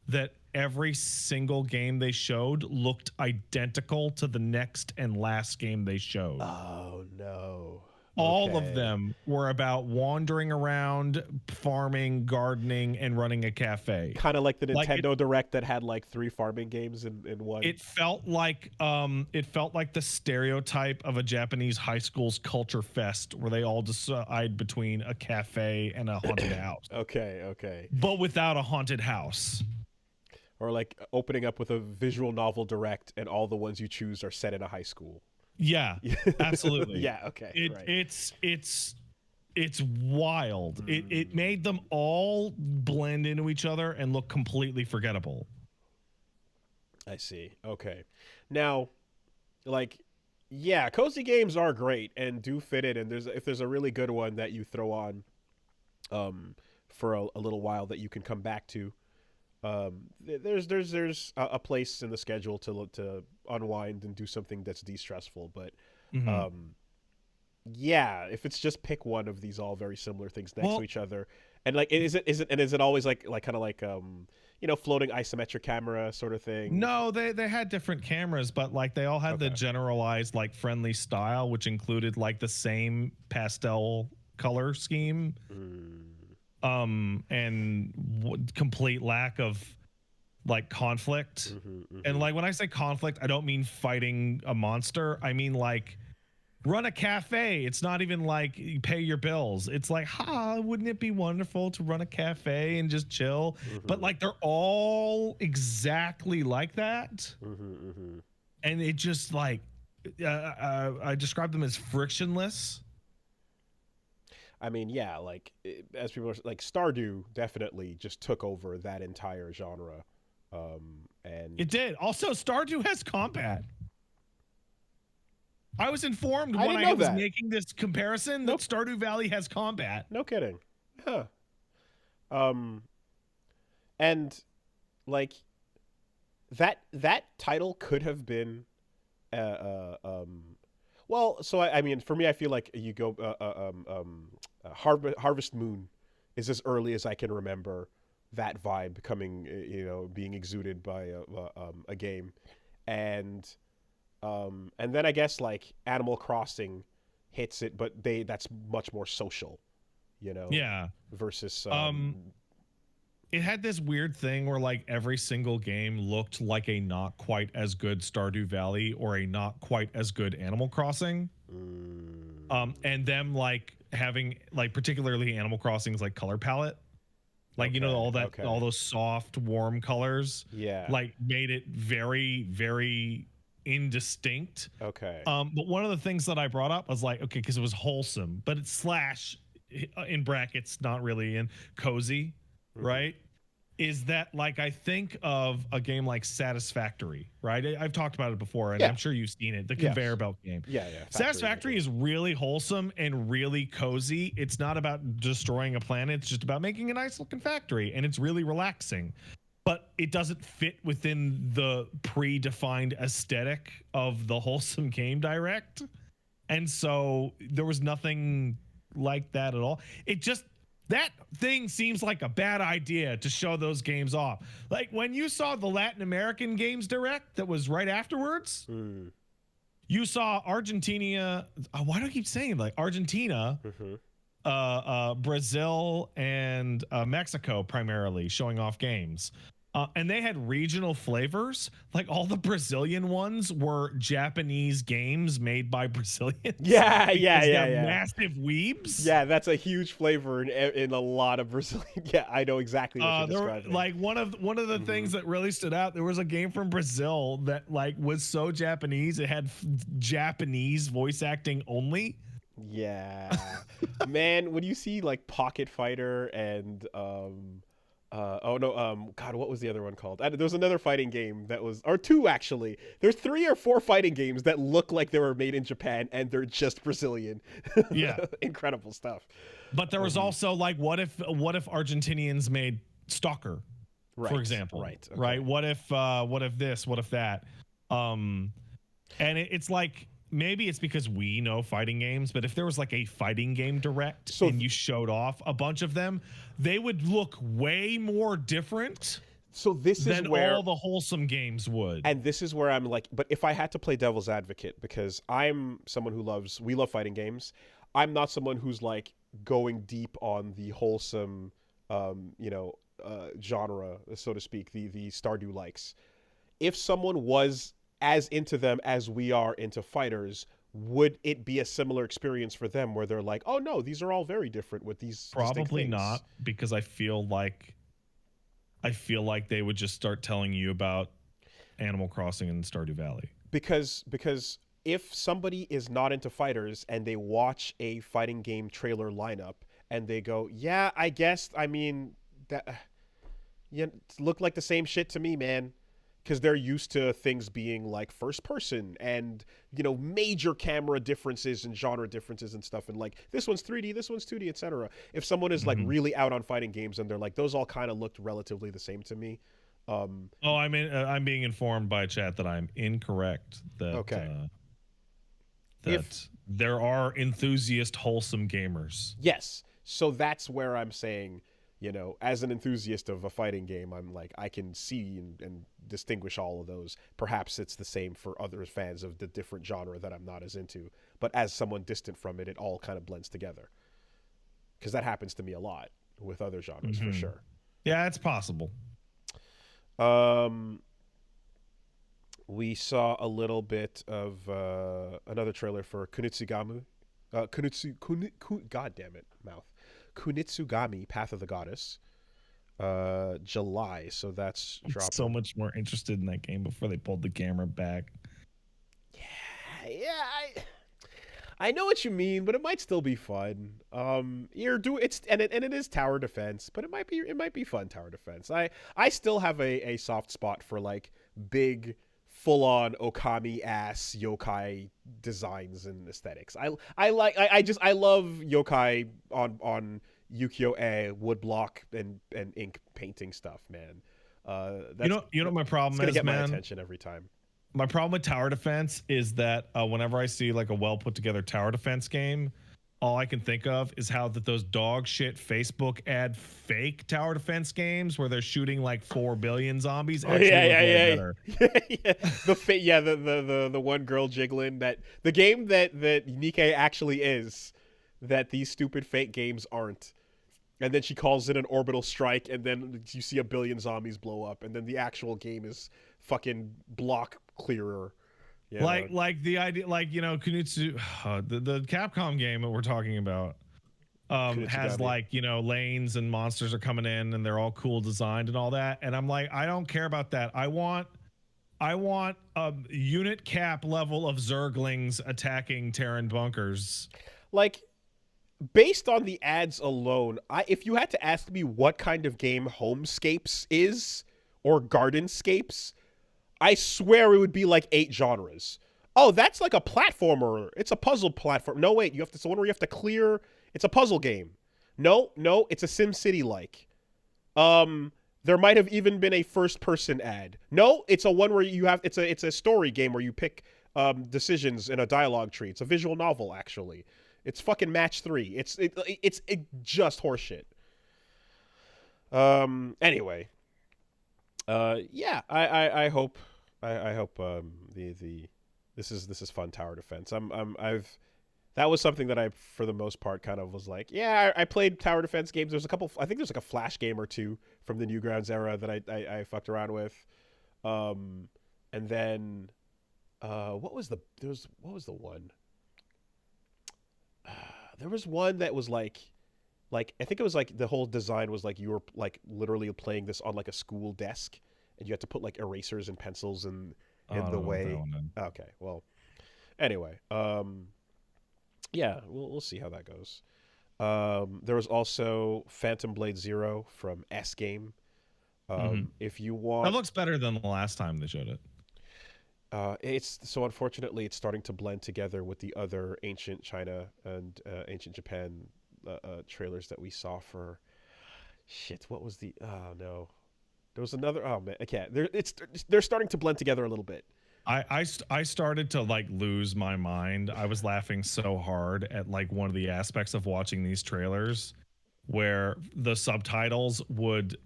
that every single game they showed looked identical to the next and last game they showed. Oh no. All of them were about wandering around, farming, gardening, and running a cafe. Kind of like the Nintendo Direct that had like 3 farming games in one. It felt like the stereotype of a Japanese high school's culture fest where they all decide between a cafe and a haunted house. Okay. But without a haunted house. Or like opening up with a visual novel Direct and all the ones you choose are set in a high school. Yeah, absolutely. Yeah, okay. It's wild. It made them all blend into each other and look completely forgettable. I see. Okay. Now, like, Yeah, cozy games are great and do fit in. And if there's a really good one that you throw on, for a little while that you can come back to, there's a place in the schedule to unwind and do something that's de-stressful. But Mhm. yeah, if it's just pick one of these all very similar things next to Well, each other, and like is it always like kind of like floating isometric camera sort of thing? no, they had different cameras, but like they all had the Okay. generalized like friendly style, which included like the same pastel color scheme, Mm, and complete lack of like conflict. And mm-hmm. like when I say conflict, I don't mean fighting a monster. I mean like run a cafe. It's not even like you pay your bills. It's like, wouldn't it be wonderful to run a cafe and just chill? But Mm-hmm. like they're all exactly like that. Mm-hmm. Mm-hmm. And it just like, I describe them as frictionless. I mean, yeah, like as people are like Stardew definitely just took over that entire genre, It and did. Also, Stardew has combat. I was informed I when didn't I know was that. making this comparison that Nope, Stardew Valley has combat. no kidding. Huh. Um, and like that title could have been, uh, well, so I mean, for me, I feel like you go, Harvest Moon is as early as I can remember that vibe coming, being exuded by a game, and and then I guess like Animal Crossing hits it, but that's much more social, Yeah. versus Um, it had this weird thing where like every single game looked like a not quite as good Stardew Valley or a not quite as good Animal Crossing. And them like having like particularly Animal Crossing's like color palette, like okay, all okay, those soft warm colors, yeah, like made it very very indistinct. okay, But one of the things that I brought up was like, okay, because it was wholesome, but it's slash in brackets, not really in cozy, hmm, right? Is that like I think of a game like Satisfactory, right? I've talked about it before, and yeah, I'm sure you've seen it. The conveyor yes, belt game. yeah, Factory is a Satisfactory game. is really wholesome and really cozy. It's not about destroying a planet. It's just about making a nice looking factory, and it's really relaxing. But it doesn't fit within the predefined aesthetic of the wholesome game direct. And so there was nothing like that at all. It just that thing seems like a bad idea to show those games off. Like when you saw the Latin American Games Direct that was right afterwards, Mm, you saw Argentina. Why do I keep saying like Argentina, hmm, Brazil, and Mexico primarily showing off games. And they had regional flavors. Like all the Brazilian ones were Japanese games made by Brazilians yeah, yeah, because yeah, they're yeah. massive weebs. Yeah, that's a huge flavor in a lot of Brazilian. Yeah, I know exactly what you're There were describing. like one of the Hmm. things that really stood out. There was a game from Brazil that like was so Japanese it had Japanese voice acting only. Yeah, man. When you see like Pocket Fighter and oh no, God, what was the other one called? There was another fighting game that was, or two actually. There's three or four fighting games that look like they were made in Japan and they're just Brazilian. Yeah, Incredible stuff. but there was Um, also like what if Argentinians made Stalker, for right, example, right, right? okay. What if this, what if that? um and it's like maybe it's because we know fighting games, but if there was like a fighting game direct So and you showed off a bunch of them, they would look way more different so this is than where all the wholesome games would. and this is where I'm like, but if I had to play devil's advocate, because I'm someone we love fighting games. I'm not someone who's like going deep on the wholesome, genre, so to speak, the Stardew likes. If someone was as into them as we are into fighters, would it be a similar experience for them where they're like, oh no, these are all very different with these distinct Probably things? not, because I feel like they would just start telling you about Animal Crossing and Stardew Valley. Because if somebody is not into fighters and they watch a fighting game trailer lineup and they go, yeah, I guess, I mean, that, yeah, it looked like the same shit to me, man. because they're used to things being like first person and, you know, major camera differences and genre differences and stuff, and like this one's 3D, this one's 2D, etc. If someone is like really out on fighting games and they're like, those all kind of looked relatively the same to me. I'm being informed by chat that I'm incorrect. That okay. That there are enthusiast, wholesome gamers. Yes. So that's where I'm saying, you know, as an enthusiast of a fighting game, I'm like, I can see and distinguish all of those. Perhaps it's the same for other fans of the different genre that I'm not as into. But as someone distant from it, it all kind of blends together. Because that happens to me a lot with other genres, for sure. Yeah, it's possible. We saw a little bit of another trailer for Kunitsugami. God damn it, mouth. Kunitsugami, Path of the Goddess. July, so that's dropping. I'm so much more interested in that game before they pulled the camera back. Yeah, I know what you mean, but it might still be fun. It is tower defense, but it might be fun tower defense. I still have a soft spot for like big, full-on Okami ass yokai designs and aesthetics. I love yokai on ukiyo-e woodblock and ink painting stuff, man. You know my problem is, gonna get man, my attention every time. My problem with tower defense is that whenever I see like a well put together tower defense game, all I can think of is how those dog shit Facebook ad fake tower defense games where they're shooting like 4 billion zombies. The one girl jiggling, that the game that Nikkei actually is, that these stupid fake games aren't. And then she calls it an orbital strike, and then you see 1 billion zombies blow up, and then the actual game is fucking block clearer. Yeah. Like the idea, like, you know, Kunitsu, the Capcom game that we're talking about has like, you know, lanes and monsters are coming in and they're all cool designed and all that. And I'm like, I don't care about that. I want a unit cap level of Zerglings attacking Terran bunkers. Like, based on the ads alone, if you had to ask me what kind of game Homescapes is, or Gardenscapes, I swear it would be like 8 genres. Oh, that's like a platformer. It's a puzzle platform. No, wait, it's the one where you have to clear. It's a puzzle game. No, it's a SimCity-like. There might have even been a first-person ad. No, it's a one where you have. It's a story game where you pick decisions in a dialogue tree. It's a visual novel, actually. It's fucking Match 3. It's just horseshit. Anyway. Yeah, I hope this is fun tower defense. That was something that I, for the most part, kind of was like, yeah, I played tower defense games. There's a couple. I think there's like a Flash game or two from the Newgrounds era that I fucked around with. And then what was the one? There was one that was like I think it was like the whole design was like you were like literally playing this on like a school desk, and you had to put like erasers and pencils in the way. Okay, well, anyway, yeah, we'll see how that goes. There was also Phantom Blade Zero from S Game. If you want, that looks better than the last time they showed it. Unfortunately it's starting to blend together with the other Ancient China and Ancient Japan trailers that we saw for what was the no, there was another, oh man, I can't, they're starting to blend together a little bit. I started to like lose my mind. I was laughing so hard at like one of the aspects of watching these trailers where the subtitles would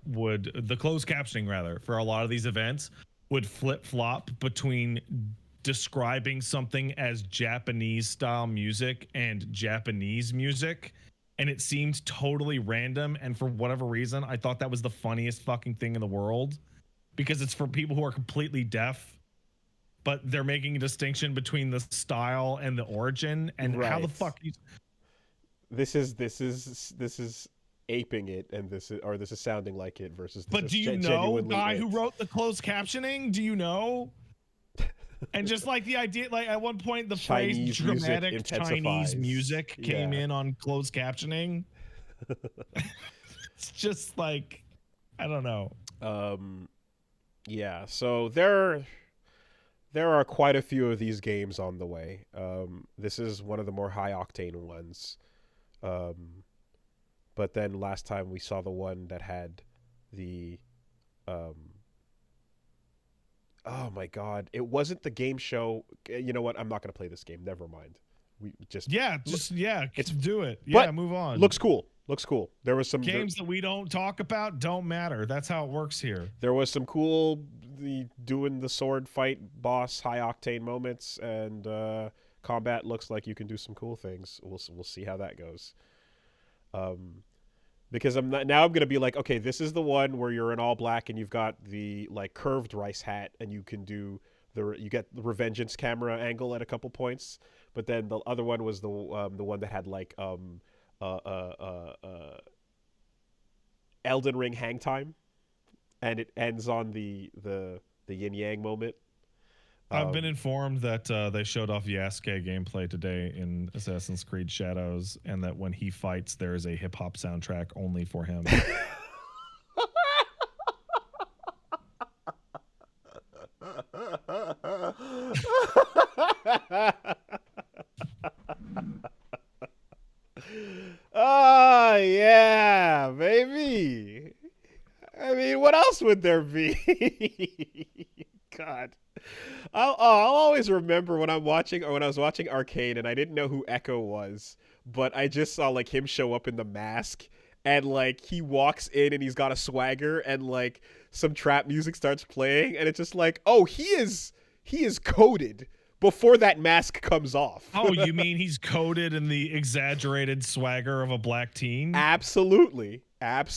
the closed captioning rather for a lot of these events would flip-flop between describing something as Japanese style music and Japanese music, and it seemed totally random, and for whatever reason I thought that was the funniest fucking thing in the world, because it's for people who are completely deaf, but they're making a distinction between the style and the origin, and right. How the fuck this is aping it, and this is sounding like it versus this. But do you know the guy who wrote the closed captioning? Do you know? And just like the idea, like at one point the phrase dramatic Chinese music came in on closed captioning. It's just like, I don't know. Yeah, so there are quite a few of these games on the way. This is one of the more high octane ones. Um, but then last time we saw the one that had the um, oh my god, it wasn't the game show. You know what? I'm not gonna play this game. Never mind. We just it's do it. but Move on. looks cool. Looks cool. There was some Games that we don't talk about don't matter. That's how it works here. There was some cool doing the sword fight boss high octane moments, and combat looks like you can do some cool things. We'll see how that goes. Because I'm gonna be like, okay, this is the one where you're in all black and you've got the like curved rice hat, and you can do you get the revengeance camera angle at a couple points. But then the other one was the one that had like Elden Ring hang time, and it ends on the yin yang moment. I've been informed that they showed off Yasuke gameplay today in Assassin's Creed Shadows, and that when he fights, there is a hip hop soundtrack only for him. Oh yeah, baby. I mean, what else would there be? God. I'll always remember when I was watching Arcane and I didn't know who Echo was, but I just saw like him show up in the mask, and like he walks in and he's got a swagger, and like some trap music starts playing, and it's just like, oh, he is coded before that mask comes off. Oh, you mean he's coded in the exaggerated swagger of a black teen? Absolutely. God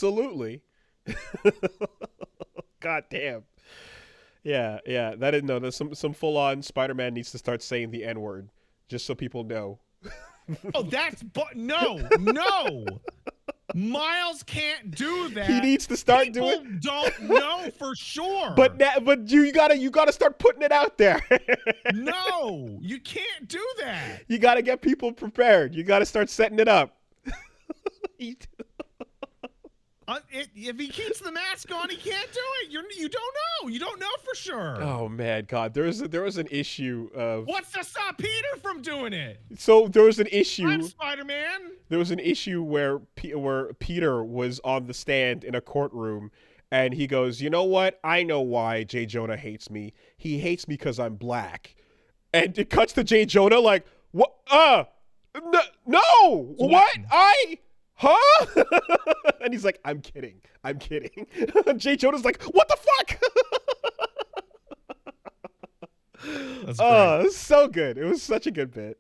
damn. Yeah. That is no. There's some full on Spider-Man needs to start saying the N-word just so people know. Oh, no. Miles can't do that. He needs to start People doing. Don't know for sure. But you gotta start putting it out there. No, you can't do that. You gotta get people prepared. You gotta start setting it up. If he keeps the mask on, he can't do it. You don't know. You don't know for sure. Oh man, God, there was an issue of. What's to stop Peter from doing it? So there was an issue. I'm Spider-Man. There was an issue where Peter was on the stand in a courtroom, and he goes, "You know what? I know why J. Jonah hates me. He hates me because I'm black." And it cuts to J. Jonah like, "What? No! What? Huh?" And he's like, I'm kidding. J. Jonah's like, what the fuck? That's great. It was so good. It was such a good bit.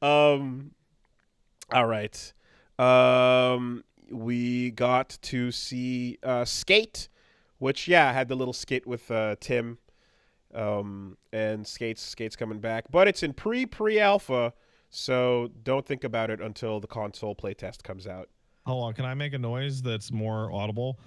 All right. We got to see Skate, which had the little skit with Tim. And Skate's coming back, but it's in pre-alpha. So don't think about it until the console playtest comes out. Hold on, can I make a noise that's more audible?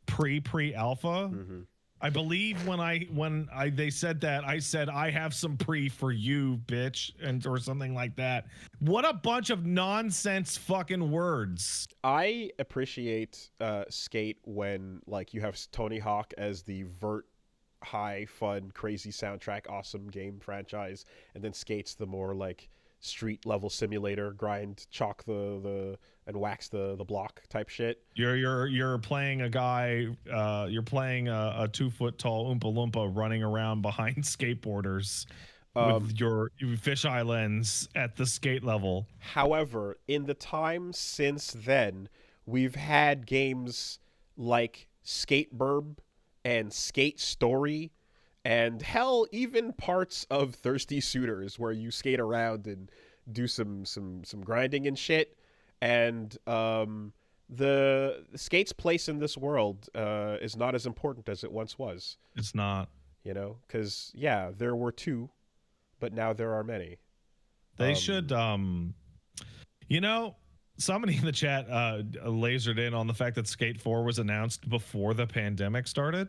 Pre-alpha? Mm-hmm. I believe when they said that, I said, I have some pre for you, bitch, or something like that. What a bunch of nonsense fucking words. I appreciate Skate when like you have Tony Hawk as the high fun crazy soundtrack awesome game franchise, and then Skate's the more like street level simulator, grind, chalk the and wax the block type shit. You're playing a guy, you're playing a 2 foot tall Oompa Loompa running around behind skateboarders with your fisheye lens at the skate level. However, in the time since then, we've had games like Skate Burb and Skate Story, and hell, even parts of Thirsty Suitors where you skate around and do some grinding and shit. And the Skate's place in this world is not as important as it once was. It's not. Because, there were 2, but now there are many. They should, somebody in the chat lasered in on the fact that Skate 4 was announced before the pandemic started.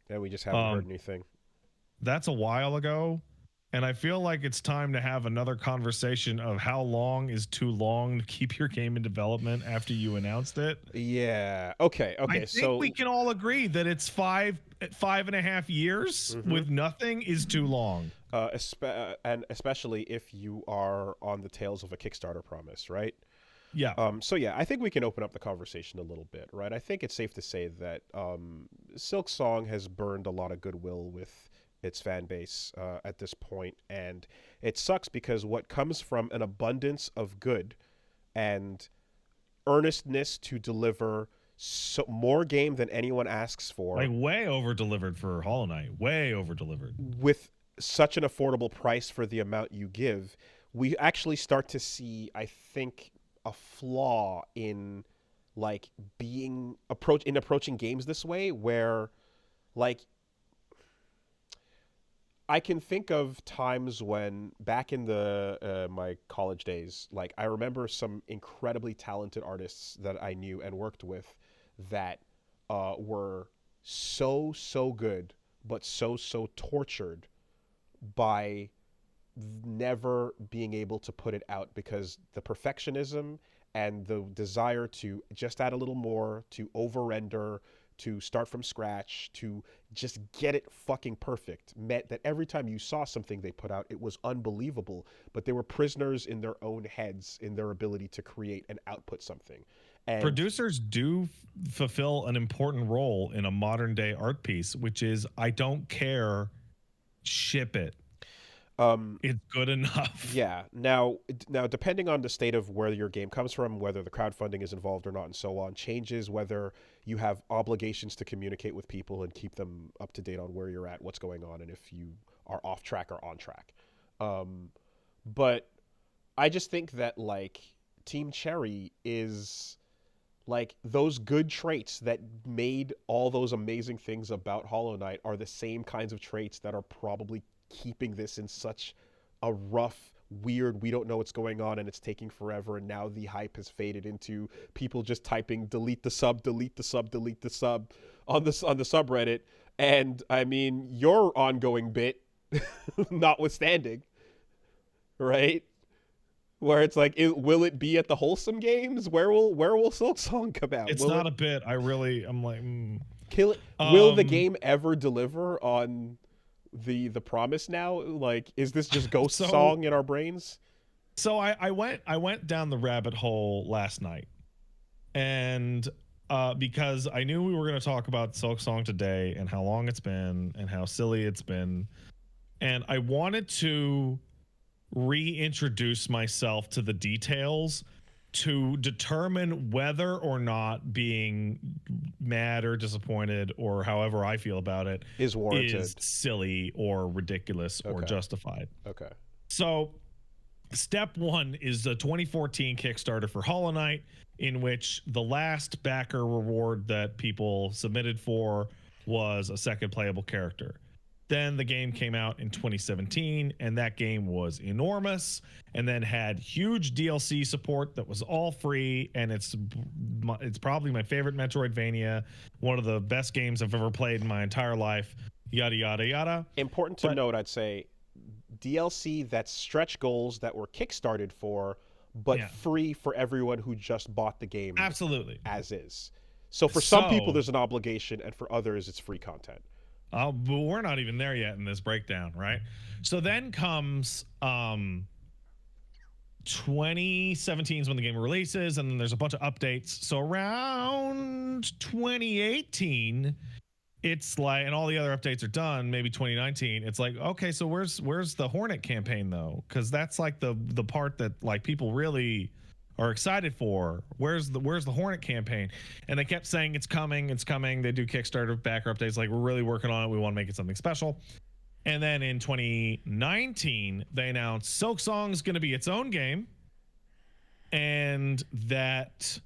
And we just haven't heard anything. That's a while ago. And I feel like it's time to have another conversation of how long is too long to keep your game in development after you announced it. Yeah. Okay. I think we can all agree that it's 5.5 years with nothing is too long. And especially if you are on the tails of a Kickstarter promise, right? Yeah. So yeah, I think we can open up the conversation a little bit, right? I think it's safe to say that Silksong has burned a lot of goodwill with its fan base at this point, and it sucks because what comes from an abundance of good and earnestness to deliver more game than anyone asks for, like way over delivered for Hollow Knight, way over delivered with such an affordable price for the amount you give, we actually start to see, I think, a flaw in like approaching games this way, where like I can think of times when back in the my college days, like I remember some incredibly talented artists that I knew and worked with that were so good, but so tortured by never being able to put it out because the perfectionism and the desire to just add a little more, to over-render, to start from scratch, to just get it fucking perfect meant that every time you saw something they put out, it was unbelievable, but they were prisoners in their own heads in their ability to create and output something. And producers do fulfill an important role in a modern day art piece, which is, I don't care, ship it. It's good enough. Yeah. Now, depending on the state of where your game comes from, whether the crowdfunding is involved or not, and so on, changes whether you have obligations to communicate with people and keep them up to date on where you're at, what's going on, and if you are off track or on track. But I just think that like Team Cherry is like those good traits that made all those amazing things about Hollow Knight are the same kinds of traits that are probably keeping this in such a rough, weird, we don't know what's going on and it's taking forever, and now the hype has faded into people just typing delete the sub on the subreddit. And I mean, your ongoing bit notwithstanding, right? Where it's like, will it be at the Wholesome Games? Where will Silksong come out? It's not a bit. I'm like, kill it. Will the game ever deliver on the promise now? Like, is this just ghost song in our brains? So I went down the rabbit hole last night, and because I knew we were going to talk about Silksong today and how long it's been and how silly it's been, and I wanted to reintroduce myself to the details to determine whether or not being mad or disappointed or however I feel about it is warranted, is silly or ridiculous or justified. Okay. So step one is the 2014 Kickstarter for Hollow Knight, in which the last backer reward that people submitted for was a second playable character. Then the game came out in 2017, and that game was enormous, and then had huge DLC support that was all free, and it's probably my favorite Metroidvania, one of the best games I've ever played in my entire life, yada, yada, yada. Important to note, I'd say, DLC that's stretch goals that were kickstarted for, but free for everyone who just bought the game. Absolutely. As is. So for some people, there's an obligation, and for others, it's free content. But we're not even there yet in this breakdown, right? So then comes 2017 is when the game releases, and then there's a bunch of updates. So around 2018, it's like, and all the other updates are done, maybe 2019. It's like, okay, so where's the Hornet campaign though? Because that's like the part that like people really are excited for. Where's the Hornet campaign? And they kept saying it's coming. They do Kickstarter backer updates, like, we're really working on it, we want to make it something special. And then in 2019 they announced Silksong is going to be its own game, and that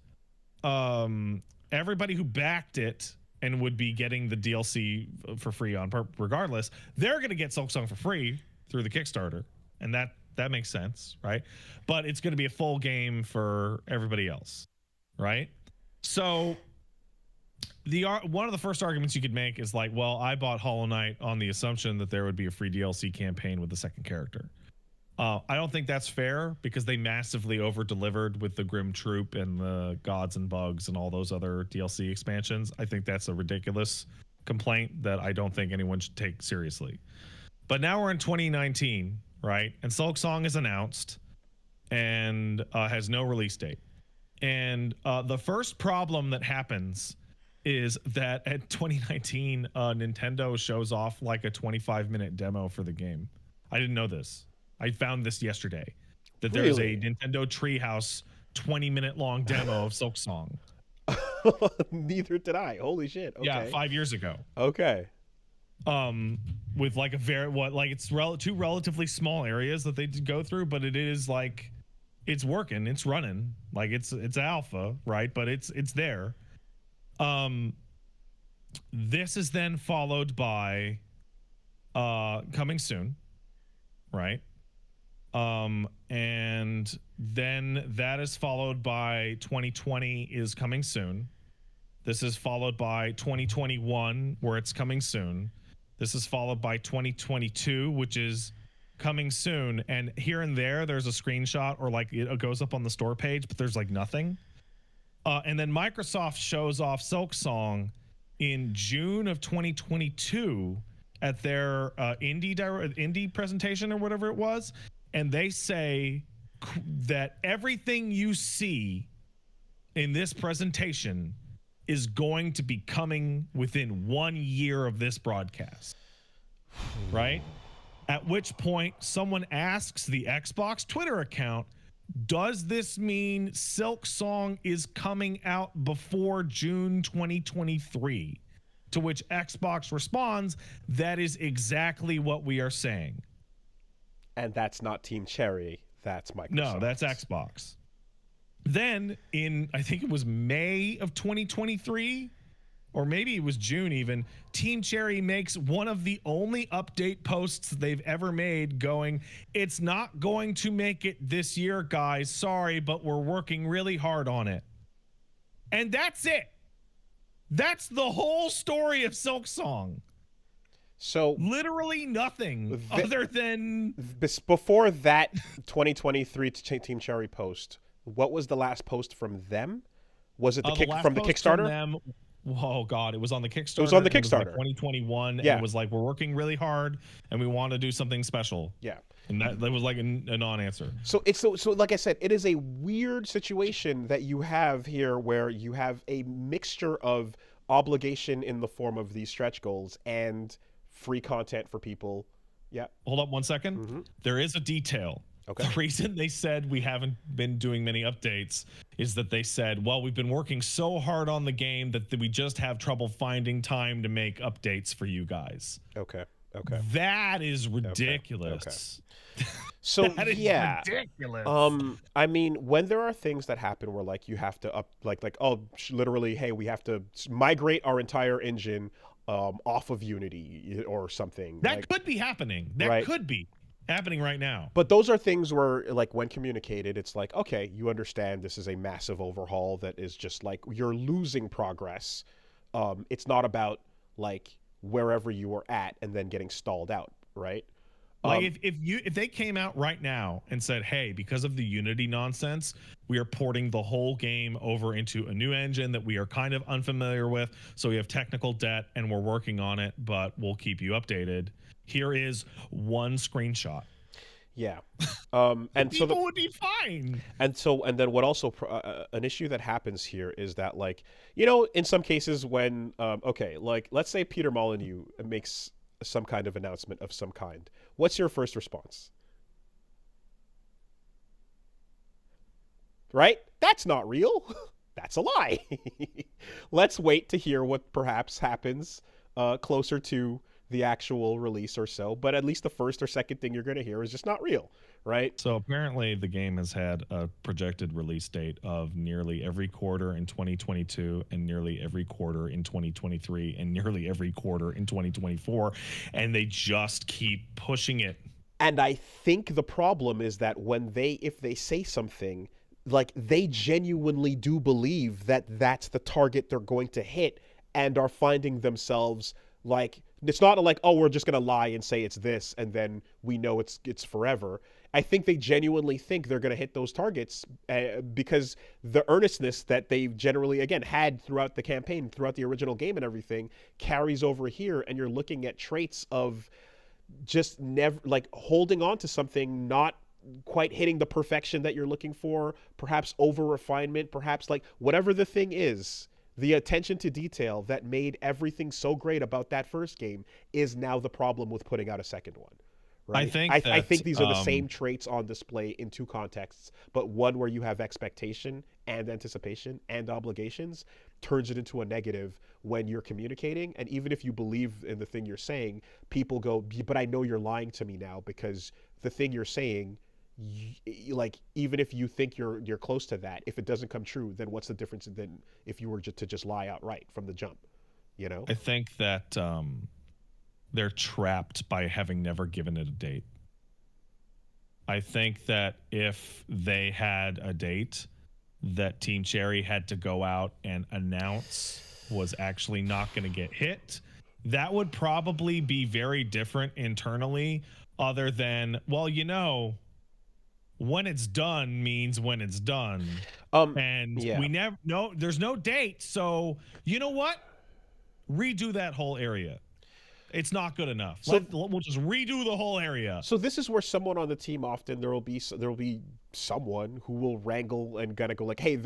everybody who backed it and would be getting the DLC for free regardless, they're going to get Silksong for free through the Kickstarter, and that makes sense, right? But it's going to be a full game for everybody else, right? So One of the first arguments you could make is like, well, I bought Hollow Knight on the assumption that there would be a free DLC campaign with the second character. I don't think that's fair because they massively over-delivered with the Grim Troop and the Gods and Bugs and all those other DLC expansions. I think that's a ridiculous complaint that I don't think anyone should take seriously. But now we're in 2019, right? And Silksong is announced and has no release date. And the first problem that happens is that at 2019, Nintendo shows off like a 25-minute demo for the game. I didn't know this. I found this yesterday, that there's a Nintendo Treehouse 20-minute long demo of Silksong. Neither did I. Holy shit. Okay. Yeah, 5 years ago. Okay. With like it's two relatively small areas that they go through, but it is like it's working, it's running, like it's alpha, right? But it's there. This is then followed by coming soon, right? And then that is followed by 2020 is coming soon. This is followed by 2021 where it's coming soon. This is followed by 2022, which is coming soon. And here and there's a screenshot or like it goes up on the store page, but there's like nothing. And then Microsoft shows off Silksong in June of 2022 at their indie presentation or whatever it was. And they say that everything you see in this presentation is going to be coming within 1 year of this broadcast. Right? At which point someone asks the Xbox Twitter account, does this mean Silksong is coming out before June 2023? To which Xbox responds, that is exactly what we are saying. And that's not Team Cherry, that's Microsoft. No, that's Xbox. Then in, I think it was May of 2023, or maybe it was June even, Team Cherry makes one of the only update posts they've ever made going, it's not going to make it this year, guys. Sorry, but we're working really hard on it. And that's it. That's the whole story of Silksong. So literally nothing other than before that 2023 Team Cherry post. What was the last post from them? Was it from the Kickstarter? Oh God, it was on the Kickstarter. It was on the Kickstarter. It was like 2021. Yeah. And it was like, we're working really hard and we want to do something special. Yeah. And that was like a non-answer. So it's so like I said, it is a weird situation that you have here where you have a mixture of obligation in the form of these stretch goals and free content for people. Yeah. Hold up 1 second. Mm-hmm. There is a detail. Okay. The reason they said we haven't been doing many updates is that they said, well, we've been working so hard on the game that we just have trouble finding time to make updates for you guys. Okay. Okay. That is ridiculous. Okay. So that is ridiculous. I mean, when there are things that happen where like you have to literally, hey, we have to migrate our entire engine off of Unity or something. That could be happening. That could be happening right now. But those are things where, like, when communicated, it's like, okay, you understand this is a massive overhaul that is just like you're losing progress. It's not about like wherever you were at and then getting stalled out, right? Like if they came out right now and said, hey, because of the Unity nonsense, we are porting the whole game over into a new engine that we are kind of unfamiliar with, so we have technical debt and we're working on it, but we'll keep you updated. Here is one screenshot. Yeah. And people so would be fine. And then what also an issue that happens here is that, like, you know, in some cases when like let's say Peter Molyneux makes some kind of announcement of some kind, what's your first response? Right? That's not real. That's a lie. Let's wait to hear what perhaps happens closer to the actual release or so, but at least the first or second thing you're going to hear is just not real, right? So apparently the game has had a projected release date of nearly every quarter in 2022 and nearly every quarter in 2023 and nearly every quarter in 2024, and they just keep pushing it. And I think the problem is that if they say something, like, they genuinely do believe that that's the target they're going to hit, and are finding themselves like, it's not like, oh, we're just gonna lie and say it's this and then we know it's forever. I think they genuinely think they're gonna hit those targets because the earnestness that they've generally, again, had throughout the campaign, throughout the original game and everything, carries over here, and you're looking at traits of just never, like, holding on to something, not quite hitting the perfection that you're looking for, perhaps over refinement, perhaps like whatever the thing is, the attention to detail that made everything so great about that first game is now the problem with putting out a second one. Right? I think these are the same traits on display in two contexts, but one where you have expectation and anticipation and obligations turns it into a negative when you're communicating. And even if you believe in the thing you're saying, people go, but I know you're lying to me now, because the thing you're saying, like, even if you think you're close to that, if it doesn't come true, then what's the difference than if you were to just lie outright from the jump, you know? I think that they're trapped by having never given it a date. I think that if they had a date that Team Cherry had to go out and announce was actually not going to get hit, that would probably be very different internally, other than, well, you know, when it's done means when it's done. And we never, no, there's no date. So you know what? Redo that whole area. It's not good enough. So we'll just redo the whole area. So this is where someone on the team, often there will be someone who will wrangle and gonna go like, hey,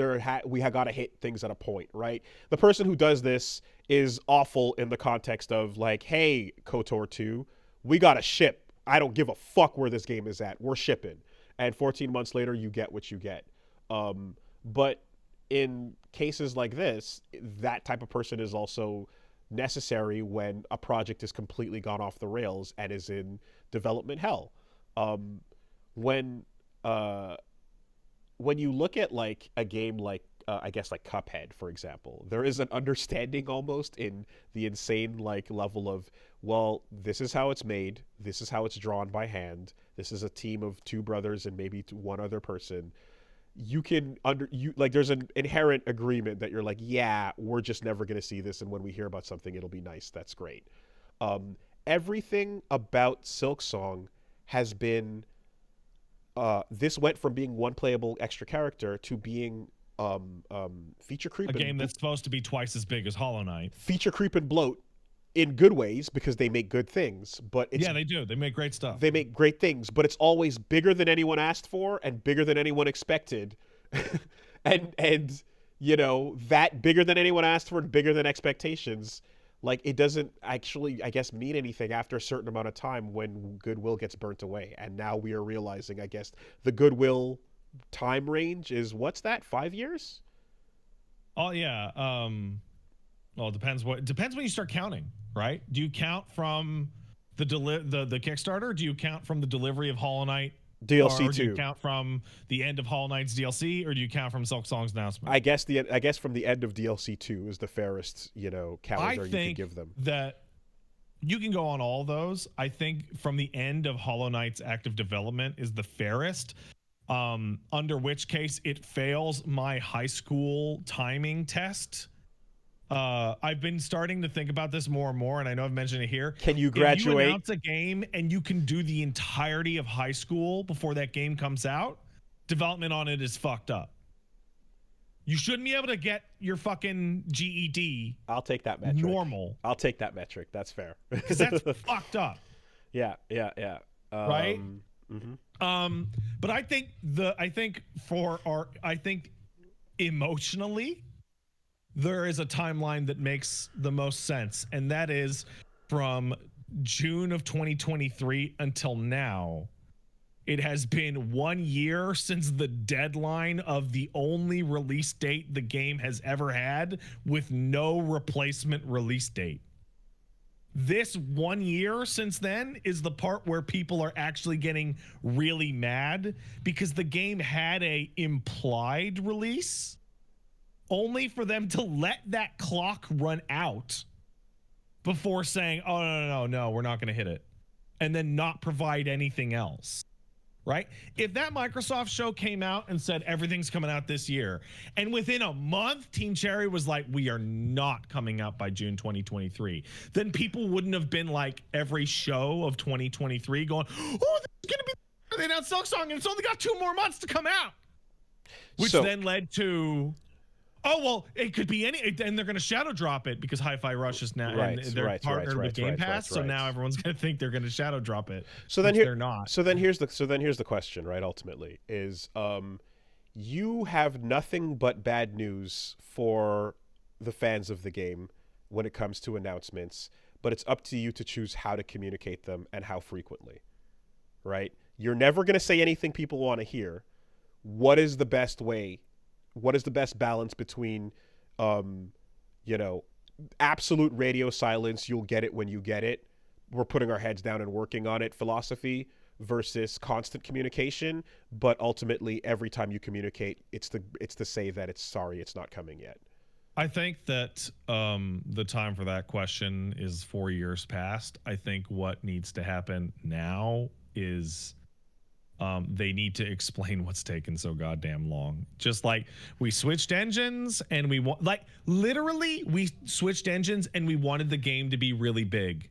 we have got to hit things at a point, right? The person who does this is awful in the context of like, hey, KOTOR 2, we got to ship. I don't give a fuck where this game is at. We're shipping. And 14 months later, you get what you get. But in cases like this, that type of person is also necessary when a project is completely gone off the rails and is in development hell. When you look at like a game like I guess like Cuphead, for example, there is an understanding almost in the insane like level of, well, this is how it's made, this is how it's drawn by hand, this is a team of two brothers and maybe one other person. You can there's an inherent agreement that you're like, yeah, we're just never going to see this, and when we hear about something, it'll be nice. That's great. Everything about Silksong has been this went from being one playable extra character to being feature creep. A game that's supposed to be twice as big as Hollow Knight. Feature creep and bloat in good ways, because they make good things, but it's, yeah, they do. They make great stuff. They make great things, but it's always bigger than anyone asked for and bigger than anyone expected. and you know, that bigger than anyone asked for and bigger than expectations, like, it doesn't actually, I guess, mean anything after a certain amount of time when Goodwill gets burnt away. And now we are realizing, I guess, the Goodwill time range is, what's that, 5 years? Oh yeah. Well, it depends when you start counting, right? Do you count from the Kickstarter? Do you count from the delivery of Hollow Knight DLC 2? Do you count from the end of Hollow Knight's DLC, or do you count from Silksong's announcement? I guess from the end of DLC 2 is the fairest, you know, calendar you could give them. That you can go on all those. I think from the end of Hollow Knight's active development is the fairest. Under which case it fails my high school timing test. I've been starting to think about this more and more, and I know I've mentioned it here. Can you graduate? If you announce a game and you can do the entirety of high school before that game comes out, development on it is fucked up. You shouldn't be able to get your fucking GED. I'll take that metric. Normal. I'll take that metric. That's fair. Because that's fucked up. Yeah. Right? Mm-hmm. But I think emotionally, there is a timeline that makes the most sense, and that is from June of 2023 until now. It has been 1 year since the deadline of the only release date the game has ever had, with no replacement release date. This 1 year since then is the part where people are actually getting really mad, because the game had a implied release, only for them to let that clock run out before saying, oh, no, we're not going to hit it, and then not provide anything else. right? If that Microsoft show came out and said everything's coming out this year, and within a month, Team Cherry was like, we are not coming out by June 2023, then people wouldn't have been like every show of 2023 going, oh, this is going to be, they announced Silksong and it's only got 2 more months to come out. Which then led to, oh, well, it could be any, and they're going to shadow drop it because Hi-Fi Rush is now, and they're partnered with Game Pass, so now everyone's going to think they're going to shadow drop it. So then they're not. So then here's the question, right? Ultimately, is you have nothing but bad news for the fans of the game when it comes to announcements, but it's up to you to choose how to communicate them and how frequently, right? You're never going to say anything people want to hear. What is the best way? What is the best balance between, absolute radio silence, you'll get it when you get it, we're putting our heads down and working on it philosophy, versus constant communication, but ultimately every time you communicate, it's to say that it's sorry, it's not coming yet. I think that the time for that question is 4 years past. I think what needs to happen now is they need to explain what's taken so goddamn long. Just like we switched engines and we literally we switched engines and we wanted the game to be really big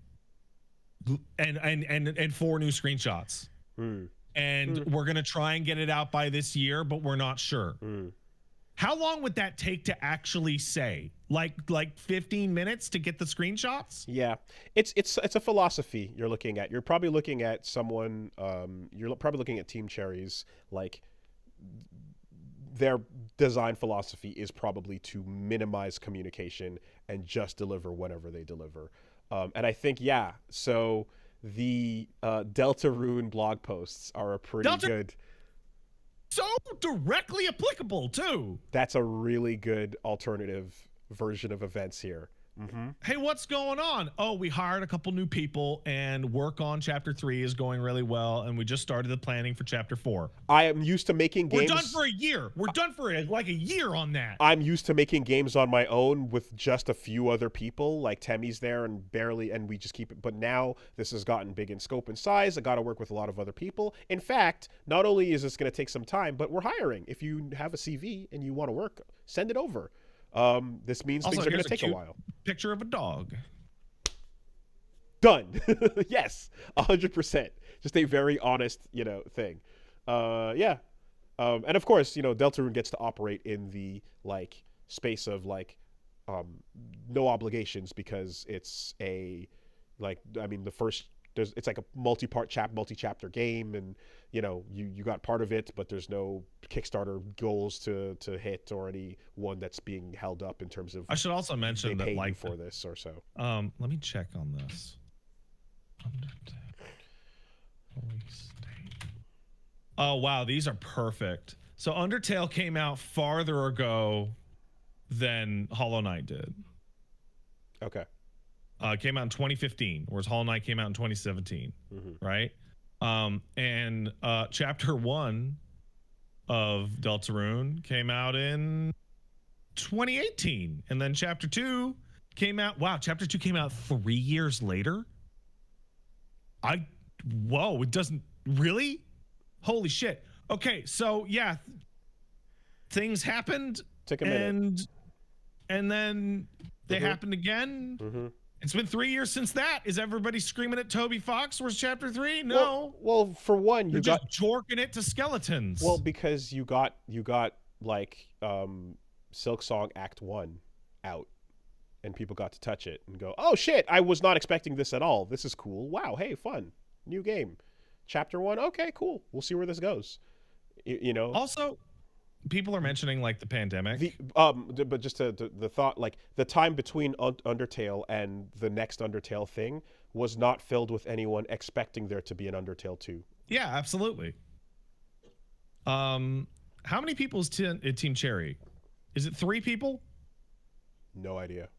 and 4 new screenshots. And we're going to try and get it out by this year, but we're not sure. How long would that take to actually say? Like 15 minutes to get the screenshots? Yeah, it's a philosophy you're looking at. You're probably looking at someone. You're probably looking at Team Cherry's, like, their design philosophy is probably to minimize communication and just deliver whenever they deliver. And I think so the Deltarune blog posts are a pretty good. So directly applicable too. That's a really good alternative version of events here. Hey, what's going on? Oh, we hired a couple new people and work on chapter 3 is going really well, and we just started the planning for chapter 4. I am used to making games. We're done for a year. We're done for like a year on that. I'm used to making games on my own with just a few other people, like Temmie's there and we just keep it. But now this has gotten big in scope and size. I got to work with a lot of other people. In fact, not only is this going to take some time, but we're hiring. If you have a CV and you want to work, send it over. This means also, things are going to take a while. Picture of a dog. Done. Yes, 100%. Just a very honest, thing. And of course, Deltarune gets to operate in the space of no obligations because it's it's like a multi-chapter game, and you got part of it, but there's no Kickstarter goals to hit or any one that's being held up in terms of. I should also mention that for this or so. Let me check on this. Oh wow, these are perfect. So Undertale came out farther ago than Hollow Knight did. Okay. Came out in 2015, whereas Hollow Knight came out in 2017, right? And chapter 1 of Deltarune came out in 2018, and then chapter 2 came out. Wow, chapter 2 came out 3 years later. It doesn't really. Holy shit. Okay, so yeah, things happened. Took a minute. And then they happened again. It's been 3 years since that. Is everybody screaming at Toby Fox? Where's chapter 3? No. Well, for one, you're just jorking it to skeletons. Well, because you got Silksong Act 1 out, and people got to touch it and go, "Oh shit! I was not expecting this at all. This is cool. Wow, hey, fun, new game." Chapter 1, okay, cool. We'll see where this goes. Also, people are mentioning the pandemic. But just the thought, the time between Undertale and the next Undertale thing was not filled with anyone expecting there to be an Undertale 2. Yeah, absolutely. How many people is Team Cherry? Is it 3 people? No idea,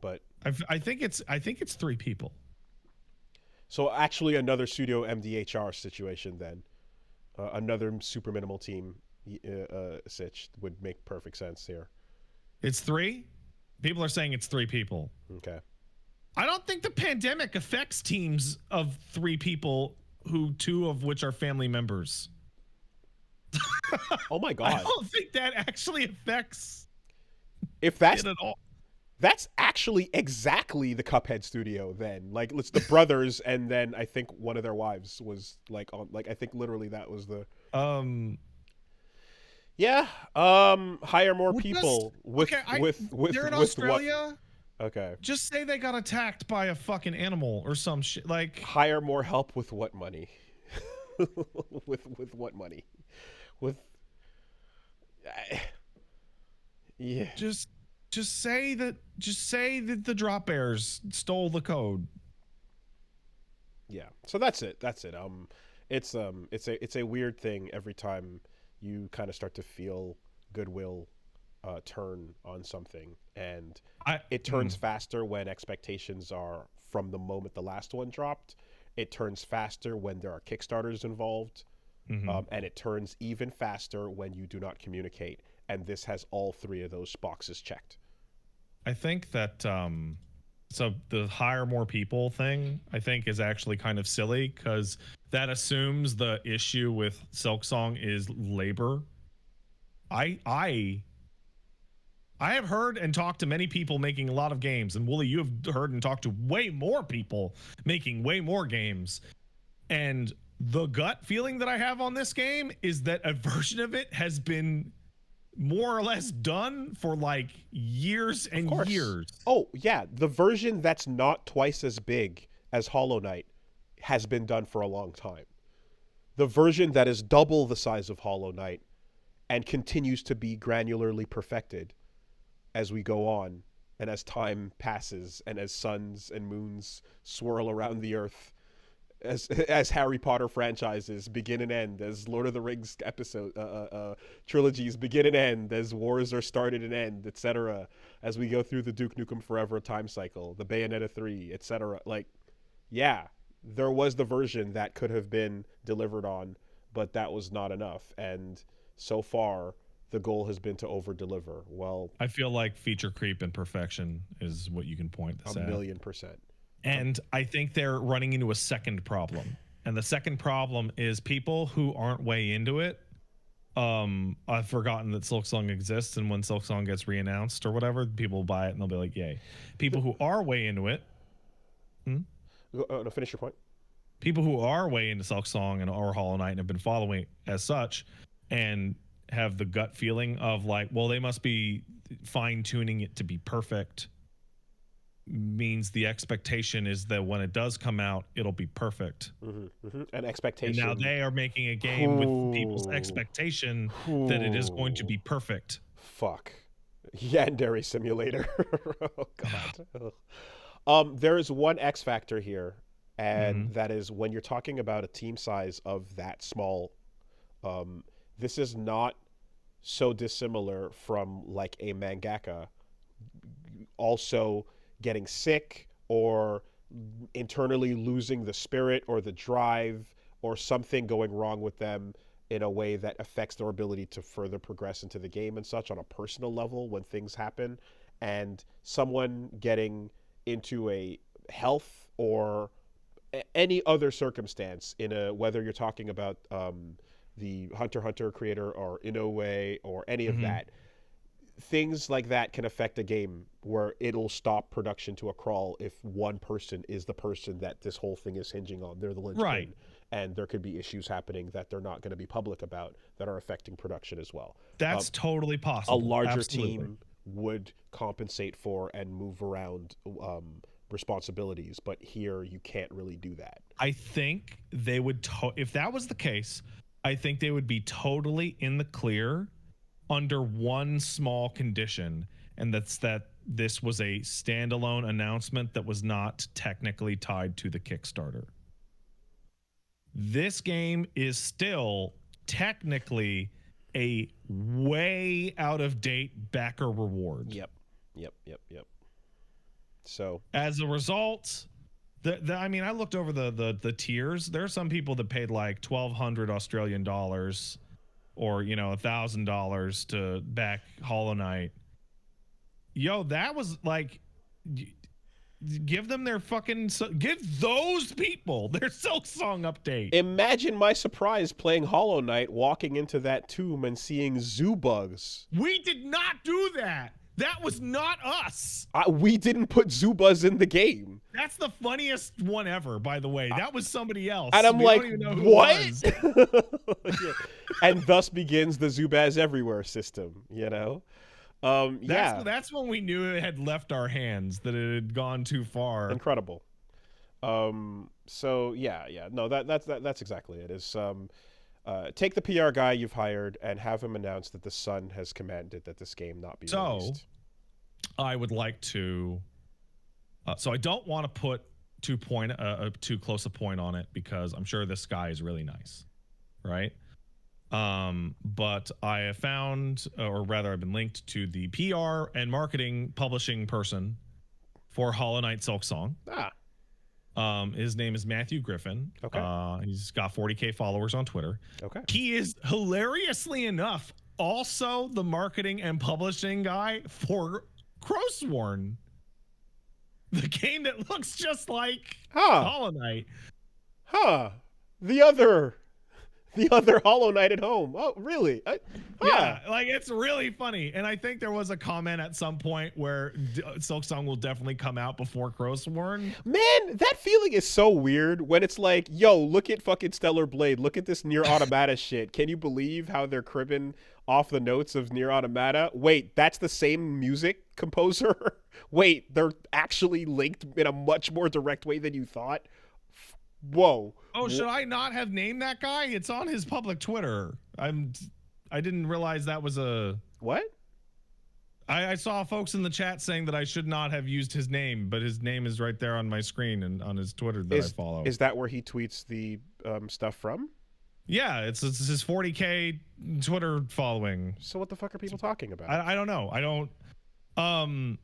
but I think it's 3 people. So actually, another pseudo MDHR situation then, another super minimal team. Sitch would make perfect sense here. It's 3? People are saying it's 3 people. Okay. I don't think the pandemic affects teams of 3 people, 2 of which are family members. Oh my I god. don't think that actually affects If that's it at all. That's actually exactly the Cuphead studio then. Like it's the brothers and then I think one of their wives was like on like I think literally that was the Yeah. Hire more Well, people with okay, they're in with what Australia. Okay. Just say they got attacked by a fucking animal or some shit. Like, Hire more help with what money? with what money? With yeah. just say that the drop bears stole the code. Yeah. So that's it. It's a weird thing every time you kind of start to feel Goodwill turn on something, and it turns faster when expectations are from the moment the last one dropped. It turns faster when there are Kickstarters involved, and it turns even faster when you do not communicate. And this has all three of those boxes checked. I think that so the hire more people thing, I think, is actually kind of silly because that assumes the issue with Silksong is labor. I have heard and talked to many people making a lot of games, and Woolie, you have heard and talked to way more people making way more games. And the gut feeling that I have on this game is that a version of it has been more or less done for like years and years. Oh, yeah. The version that's not twice as big as Hollow Knight has been done for a long time. The version that is double the size of Hollow Knight and continues to be granularly perfected as we go on and as time passes and as suns and moons swirl around the earth, as Harry Potter franchises begin and end, as Lord of the Rings trilogies begin and end, as wars are started and end, etc., as we go through the Duke Nukem Forever time cycle, the Bayonetta 3, etc. Like, yeah, there was the version that could have been delivered on, but that was not enough. And so far, the goal has been to over-deliver. Well, I feel like feature creep and perfection is what you can point this at. 1,000,000%. And I think they're running into a second problem. And the second problem is people who aren't way into it. I've forgotten that Silksong exists, and when Silksong gets reannounced or whatever, people will buy it and they'll be like, yay. People who are way into it. No, finish your point. People who are way into Silksong and or Hollow Knight and have been following it as such and have the gut feeling of like, well, they must be fine-tuning it to be perfect, means the expectation is that when it does come out, it'll be perfect. An expectation. And now they are making a game with people's expectation that it is going to be perfect. Fuck. Yandere Simulator. Oh, God. There is one X factor here, and that is when you're talking about a team size of that small, this is not so dissimilar from like a mangaka also getting sick or internally losing the spirit or the drive or something going wrong with them in a way that affects their ability to further progress into the game and such on a personal level when things happen, and someone getting into a health or any other circumstance in a, whether you're talking about the Hunter x Hunter creator or Inoue or any of that, things like that can affect a game where it'll stop production to a crawl if one person is the person that this whole thing is hinging on. They're the linchpin. Right. And there could be issues happening that they're not going to be public about that are affecting production as well. That's totally possible. A larger team would compensate for and move around responsibilities, but here you can't really do that. I think they would, if that was the case, I think they would be totally in the clear under one small condition, and that's that this was a standalone announcement that was not technically tied to the Kickstarter. This game is still technically a way out of date backer reward. Yep. So as a result, I mean, I looked over the tiers. There are some people that paid like 1,200 Australian dollars or, you know, $1,000 to back Hollow Knight. Yo, that was like, give them their fucking give those people their Silksong update. Imagine my surprise playing Hollow Knight, walking into that tomb and seeing zoo bugs. We did not do that. That was not us. We didn't put Zubaz in the game. That's the funniest one ever, by the way. That was somebody else. And I'm like, what? Yeah. And thus begins the Zubaz Everywhere system, you know? That's when we knew it had left our hands, that it had gone too far. Incredible. So yeah. No, that's exactly it. Is take the PR guy you've hired and have him announce that the Sun has commanded that this game not be released. I would like to. So I don't want to put too close a point on it, because I'm sure this guy is really nice, right? But I have found, or rather, I've been linked to the PR and marketing publishing person for Hollow Knight Silksong. His name is Matthew Griffin. Okay. He's got 40K followers on Twitter. Okay. He is, hilariously enough, also the marketing and publishing guy for Crowsworn, the game that looks just like Hollow Knight. The other Hollow Knight at home. Oh, really? Yeah, like, it's really funny. And I think there was a comment at some point where Silksong will definitely come out before Crowsworn. Man, that feeling is so weird when it's like, yo, look at fucking Stellar Blade. Look at this Nier Automata shit. Can you believe how they're cribbing off the notes of Nier Automata? Wait, that's the same music composer? Wait, they're actually linked in a much more direct way than you thought? Whoa. Oh, should I not have named that guy? It's on his public Twitter. I didn't realize that was a... What? I saw folks in the chat saying that I should not have used his name, but his name is right there on my screen and on his Twitter that I follow. Is that where he tweets the stuff from? Yeah, it's his 40K Twitter following. So what the fuck are people talking about? I don't know. I don't...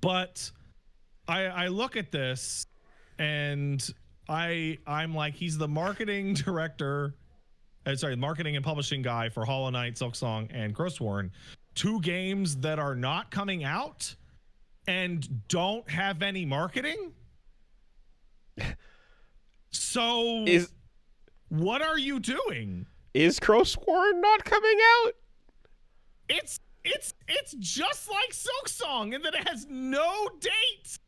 But I look at this and... I'm like, he's the marketing director, marketing and publishing guy for Hollow Knight, Silksong, and Crowsworn, 2 games that are not coming out and don't have any marketing. So what are you doing? Is Crowsworn not coming out? It's just like Silksong in that it has no dates.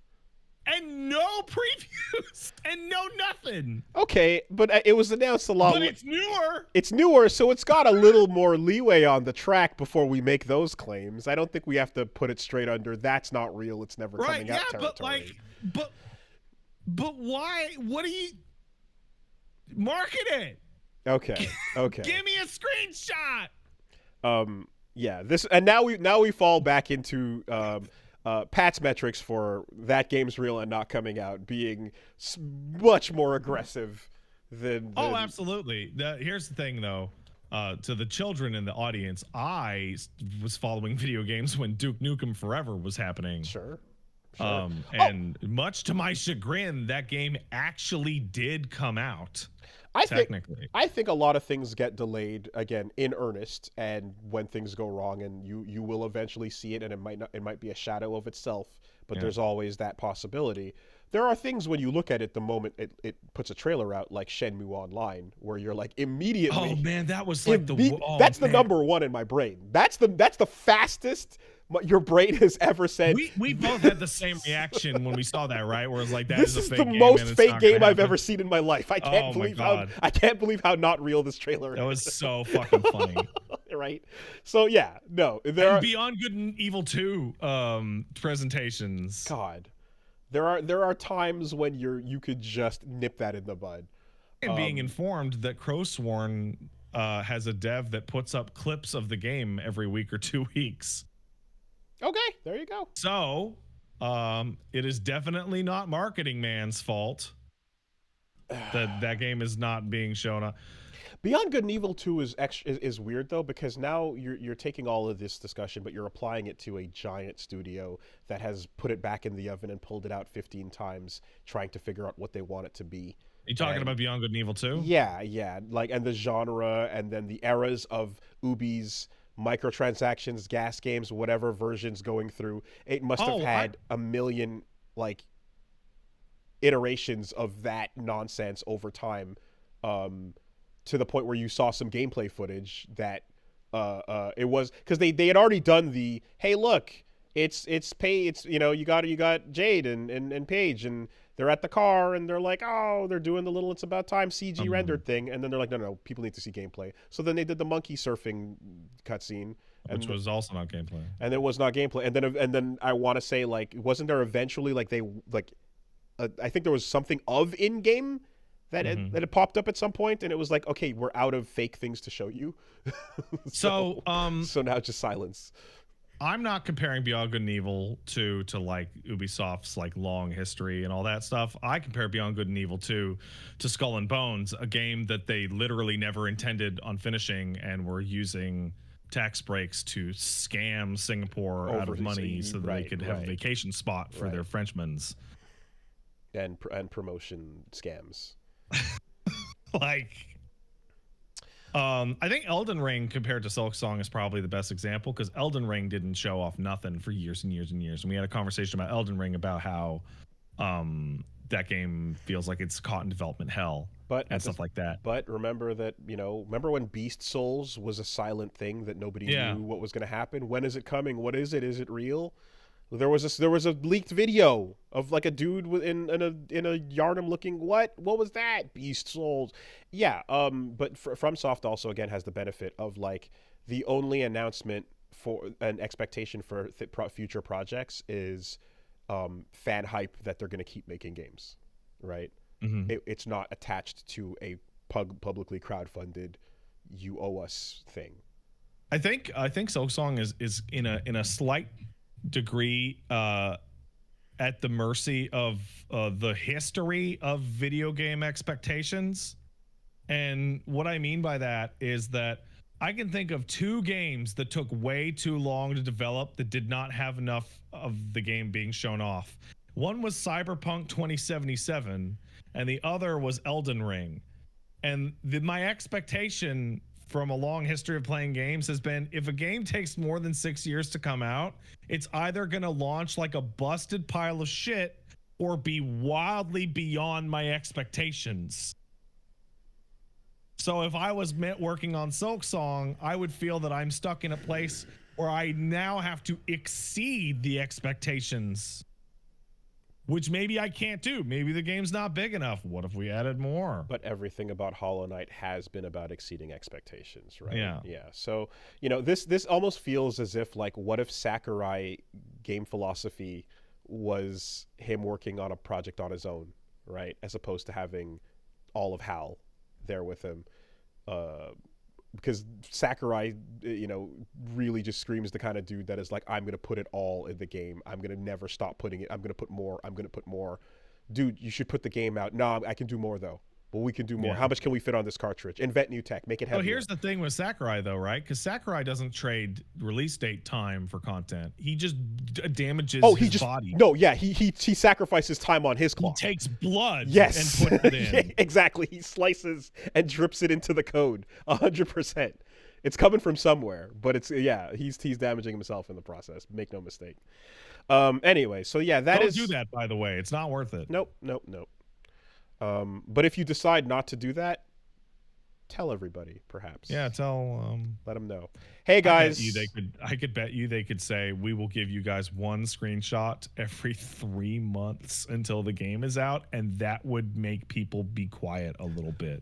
And no previews and no nothing. Okay, but it was announced a lot. But it's newer. It's newer, so it's got a little more leeway on the track before we make those claims. I don't think we have to put it straight under that's not real. It's never coming out territory. But why? What do you market it? Okay. Give me a screenshot. Yeah. This and now we fall back into Pat's metrics for that game's real and not coming out being much more aggressive than Oh, absolutely. Here's the thing, though. To the children in the audience, I was following video games when Duke Nukem Forever was happening. Sure. And much to my chagrin, that game actually did come out. I think a lot of things get delayed again in earnest, and when things go wrong, and you will eventually see it, and it might be a shadow of itself, but there's always that possibility. There are things when you look at it the moment it puts a trailer out, like Shenmue Online, where you're like immediately. Oh man, that was like that's the number one in my brain. That's the fastest your brain has ever said. We both had the same reaction when we saw that, right? Where it's like, this is the most fake game I've ever seen in my life. I can't believe how not real this trailer is. That was so fucking funny. Right? So yeah, no. Beyond Good and Evil 2 presentations. God. There are times when you could just nip that in the bud. And being informed that Crowsworn has a dev that puts up clips of the game every week or 2 weeks. Okay, there you go. So, it is definitely not Marketing Man's fault that game is not being shown up. Beyond Good and Evil 2 is weird though, because now you're taking all of this discussion, but you're applying it to a giant studio that has put it back in the oven and pulled it out 15 times, trying to figure out what they want it to be. You talking about Beyond Good and Evil 2? Yeah, like, and the genre, and then the eras of Ubi's microtransactions, gas games, whatever versions going through. It must have had a million like iterations of that nonsense over time, to the point where you saw some gameplay footage that it was because they had already done the, hey, look, it's you got Jade and Paige, and they're at the car, and they're like, oh, they're doing the little it's about time CG rendered thing, and then they're like, no, people need to see gameplay. So then they did the monkey surfing cutscene, which was also not gameplay, and it was not gameplay. And then I want to say, like, wasn't there eventually like they like I think there was something of in game that that had popped up at some point, and it was like, okay, we're out of fake things to show you. so now just silence. I'm not comparing Beyond Good and Evil to like Ubisoft's like long history and all that stuff. I compare Beyond Good and Evil to Skull and Bones, a game that they literally never intended on finishing and were using tax breaks to scam Singapore out of money so that they could have a vacation spot for their Frenchmans. And promotion scams. I think Elden Ring compared to Silksong is probably the best example, because Elden Ring didn't show off nothing for years and years and years. And we had a conversation about Elden Ring about how that game feels like it's caught in development hell and stuff like that. But remember that, remember when Beast Souls was a silent thing that nobody knew what was going to happen? When is it coming? What is it? Is it real? There was a leaked video of like a dude in a Yharnam looking, what was that? Beast Souls. Yeah, but FromSoft also again has the benefit of like the only announcement for an expectation for future projects is fan hype that they're going to keep making games, right? It's not attached to a publicly crowdfunded you owe us thing. I think Silksong is in a slight degree at the mercy of the history of video game expectations. And what I mean by that is that I can think of 2 games that took way too long to develop that did not have enough of the game being shown off. One was Cyberpunk 2077 and the other was Elden Ring. And my expectation from a long history of playing games has been, if a game takes more than 6 years to come out, it's either going to launch like a busted pile of shit or be wildly beyond my expectations. So if I was working on Silksong, I would feel that I'm stuck in a place where I now have to exceed the expectations, which maybe I can't do. Maybe the game's not big enough. What if we added more? But everything about Hollow Knight has been about exceeding expectations, right? Yeah. So, this almost feels as if, like, what if Sakurai game philosophy was him working on a project on his own, right? As opposed to having all of HAL there with him. Because Sakurai, really just screams the kind of dude that is like, I'm going to put it all in the game. I'm going to never stop putting it. I'm going to put more. Dude, you should put the game out. No, I can do more, though. Well, we can do more. Yeah. How much can we fit on this cartridge? Invent new tech. Make it heavier. Oh, here's the thing with Sakurai, though, right? Because Sakurai doesn't trade release date time for content. He just damages his body. No, yeah, he sacrifices time on his clock. He takes blood and puts it in. Yeah, exactly. He slices and drips it into the code 100%. It's coming from somewhere, but he's damaging himself in the process. Make no mistake. Anyway, so yeah, Don't do that, by the way. It's not worth it. Nope. But if you decide not to do tell everybody, perhaps. Yeah, let them know. Hey guys, I could bet you they could say, we will give you guys one screenshot every 3 months until the game is out, and that would make people be quiet a little bit.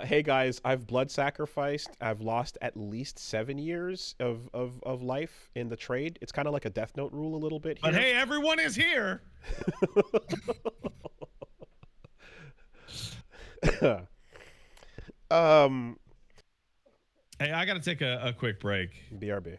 Hey guys, I've blood sacrificed. I've lost at least 7 years of life in the trade. It's kind of like a Death Note rule a little bit here. But hey, everyone is here. Hey, I gotta take a quick break. BRB.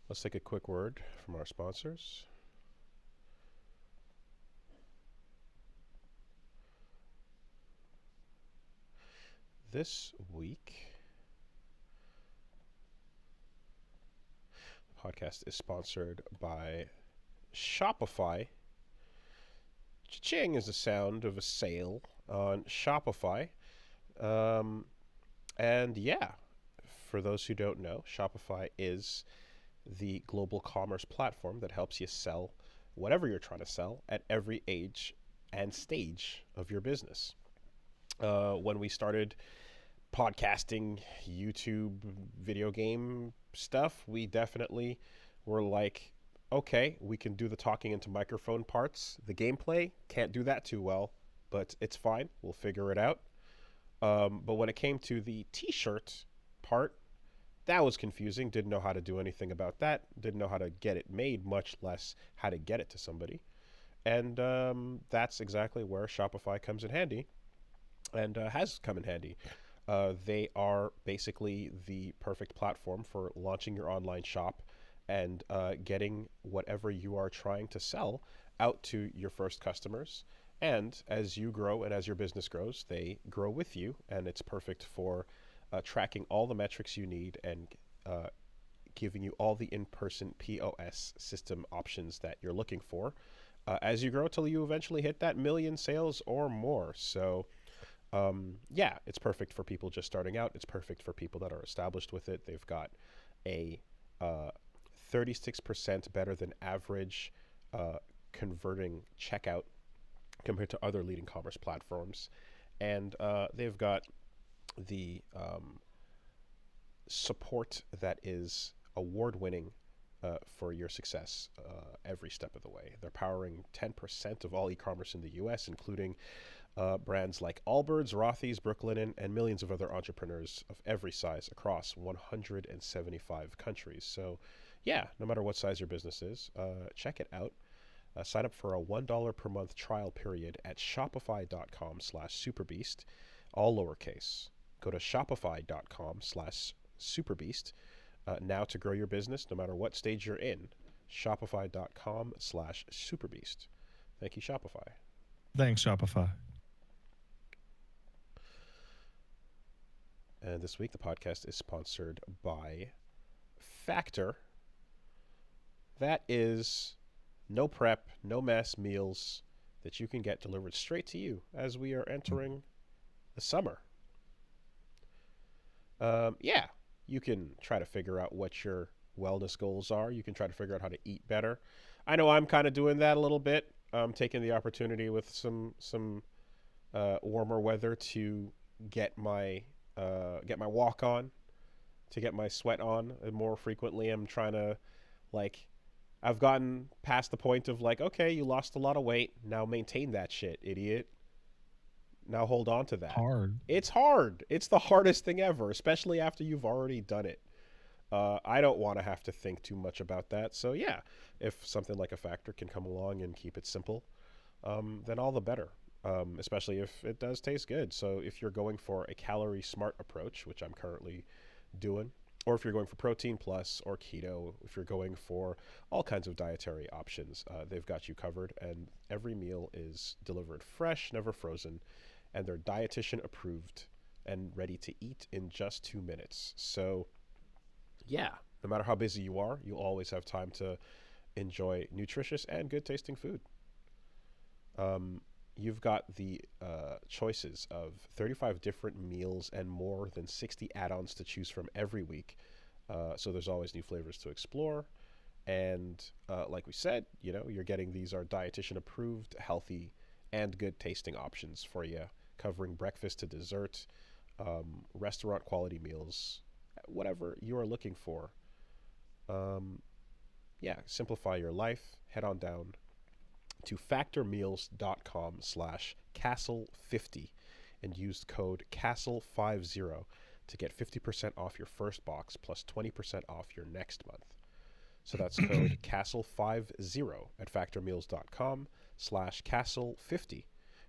Let's take a quick word from our sponsors. This week, the podcast is sponsored by Shopify. Cha-ching is the sound of a sale on Shopify. And yeah, for those who don't know, Shopify is the global commerce platform that helps you sell whatever you're trying to sell at every age and stage of your business. When we started podcasting, YouTube, video game stuff, we definitely were like, okay, we can do the talking into microphone parts. The gameplay, can't do that too well, but it's fine. We'll figure it out. But when it came to the t-shirt part, that was confusing. Didn't know how to do anything about that. Didn't know how to get it made, much less how to get it to somebody. And that's exactly where Shopify comes in handy and has come in handy. They are basically the perfect platform for launching your online shop and getting whatever you are trying to sell out to your first customers. And as you grow and as your business grows, they grow with you, and it's perfect for tracking all the metrics you need and giving you all the in-person POS system options that you're looking for as you grow till you eventually hit that 1 million sales or more. So yeah, it's perfect for people just starting out. It's perfect for people that are established with it. They've got a 36% better than average converting checkout compared to other leading commerce platforms. And they've got the support that is award-winning for your success every step of the way. They're powering 10% of all e-commerce in the U.S., including brands like Allbirds, Rothy's, Brooklinen, and millions of other entrepreneurs of every size across 175 countries. So yeah, no matter what size your business is, check it out. Sign up for a $1 per month trial period at shopify.com/superbeast, all lowercase. Go to shopify.com/superbeast now to grow your business no matter what stage you're in. Shopify.com/superbeast. Thank you, Shopify. Thanks, Shopify. And this week, the podcast is sponsored by Factor. That is no prep, no mess meals that you can get delivered straight to you as we are entering the summer. Yeah, you can try to figure out what your wellness goals are. You can try to figure out how to eat better. I know I'm kind of doing that a little bit. I'm taking the opportunity with some warmer weather to get my walk on, to get my sweat on more frequently. I'm trying to, like, I've gotten past the point of like, okay, you lost a lot of weight. Now maintain that shit, idiot. Now hold on to that. Hard. It's hard. It's the hardest thing ever, especially after you've already done it. I don't want to have to think too much about that. So yeah, if something like a Factor can come along and keep it simple, then all the better. Especially if it does taste good. So if you're going for a calorie smart approach, which I'm currently doing, or if you're going for protein plus or keto, if you're going for all kinds of dietary options, they've got you covered. And every meal is delivered fresh, never frozen, and they're dietitian approved and ready to eat in just 2 minutes. So yeah, no matter how busy you are, you'll always have time to enjoy nutritious and good tasting food. You've got the choices of 35 different meals and more than 60 add-ons to choose from every week. So there's always new flavors to explore. And like we said, you know, you're getting these are dietitian approved, healthy, and good tasting options for you, covering breakfast to dessert, restaurant quality meals, whatever you are looking for. Yeah, simplify your life. Head on down to factormeals.com/castle50 and use code CASTLE50 to get 50% off your first box plus 20% off your next month. So that's code CASTLE50 at factormeals.com/castle50.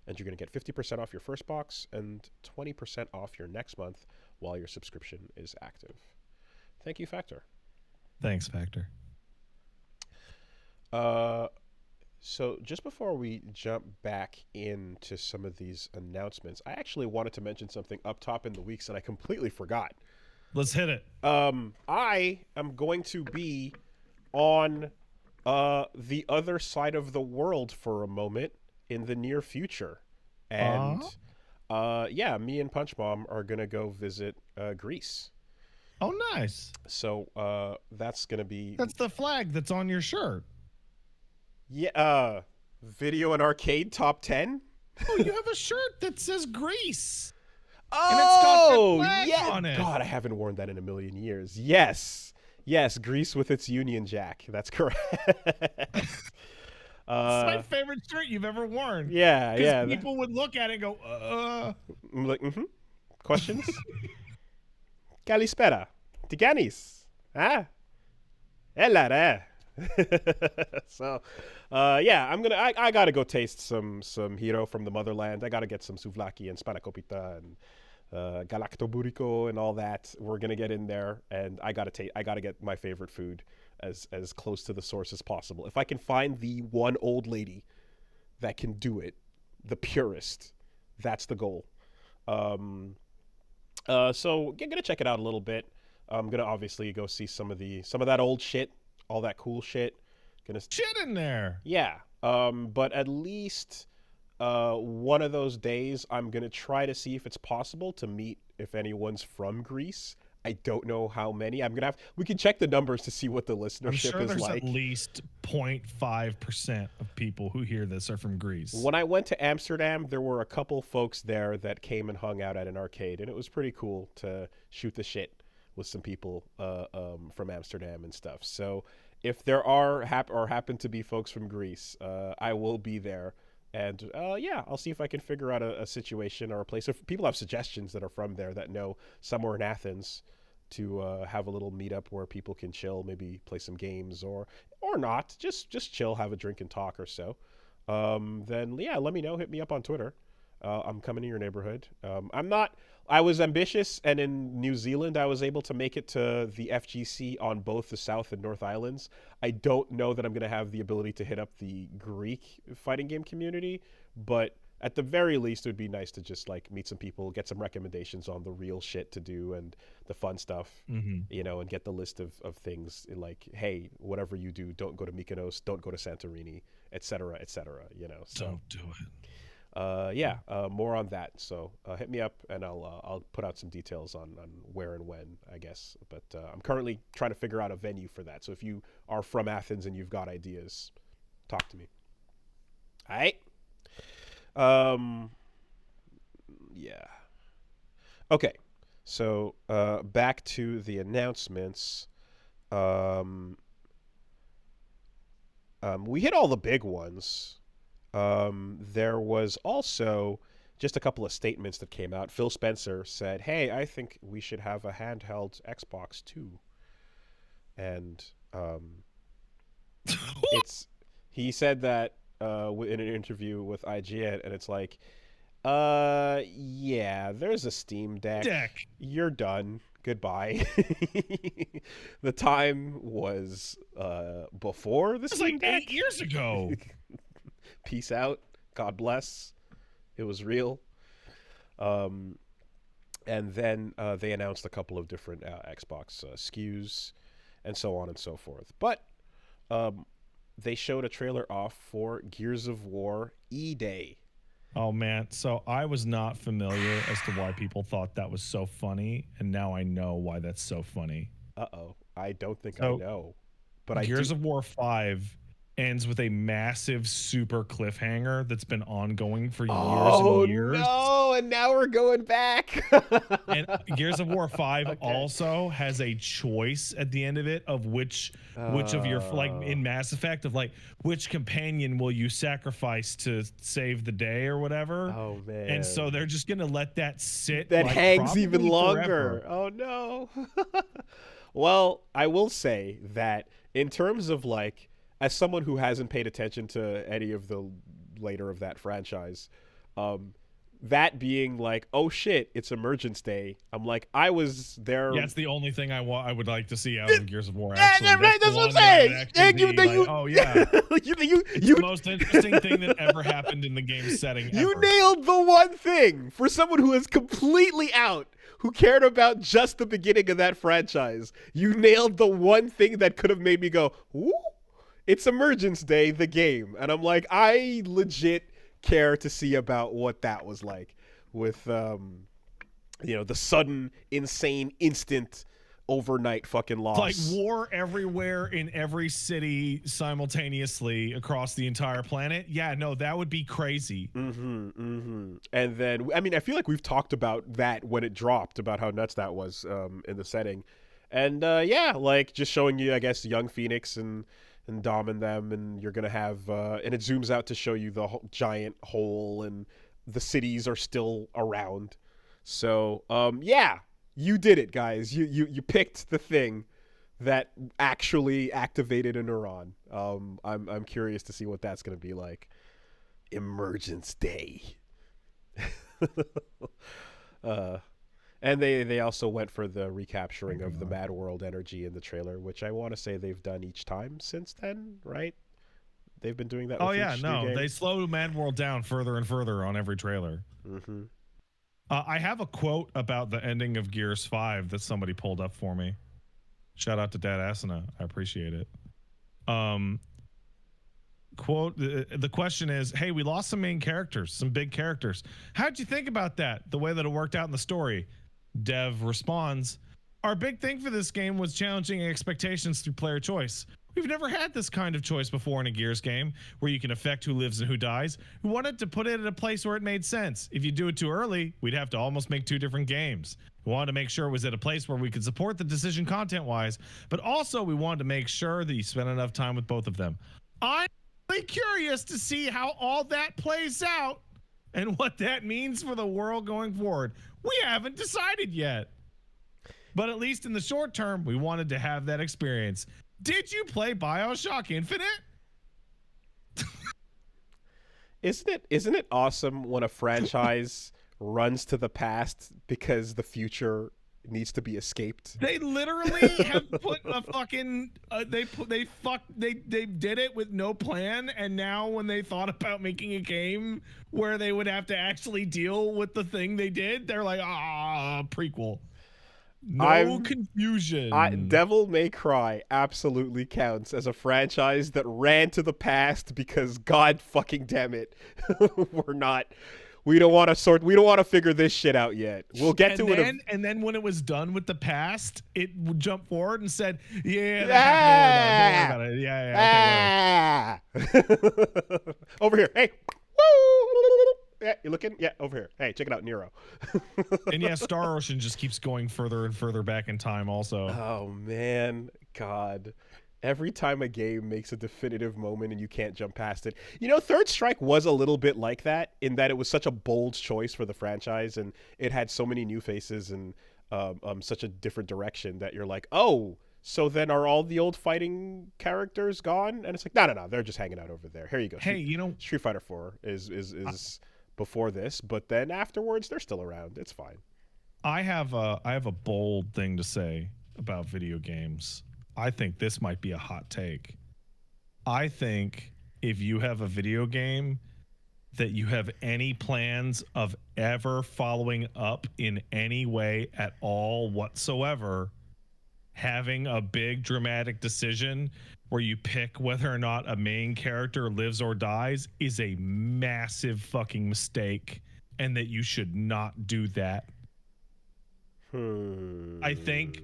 And you're going to get 50% off your first box and 20% off your next month while your subscription is active. Thank you, Factor. Thanks, Factor. Uh, so just before we jump back into some of these announcements, I actually wanted to mention something up top in the weeks and I completely forgot. Let's hit it. I am going to be on the other side of the world for a moment in the near future. And yeah, me and Punch Mom are gonna go visit Greece. Oh, nice. So that's gonna be That's the flag that's on your shirt. video and arcade top 10. Oh, you have a shirt that says Greece. Oh, and it's got that flag yeah. on it. God, I haven't worn that in a million years. Yes. Yes, Greece with its Union Jack. That's correct. It's my favorite shirt you've ever worn. Yeah. People would look at it and go, I'm like, questions? Kalispera. Tiganis. Ah. Elare. So, yeah, I gotta go taste some hero from the motherland. I gotta get some souvlaki and spanakopita and galactoburiko and all that. We're gonna get in there, and I gotta get my favorite food as close to the source as possible. If I can find the one old lady that can do it, the purest, that's the goal. So gonna check it out a little bit. I'm gonna obviously go see some of that old shit, all that cool shit. Gonna shit in there. Yeah. But at least one of those days, I'm gonna try to see if it's possible to meet if anyone's from Greece. I don't know how many. We can check the numbers to see what the listenership I'm sure is there's like. at least 0.5% of people who hear this are from Greece. When I went to Amsterdam, there were a couple folks there that came and hung out at an arcade, and it was pretty cool to shoot the shit with some people from Amsterdam and stuff. So if there are happen to be folks from Greece, I will be there. And yeah, I'll see if I can figure out a situation or a place. If people have suggestions that are from there that know somewhere in Athens to have a little meetup where people can chill, maybe play some games or not, just chill, have a drink and talk or so. Then yeah, let me know. Hit me up on Twitter. I'm coming to your neighborhood. I was ambitious, and in New Zealand, I was able to make it to the FGC on both the South and North Islands. I don't know that I'm going to have the ability to hit up the Greek fighting game community, but at the very least, it would be nice to just like meet some people, get some recommendations on the real shit to do and the fun stuff, you know, and get the list of things like, hey, whatever you do, don't go to Mykonos, don't go to Santorini, etc., you know. So. Don't do it. More on that. So hit me up, and I'll put out some details on where and when, I guess. But I'm currently trying to figure out a venue for that. So if you are from Athens and you've got ideas, talk to me. All right. Yeah. Okay. So back to the announcements. We hit all the big ones. There was also just a couple of statements that came out. Phil Spencer said, hey, I think we should have a handheld Xbox too. And he said that in an interview with IGN, and it's like, yeah, there's a Steam Deck. You're done. Goodbye. The time was before the Steam Deck. Like 8 years ago. Peace out. God bless. It was real. And then they announced a couple of different Xbox SKUs and so on and so forth. But they showed a trailer off for Gears of War E-Day. Oh, man. So I was not familiar as to why people thought that was so funny, and now I know why that's so funny. Uh-oh. I don't think I know. But Gears of War 5 ends with a massive super cliffhanger that's been ongoing for years and years. Oh no, and now we're going back. And Gears of War 5 also has a choice at the end of it of which of your, like in Mass Effect, of like which companion will you sacrifice to save the day or whatever. Oh man. And so they're just gonna let that sit. That like, hangs even longer. Forever. Oh no. Well, I will say that in terms of like, as someone who hasn't paid attention to any of the later of that franchise, that being like, oh shit, it's Emergence Day. I'm like, I was there. Yeah, it's the only thing I would like to see out of Gears of War. Yeah, Actually, right, that's the what I'm one that I would saying. actually Yeah, be like, oh yeah, it's you the most interesting thing that ever happened in the game setting. you ever. nailed the one thing for someone who is completely out, who cared about just the beginning of that franchise. You nailed the one thing that could have made me go, ooh, it's Emergence Day, the game. And I'm like, I legit care to see about what that was like with, the sudden, insane, instant, overnight fucking loss. Like war everywhere in every city simultaneously across the entire planet. Yeah, no, that would be crazy. And then, I mean, I feel like we've talked about that when it dropped, about how nuts that was in the setting. And yeah, like just showing you, I guess, young Phoenix and Dom and them, and you're gonna have and it zooms out to show you the giant hole, and the cities are still around. So yeah, you did it, guys. You picked the thing that actually activated a neuron. I'm curious to see what that's gonna be like. Emergence Day. And they also went for the recapturing of the Mad World energy in the trailer, which I want to say they've done each time since then, right? They've been doing that. Oh with yeah, each no, new game. they slow Mad World down further and further on every trailer. Mm-hmm. I have a quote about the ending of Gears 5 that somebody pulled up for me. Shout out to Dad Asana. I appreciate it. Quote, the question is, hey, we lost some main characters, some big characters. How'd you think about that, the way that it worked out in the story? Dev responds, our big thing for this game was challenging expectations through player choice. We've never had this kind of choice before in a Gears game where you can affect who lives and who dies. We wanted to put it in a place where it made sense. If you do it too early, we'd have to almost make two different games. We wanted to make sure it was at a place where we could support the decision content-wise, but also we wanted to make sure that you spent enough time with both of them. I'm really curious to see how all that plays out and what that means for the world going forward. We haven't decided yet. But at least in the short term, we wanted to have that experience. Did you play BioShock Infinite? Isn't it awesome when a franchise runs to the past because the future needs to be escaped? They literally have put a fucking they did it with no plan, and now when they thought about making a game where they would have to actually deal with the thing they did, they're like, prequel. No confusion. Devil May Cry absolutely counts as a franchise that ran to the past because god fucking damn it, we don't want to figure this shit out yet. We'll get to it. And then when it was done with the past, it would jump forward and said, yeah, don't worry about it. Yeah, okay, over here. Hey. Woo! Yeah, you looking? Yeah, over here. Hey, check it out, Nero. And yeah, Star Ocean just keeps going further and further back in time also. Oh, man. God. Every time a game makes a definitive moment and you can't jump past it. You know, Third Strike was a little bit like that in that it was such a bold choice for the franchise, and it had so many new faces and such a different direction that you're like, oh, so then are all the old fighting characters gone? And it's like, no, they're just hanging out over there. Here you go. Hey, Street Fighter 4 is before this, but then afterwards they're still around. It's fine. I have a bold thing to say about video games. I think this might be a hot take. I think if you have a video game that you have any plans of ever following up in any way at all whatsoever, having a big dramatic decision where you pick whether or not a main character lives or dies is a massive fucking mistake, and that you should not do that. I think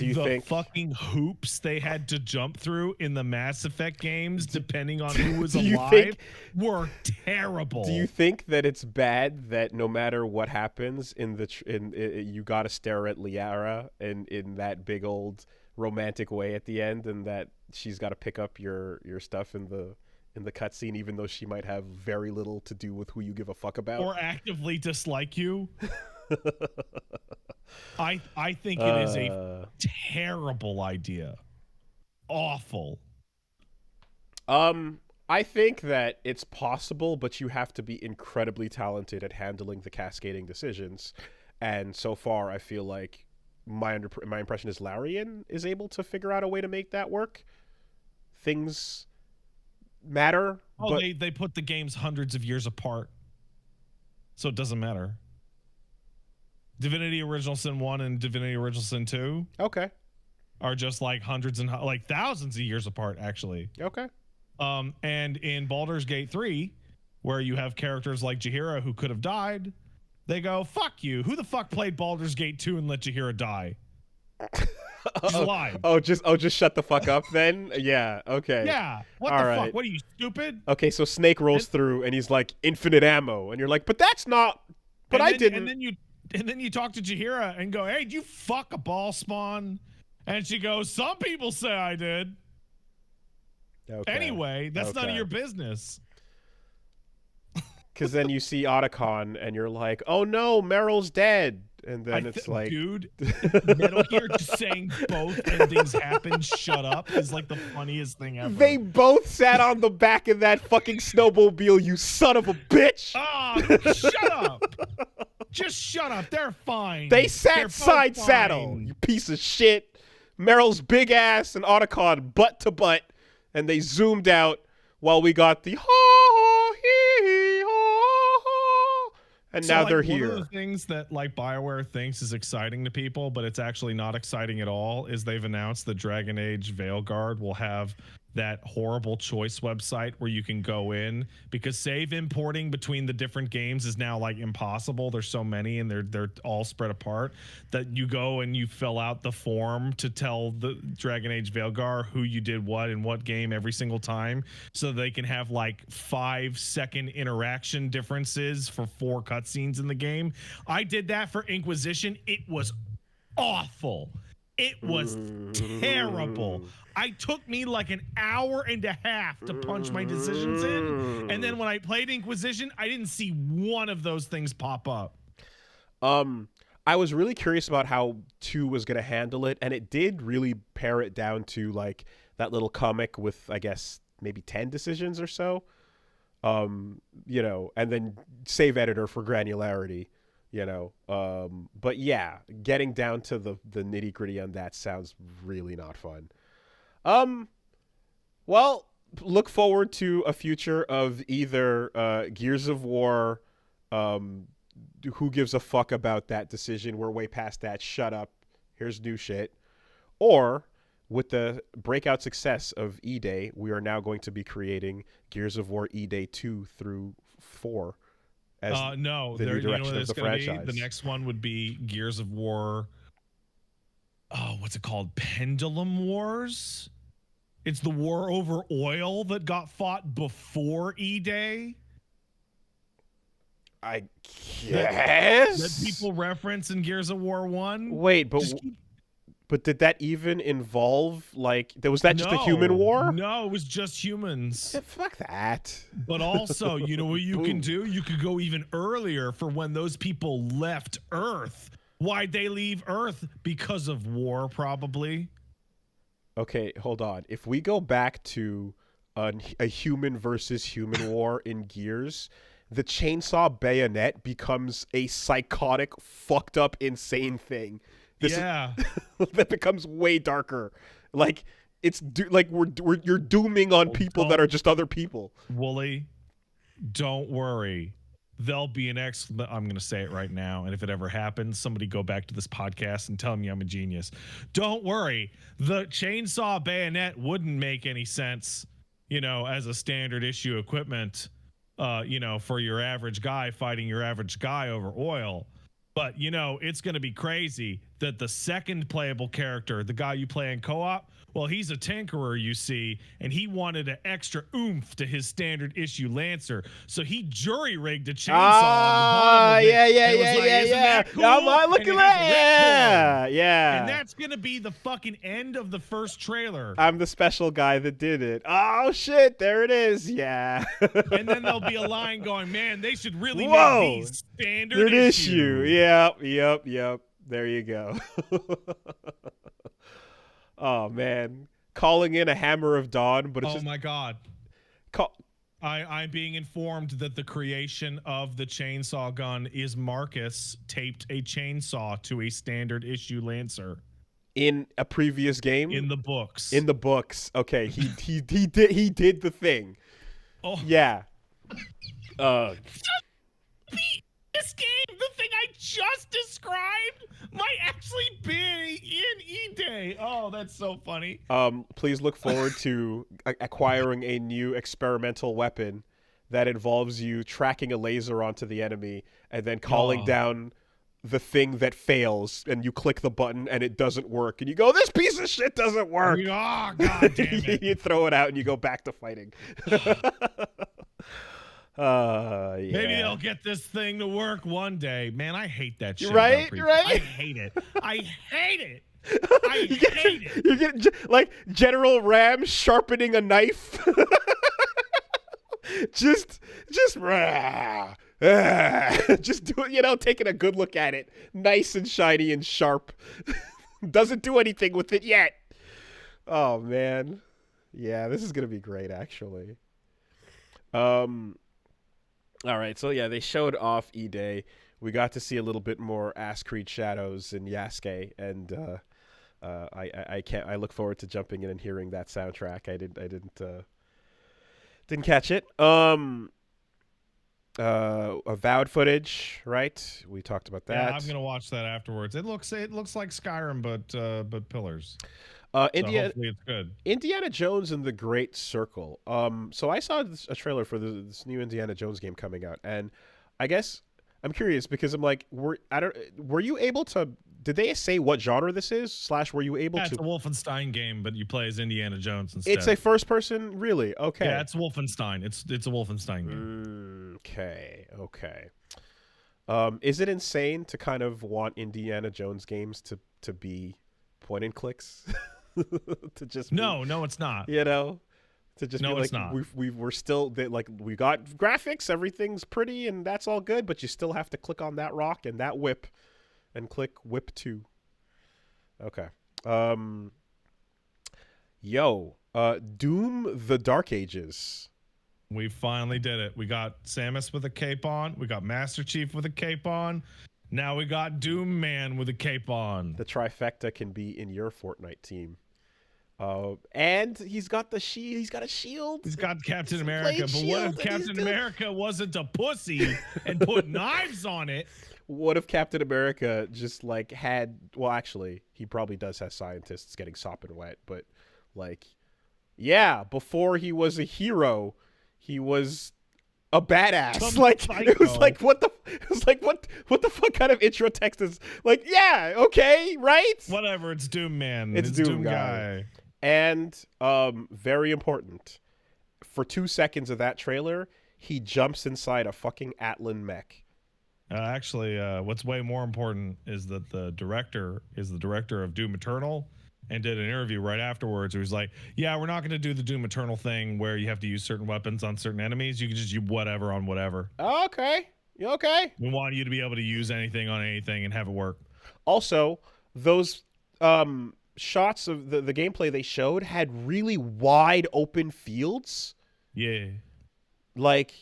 the fucking hoops they had to jump through in the Mass Effect games, depending on who was alive, were terrible. Do you think that it's bad that no matter what happens you got to stare at Liara in that big old romantic way at the end, and that she's got to pick up your stuff in the cutscene, even though she might have very little to do with who you give a fuck about or actively dislike you? I think it is a terrible idea. Awful. I think that it's possible, but you have to be incredibly talented at handling the cascading decisions. And so far, I feel like my impression is Larian is able to figure out a way to make that work. Things matter, Oh, but they put the games hundreds of years apart, so it doesn't matter. Divinity Original Sin 1 and Divinity Original Sin 2 okay. are just like hundreds and like thousands of years apart, actually. Okay. And in Baldur's Gate 3, where you have characters like Jaheira who could have died, they go, fuck you. Who the fuck played Baldur's Gate 2 and let Jaheira die? She's alive. Just shut the fuck up then? Yeah, okay. Yeah. What All the right. fuck? What are you, stupid? Okay, so Snake rolls through and he's like, infinite ammo. And you're like, but that's not, but I didn't. And then you talk to Jaheira and go, hey, did you fuck a ball spawn? And she goes, some people say I did. Okay. Anyway, that's none of your business. Because then you see Otacon and you're like, oh no, Meryl's dead. And then it's like, dude, Metal Gear just saying both endings happen, shut up, is like the funniest thing ever. They both sat on the back of that fucking snowmobile, you son of a bitch. Oh, shut up. Just shut up. They're fine. They sat side saddle, you piece of shit. Meryl's big ass and Otacon butt to butt. And they zoomed out while we got the ha hee ha. And so, now they're here. One of the things that like BioWare thinks is exciting to people, but it's actually not exciting at all, is they've announced that Dragon Age Veilguard will have that horrible choice website where you can go in, because save importing between the different games is now like impossible. There's so many and they're all spread apart, that you go and you fill out the form to tell the Dragon Age Veilguard who you did what in what game every single time, so they can have like 5-second interaction differences for 4 cutscenes in the game. I did that for Inquisition. It was awful. It was terrible. It took me like an hour and a half to punch my decisions in. And then when I played Inquisition, I didn't see one of those things pop up. I was really curious about how 2 was going to handle it. And it did really pare it down to like that little comic with, I guess, maybe 10 decisions or so. You know, and then save editor for granularity. You know, but yeah, getting down to the nitty gritty on that sounds really not fun. Well, look forward to a future of either Gears of War, who gives a fuck about that decision? We're way past that. Shut up. Here's new shit. Or with the breakout success of E-Day, we are now going to be creating Gears of War E-Day 2 through 4. No, the new direction of the franchise. The next one would be Gears of War. Oh, what's it called? Pendulum Wars? It's the war over oil that got fought before E-Day. I guess. That people reference in Gears of War 1. Wait, but did that even involve, like, was that just a human war? No, it was just humans. Yeah, fuck that. But also, you know what you can do? You could go even earlier for when those people left Earth. Why'd they leave Earth? Because of war, probably. Okay, hold on. If we go back to a human versus human war in Gears, the chainsaw bayonet becomes a psychotic, fucked up, insane thing. That becomes way darker. Like you're dooming on people that are just other people. Woolie, don't worry. There'll be an I'm going to say it right now, and if it ever happens, somebody go back to this podcast and tell me I'm a genius. Don't worry. The chainsaw bayonet wouldn't make any sense, you know, as a standard issue equipment, you know, for your average guy fighting your average guy over oil. But, you know, it's going to be crazy that the second playable character, the guy you play in co-op, well, he's a tinkerer, you see, and he wanted an extra oomph to his standard issue Lancer. So he jury-rigged a chainsaw. Yeah. Cool? Look at that. Yeah. And that's going to be the fucking end of the first trailer. I'm the special guy that did it. Oh, shit. There it is. Yeah. And then there'll be a line going, man, they should really make these standard issue. Yep. There you go. Oh man, calling in a Hammer of Dawn, but it's my god, I'm being informed that the creation of the chainsaw gun is Marcus taped a chainsaw to a standard issue Lancer in a previous game. in the books. In the books. Okay, he did the thing. Oh yeah. This game, the thing I just described, might actually be in E-Day. Oh, that's so funny. Please look forward to acquiring a new experimental weapon that involves you tracking a laser onto the enemy and then calling down the thing that fails, and you click the button and it doesn't work, and you go, this piece of shit doesn't work. Oh, God damn it. You throw it out and you go back to fighting. Yeah. Maybe they'll get this thing to work one day. Man, I hate that shit. Right? I hate it. I hate it. I hate it. You get like General Ram sharpening a knife. just do it, taking a good look at it. Nice and shiny and sharp. Doesn't do anything with it yet. Oh man. Yeah, this is going to be great actually. All right, so yeah, they showed off E-Day. We got to see a little bit more Ass Creed Shadows and Yasuke, and I look forward to jumping in and hearing that soundtrack. I didn't catch it. Avowed footage, right? We talked about that. Yeah, I'm gonna watch that afterwards. It looks like Skyrim, but pillars. So hopefully it's good. Indiana Jones and the Great Circle. So I saw a trailer for this new Indiana Jones game coming out, and I guess I'm curious because I'm like, were you able to? Did they say what genre this is? / were you able to? It's a Wolfenstein game, but you play as Indiana Jones instead. It's a first person, really? Okay. Yeah, it's Wolfenstein. It's a Wolfenstein game. Okay. Is it insane to kind of want Indiana Jones games to be point and clicks? To just no, it's not. To just no, be like, it's not. we're still like we got graphics, everything's pretty, and that's all good, but you still have to click on that rock and that whip, and click whip 2. Okay. Doom: The Dark Ages. We finally did it. We got Samus with a cape on. We got Master Chief with a cape on. Now we got Doom Man with a cape on. The trifecta can be in your Fortnite team. And he's got the shield. He's got a shield. He's got Captain America. But what if Captain America wasn't a pussy and put knives on it? What if Captain America just like had? Well, actually, he probably does have scientists getting sopping wet. But like, yeah, before he was a hero, he was a badass. Some like psycho. It was like what the fuck kind of intro text is like? Yeah, okay, right. Whatever. It's Doom Man. It's Doom guy. And very important, for 2 seconds of that trailer, he jumps inside a fucking Atlan mech. Actually, what's way more important is that the director is the director of Doom Eternal, and did an interview right afterwards where he's like, yeah, we're not going to do the Doom Eternal thing where you have to use certain weapons on certain enemies. You can just use whatever on whatever. Okay. Okay. We want you to be able to use anything on anything and have it work. Also, those shots of the gameplay they showed had really wide open fields. Yeah. Like,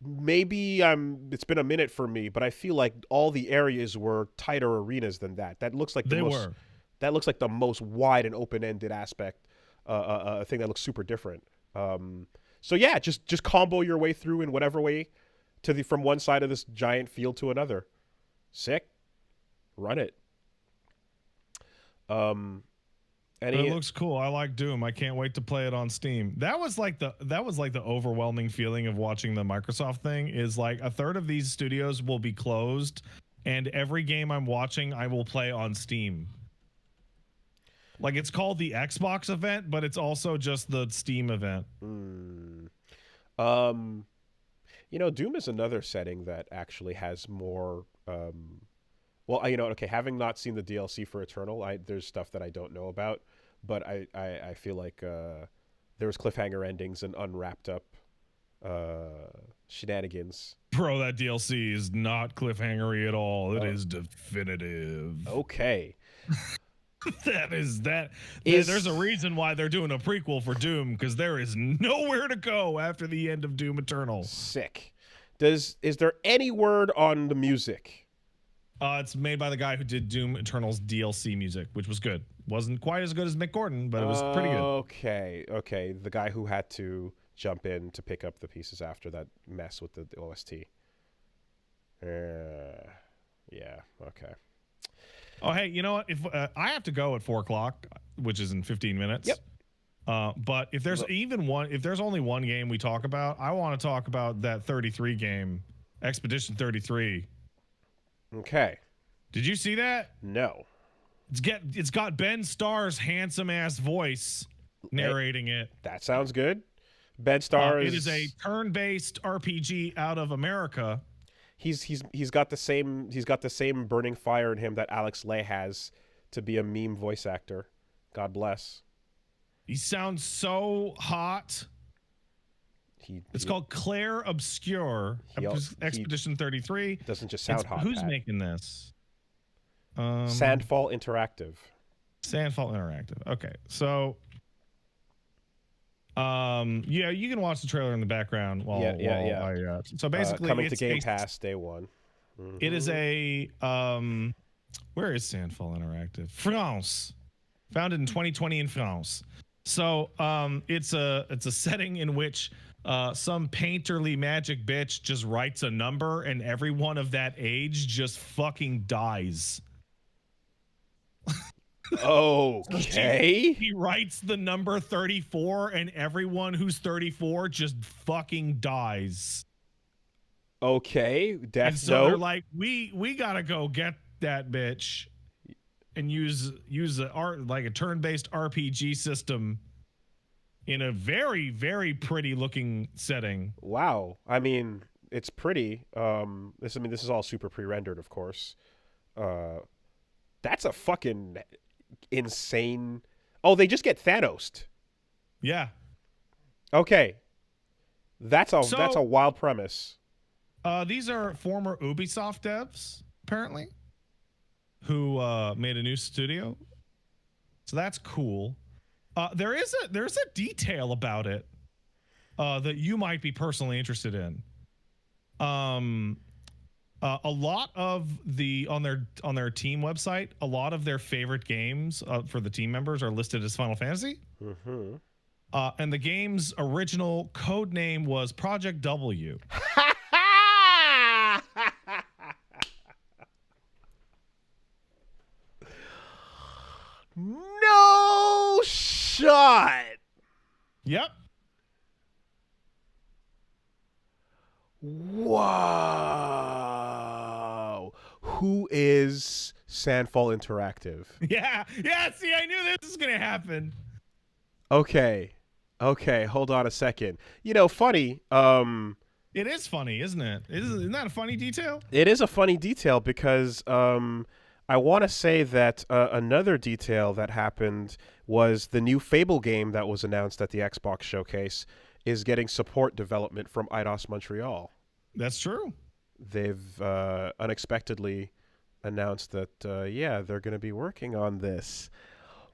maybe it's been a minute for me, but I feel like all the areas were tighter arenas than that. That looks like That looks like the most wide and open-ended aspect, thing that looks super different. So yeah, just combo your way through in whatever way from one side of this giant field to another. Sick. Run it. It looks cool. I like Doom. I can't wait to play it on Steam. That was like the overwhelming feeling of watching the Microsoft thing is like a third of these studios will be closed, and every game I'm watching I will play on Steam. Like, it's called the Xbox event, but it's also just the Steam event. Doom is another setting that actually has more. Having not seen the DLC for Eternal, there's stuff that I don't know about, but I feel like there was cliffhanger endings and unwrapped up shenanigans. Bro, that DLC is not cliffhangery at all. It is definitive. Okay. There's a reason why they're doing a prequel for Doom, because there is nowhere to go after the end of Doom Eternal. Sick. Is there any word on the music? It's made by the guy who did Doom Eternal's DLC music, which was good. Wasn't quite as good as Mick Gordon, but it was pretty good. Okay. The guy who had to jump in to pick up the pieces after that mess with the OST. Yeah, okay. Oh, hey, you know what? If I have to go at 4:00, which is in 15 minutes. Yep. But if there's only one game we talk about, I want to talk about that 33 game, Expedition 33. Okay. Did you see that? No. It's got Ben Starr's handsome ass voice narrating it. That sounds good. Ben Starr it is a turn-based RPG out of America. He's got the same burning fire in him that Alex Lay has to be a meme voice actor. God bless. He sounds so hot. It's called Claire Obscure. Expedition 33. Doesn't just sound hot. Who's making this? Sandfall Interactive. Sandfall Interactive. Okay, so yeah, you can watch the trailer in the background while so basically coming to Game Pass day one. Mm-hmm. It is a where is Sandfall Interactive? France. Founded in 2020 in France. So it's a setting in which some painterly magic bitch just writes a number and everyone of that age just fucking dies. Okay. He writes the number 34 and everyone who's 34 just fucking dies. Okay. And so they're like, we gotta go get that bitch and use a turn-based RPG system in a very, very pretty looking setting. Wow. I mean, it's pretty. This is all super pre-rendered, of course. That's a fucking insane. Oh, they just get Thanos'd. Yeah. Okay. That's a wild premise. These are former Ubisoft devs, apparently, who made a new studio. So that's cool. There's a detail about it that you might be personally interested in. A lot of on their team website, a lot of their favorite games for the team members are listed as Final Fantasy. Mm-hmm. And the game's original code name was Project W. No shot. Yep. Wow. Who is Sandfall Interactive? Yeah. See, I knew this was gonna happen. Okay. Hold on a second. Funny. It is funny, isn't it? Isn't that a funny detail? It is a funny detail because I want to say that another detail that happened was the new Fable game that was announced at the Xbox showcase is getting support development from Eidos Montreal. That's true. They've unexpectedly announced that, they're going to be working on this.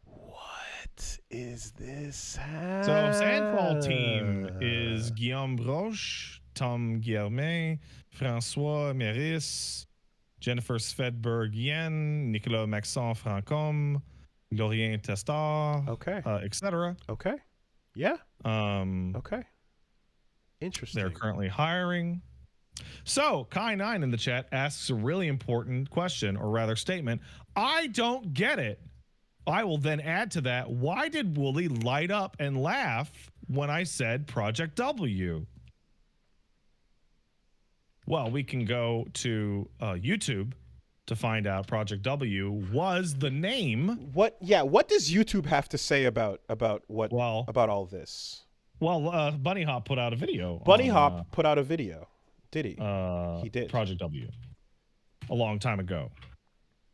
What is this? So Sandfall team is Guillaume Broche, Tom Guillermet, François Méris, Jennifer Svedberg-Yen, Nicolas Maxent Francom, Glorien Testar, etc. Okay. Yeah. Okay. Interesting. They're currently hiring. So, Kai9 in the chat asks a really important question, or rather statement. I don't get it. I will then add to that, why did Woolie light up and laugh when I said Project W? Well, we can go to YouTube to find out Project W was the name. What does YouTube have to say about all this? Well, Bunny Hop put out a video. Bunny Hop put out a video. Did he? He did. Project W. A long time ago.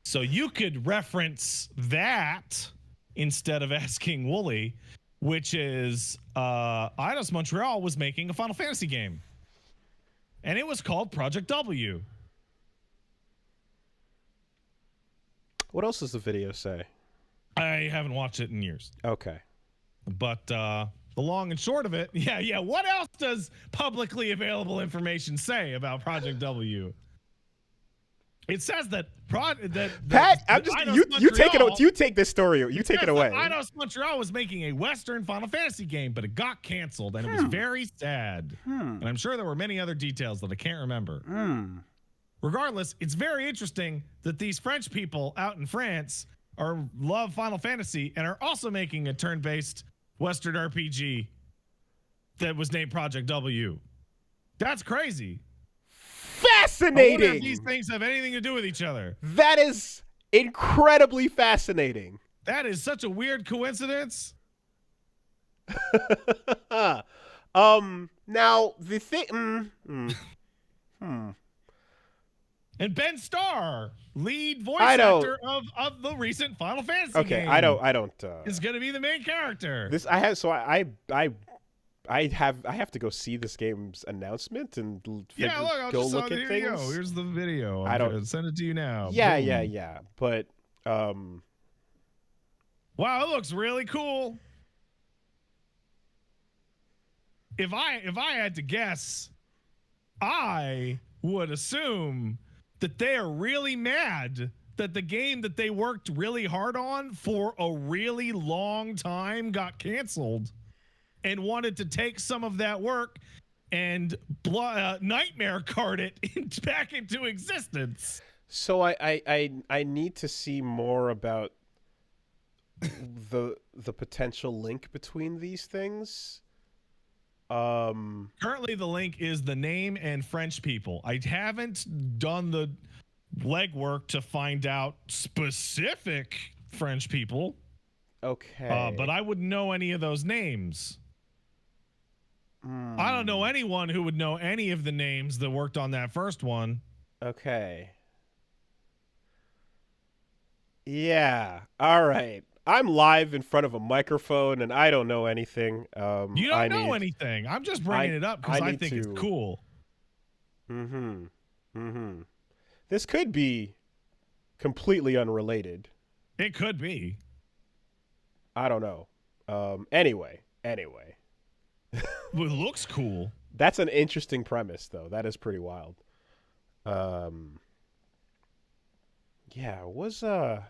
So you could reference that instead of asking Woolie, which is Eidos Montreal was making a Final Fantasy game. And it was called Project W. What else does the video say? I haven't watched it in years. Okay. But the long and short of it, yeah. What else does publicly available information say about Project W? It says that Pat, I'm just you take it. You take this story. You take it away. Eidos Montreal was making a Western Final Fantasy game, but it got canceled, and it was very sad. And I'm sure there were many other details that I can't remember. Regardless, it's very interesting that these French people out in France love Final Fantasy and are also making a turn-based Western RPG that was named Project W. That's crazy. Fascinating. I wonder if these things have anything to do with each other. That is incredibly fascinating. That is such a weird coincidence. Now the thing. And Ben Starr, lead voice actor of the recent Final Fantasy game. I don't. Is going to be the main character. I have to go see this game's announcement and I'll look at things. Here's the video. I don't send it to you now. Yeah. But wow, it looks really cool. If I had to guess, I would assume that they are really mad that the game that they worked really hard on for a really long time got canceled, and wanted to take some of that work and nightmare card it back into existence. So I need to see more about the potential link between these things. Currently, the link is the name and French people. I haven't done the legwork to find out specific French people. Okay. But I wouldn't know any of those names. I don't know anyone who would know any of the names that worked on that first one. Okay. Yeah. All right. I'm live in front of a microphone and I don't know anything. You don't know anything. I'm just bringing it up because I think it's cool. This could be completely unrelated. It could be. I don't know. Anyway. It looks cool. That's an interesting premise, though. That is pretty wild. Yeah, was there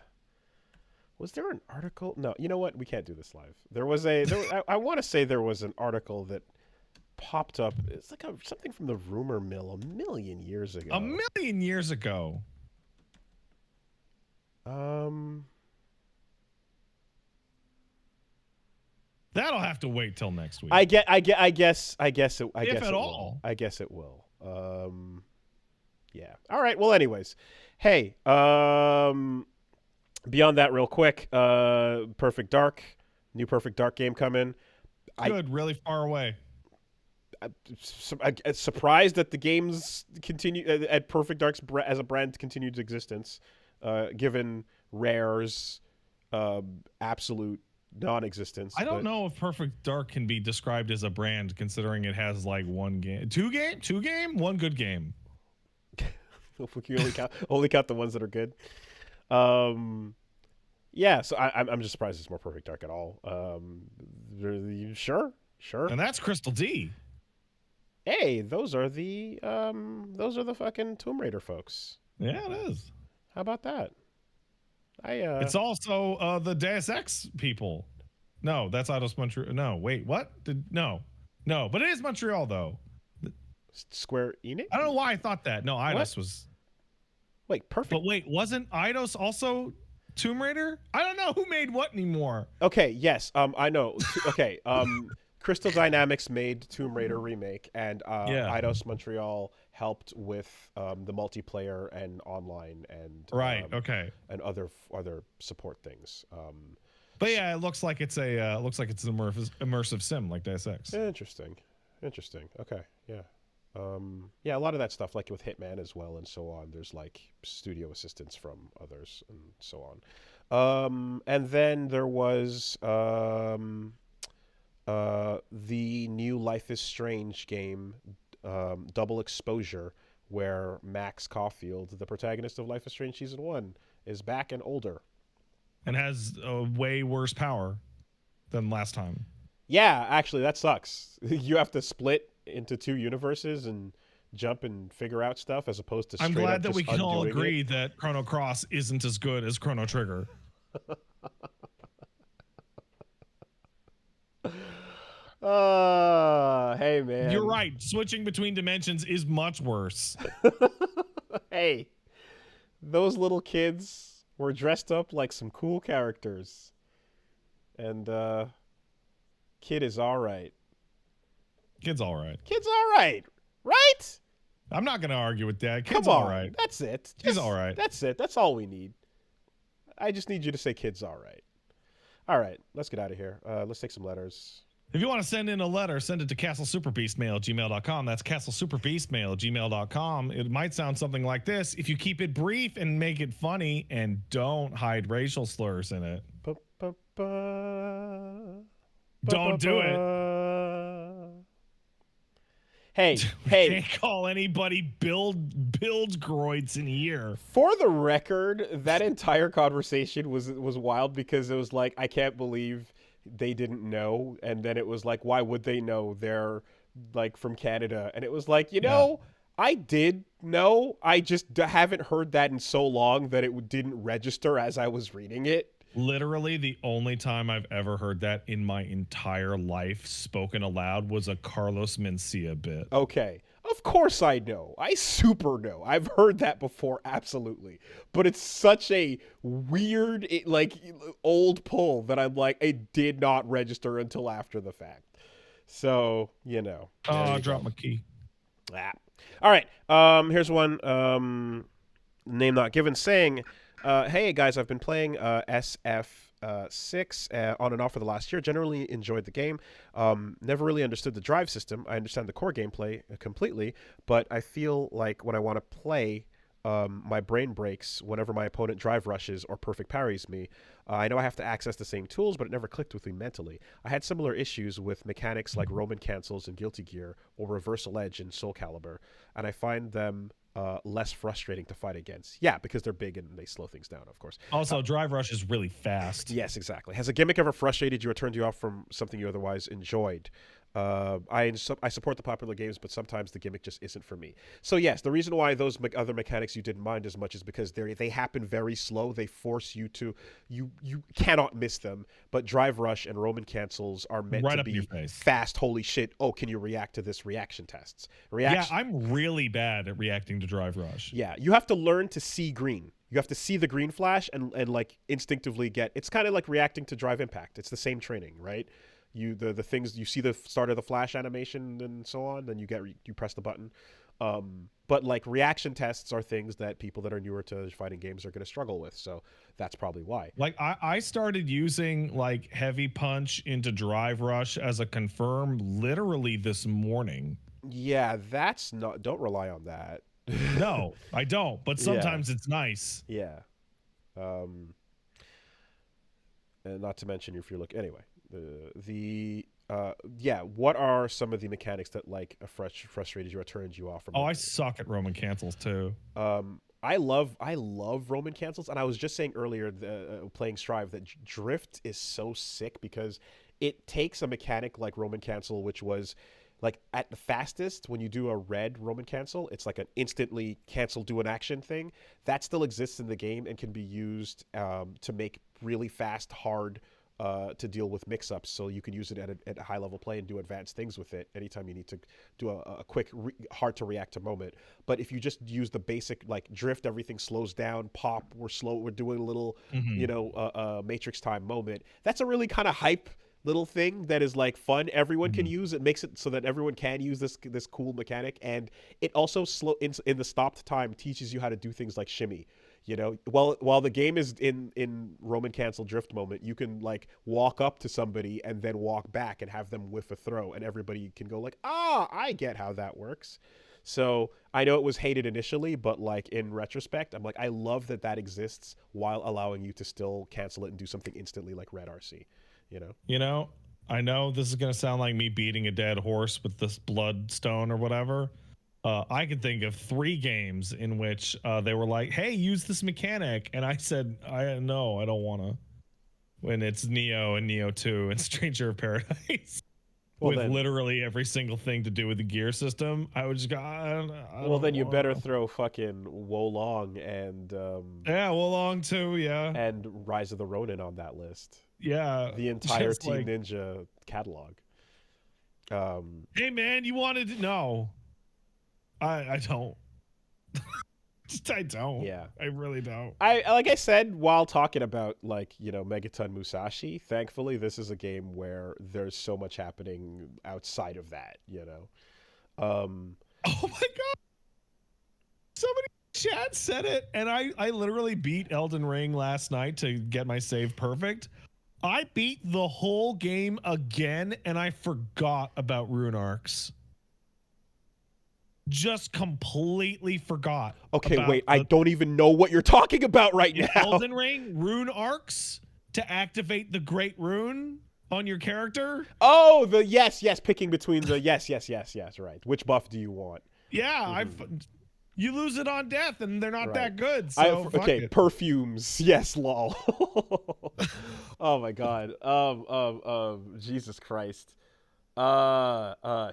an article? No, you know what? We can't do this live. I want to say there was an article that popped up. It's like something from the rumor mill a million years ago. A million years ago. That'll have to wait till next week. I guess it will. Yeah. All right. Well, anyways, hey, beyond that real quick, Perfect Dark, new Perfect Dark game coming. Good, really far away. I'm surprised that the games continue at Perfect Dark's as a brand continued existence, given Rare's absolute non-existence. I don't know if Perfect Dark can be described as a brand, considering it has like one game, two game, one good game. If we can only count the ones that are good. Yeah, so I'm just surprised it's more Perfect Dark at all. Sure. And that's Crystal D. Hey, those are the fucking Tomb Raider folks. Yeah, it is. How about that? It's also the Deus Ex people. No, that's Eidos Montreal. No, wait, what? No, but it is Montreal though. Square Enix? I don't know why I thought that. No, Eidos was. Wait, Perfect. But wait, wasn't Eidos also Tomb Raider? I don't know who made what anymore. Okay, yes, I know. Okay, Crystal Dynamics made Tomb Raider remake, and Eidos Montreal helped with the multiplayer and online and and other support things. But yeah, it looks like it's an immersive sim like Deus Ex. Interesting. Okay, yeah. Yeah, a lot of that stuff, like with Hitman as well, and so on. There's like studio assistance from others and so on. And then there was the new Life is Strange game, Double Exposure, where Max Caulfield, the protagonist of Life is Strange Season 1, is back and older. and has a way worse power than last time. Yeah, actually, that sucks. You have to split into 2 universes and jump and figure out stuff as opposed to straight I'm up glad that just we can all undoing agree it. that Chrono Cross isn't as good as Chrono Trigger. Hey You're man. right. Switching between dimensions is much worse. Hey, those little kids were dressed up like some cool characters. And kid is all right. Kid's all right. Kid's all right. Right? I'm not going to argue with that. Kid's Come on. all right. That's it. She's all right. That's it. That's all we need. I just need you to say kid's all right. All right, let's get out of here. Let's take some letters. If you want to send in a letter, send it to castlesuperbeastmail@gmail.com. That's castlesuperbeastmail@gmail.com. It might sound something like this if you keep it brief and make it funny and don't hide racial slurs in it. Don't do it. Hey, Can't call anybody Bildgroids in here. For the record, that entire conversation was wild because it was like, I can't believe they didn't know, and then it was like, why would they know? They're like from Canada, and it was like, I did know, I just haven't heard that in so long that it didn't register as I was reading it. Literally the only time I've ever heard that in my entire life spoken aloud was a Carlos Mencia bit. Okay. Of course I know. I super know. I've heard that before, absolutely. But it's such a weird, old pull that I'm like, it did not register until after the fact. So, Oh, drop my key. Ah. All right. Here's one. Name not given, saying, hey guys, I've been playing SF6 on and off for the last year. Generally enjoyed the game. Never really understood the drive system. I understand the core gameplay completely, but I feel like when I want to play, my brain breaks whenever my opponent drive rushes or perfect parries me. I know I have to access the same tools, but it never clicked with me mentally. I had similar issues with mechanics like Roman cancels in Guilty Gear or Reversal Edge in Soul Calibur, and I find them less frustrating to fight against. Yeah, because they're big and they slow things down, of course. Also, drive rush is really fast. Yes, exactly. Has a gimmick ever frustrated you or turned you off from something you otherwise enjoyed? I support the popular games, but sometimes the gimmick just isn't for me. So yes, the reason why those other mechanics you didn't mind as much is because they happen very slow. They force you to you cannot miss them. But drive rush and Roman cancels are meant Right to up in be your face. fast. Holy shit! Oh, can you react to this reaction tests? Yeah, I'm really bad at reacting to drive rush. Yeah, you have to learn to see green. You have to see the green flash and like instinctively get. It's kind of like reacting to drive impact. It's the same training, right? The things you see the start of the flash animation and so on, then you press the button. But like reaction tests are things that people that are newer to fighting games are going to struggle with. So that's probably why. Like I started using like heavy punch into drive rush as a confirm literally this morning. Yeah, that's not. Don't rely on that. No, I don't. But sometimes it's nice. Yeah. And not to mention if you're looking anyway. What are some of the mechanics that like frustrated you or turned you off from? I suck at Roman cancels too. I love Roman cancels, and I was just saying earlier, playing Strive, that drift is so sick because it takes a mechanic like Roman cancel, which was like at the fastest when you do a red Roman cancel, it's like an instantly cancel do an action thing that still exists in the game and can be used to make really fast, hard to deal with mix-ups, so you can use it at a high-level play and do advanced things with it anytime you need to do a quick, hard-to-react to moment. But if you just use the basic, like, drift, everything slows down, pop, we're doing a little, Matrix time moment, that's a really kind of hype little thing that is, like, fun. Everyone can use it. Makes it so that everyone can use this cool mechanic, and it also, in the stopped time, teaches you how to do things like shimmy. While the game is in Roman cancel drift moment, you can like walk up to somebody and then walk back and have them whiff a throw, and everybody can go like, I get how that works. So I know it was hated initially, but like in retrospect, I'm like, I love that exists while allowing you to still cancel it and do something instantly like Red RC. I know this is gonna sound like me beating a dead horse with this bloodstone or whatever. I could think of 3 games in which they were like, hey, use this mechanic. And I said, no, I don't want to. when it's Neo and Neo 2 and Stranger of Paradise. Well, with then, literally every single thing to do with the gear system, I would just go. well, then you better throw fucking Wolong and yeah, Wolong too. Yeah, and Rise of the Ronin on that list. Yeah, The entire just Team like, Ninja catalog. Hey man, you wanted to know? I don't. I don't. Yeah, I really don't. I like I said while talking about like Megaton Musashi. Thankfully, this is a game where there's so much happening outside of that. Oh my god! Somebody in chat said it, and I literally beat Elden Ring last night to get my save perfect. I beat the whole game again, and I forgot about rune arcs. Just completely forgot. Okay, wait, I don't even know what you're talking about right now. Elden Ring, rune arcs to activate the Great Rune on your character. Oh, the yes, picking between the yes, right. Which buff do you want? Yeah, you lose it on death, and they're not Right. that good. So okay, perfumes. Yes, lol. Oh my god. Jesus Christ.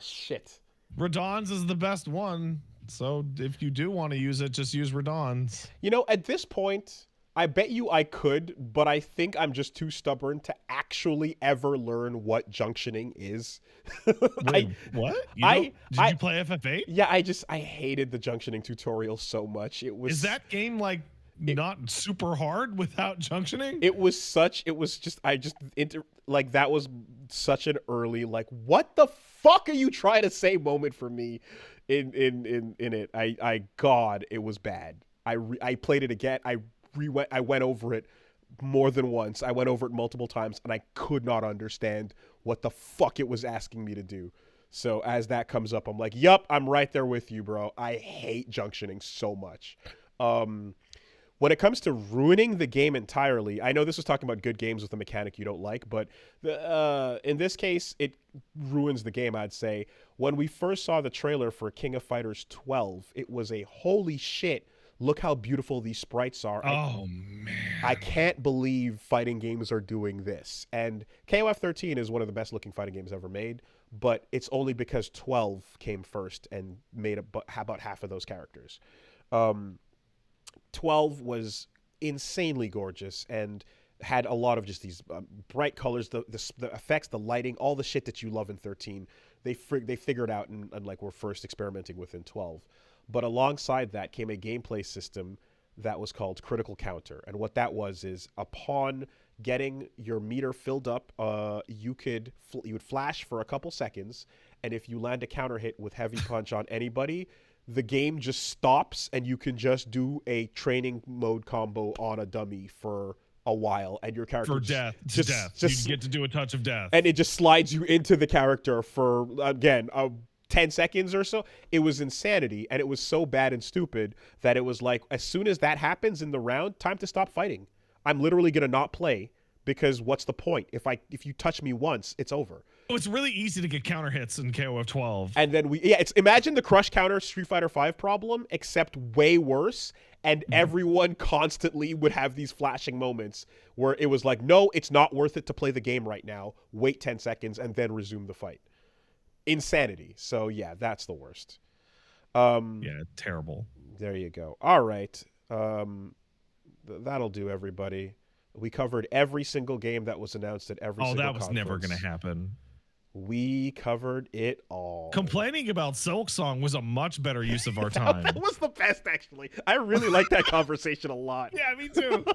Shit. Radon's is the best one. So if you do want to use it, just use Radon's. At this point, I bet you I could, but I think I'm just too stubborn to actually ever learn what junctioning is. Wait, what? Did you play FF8? Yeah, I hated the junctioning tutorial so much. Is that game like not super hard without junctioning? That was such an early like, what the fuck are you trying to say moment for me in it. God, it was bad. I played it again. I went over it more than once. I went over it multiple times, and I could not understand what the fuck it was asking me to do. So as that comes up, I'm like, yup, I'm right there with you, bro. I hate junctioning so much. When it comes to ruining the game entirely, I know this was talking about good games with a mechanic you don't like, but in this case, it ruins the game, I'd say. When we first saw the trailer for King of Fighters 12, it was a holy shit, look how beautiful these sprites are. Man. I can't believe fighting games are doing this. And KOF 13 is one of the best looking fighting games ever made, but it's only because 12 came first and made about half of those characters. 12 was insanely gorgeous and had a lot of just these bright colors, the effects, the lighting, all the shit that you love in 13. They figured out and like were first experimenting with in 12. But alongside that came a gameplay system that was called Critical Counter. And what that was is upon getting your meter filled up, you would flash for a couple seconds, and if you land a counter hit with heavy punch on anybody, the game just stops and you can just do a training mode combo on a dummy for a while, and your character for death. You get to do a touch of death, and it just slides you into the character for again 10 seconds or so. It was insanity, and it was so bad and stupid that it was like, as soon as that happens in the round, time to stop fighting. I'm literally gonna not play, because what's the point? If you touch me once, it's over. Oh, it's really easy to get counter hits in KOF 12. And then it's imagine the crush counter Street Fighter 5 problem, except way worse. And everyone constantly would have these flashing moments where it was like, no, it's not worth it to play the game right now. Wait 10 seconds and then resume the fight. Insanity. So yeah, that's the worst. Yeah, terrible. There you go. All right. That'll do, everybody. We covered every single game that was announced at every single conference. Oh, that was never going to happen. We covered it all. Complaining about Silksong was a much better use of our time. That was the best, actually. I really liked that conversation a lot. Yeah, me too.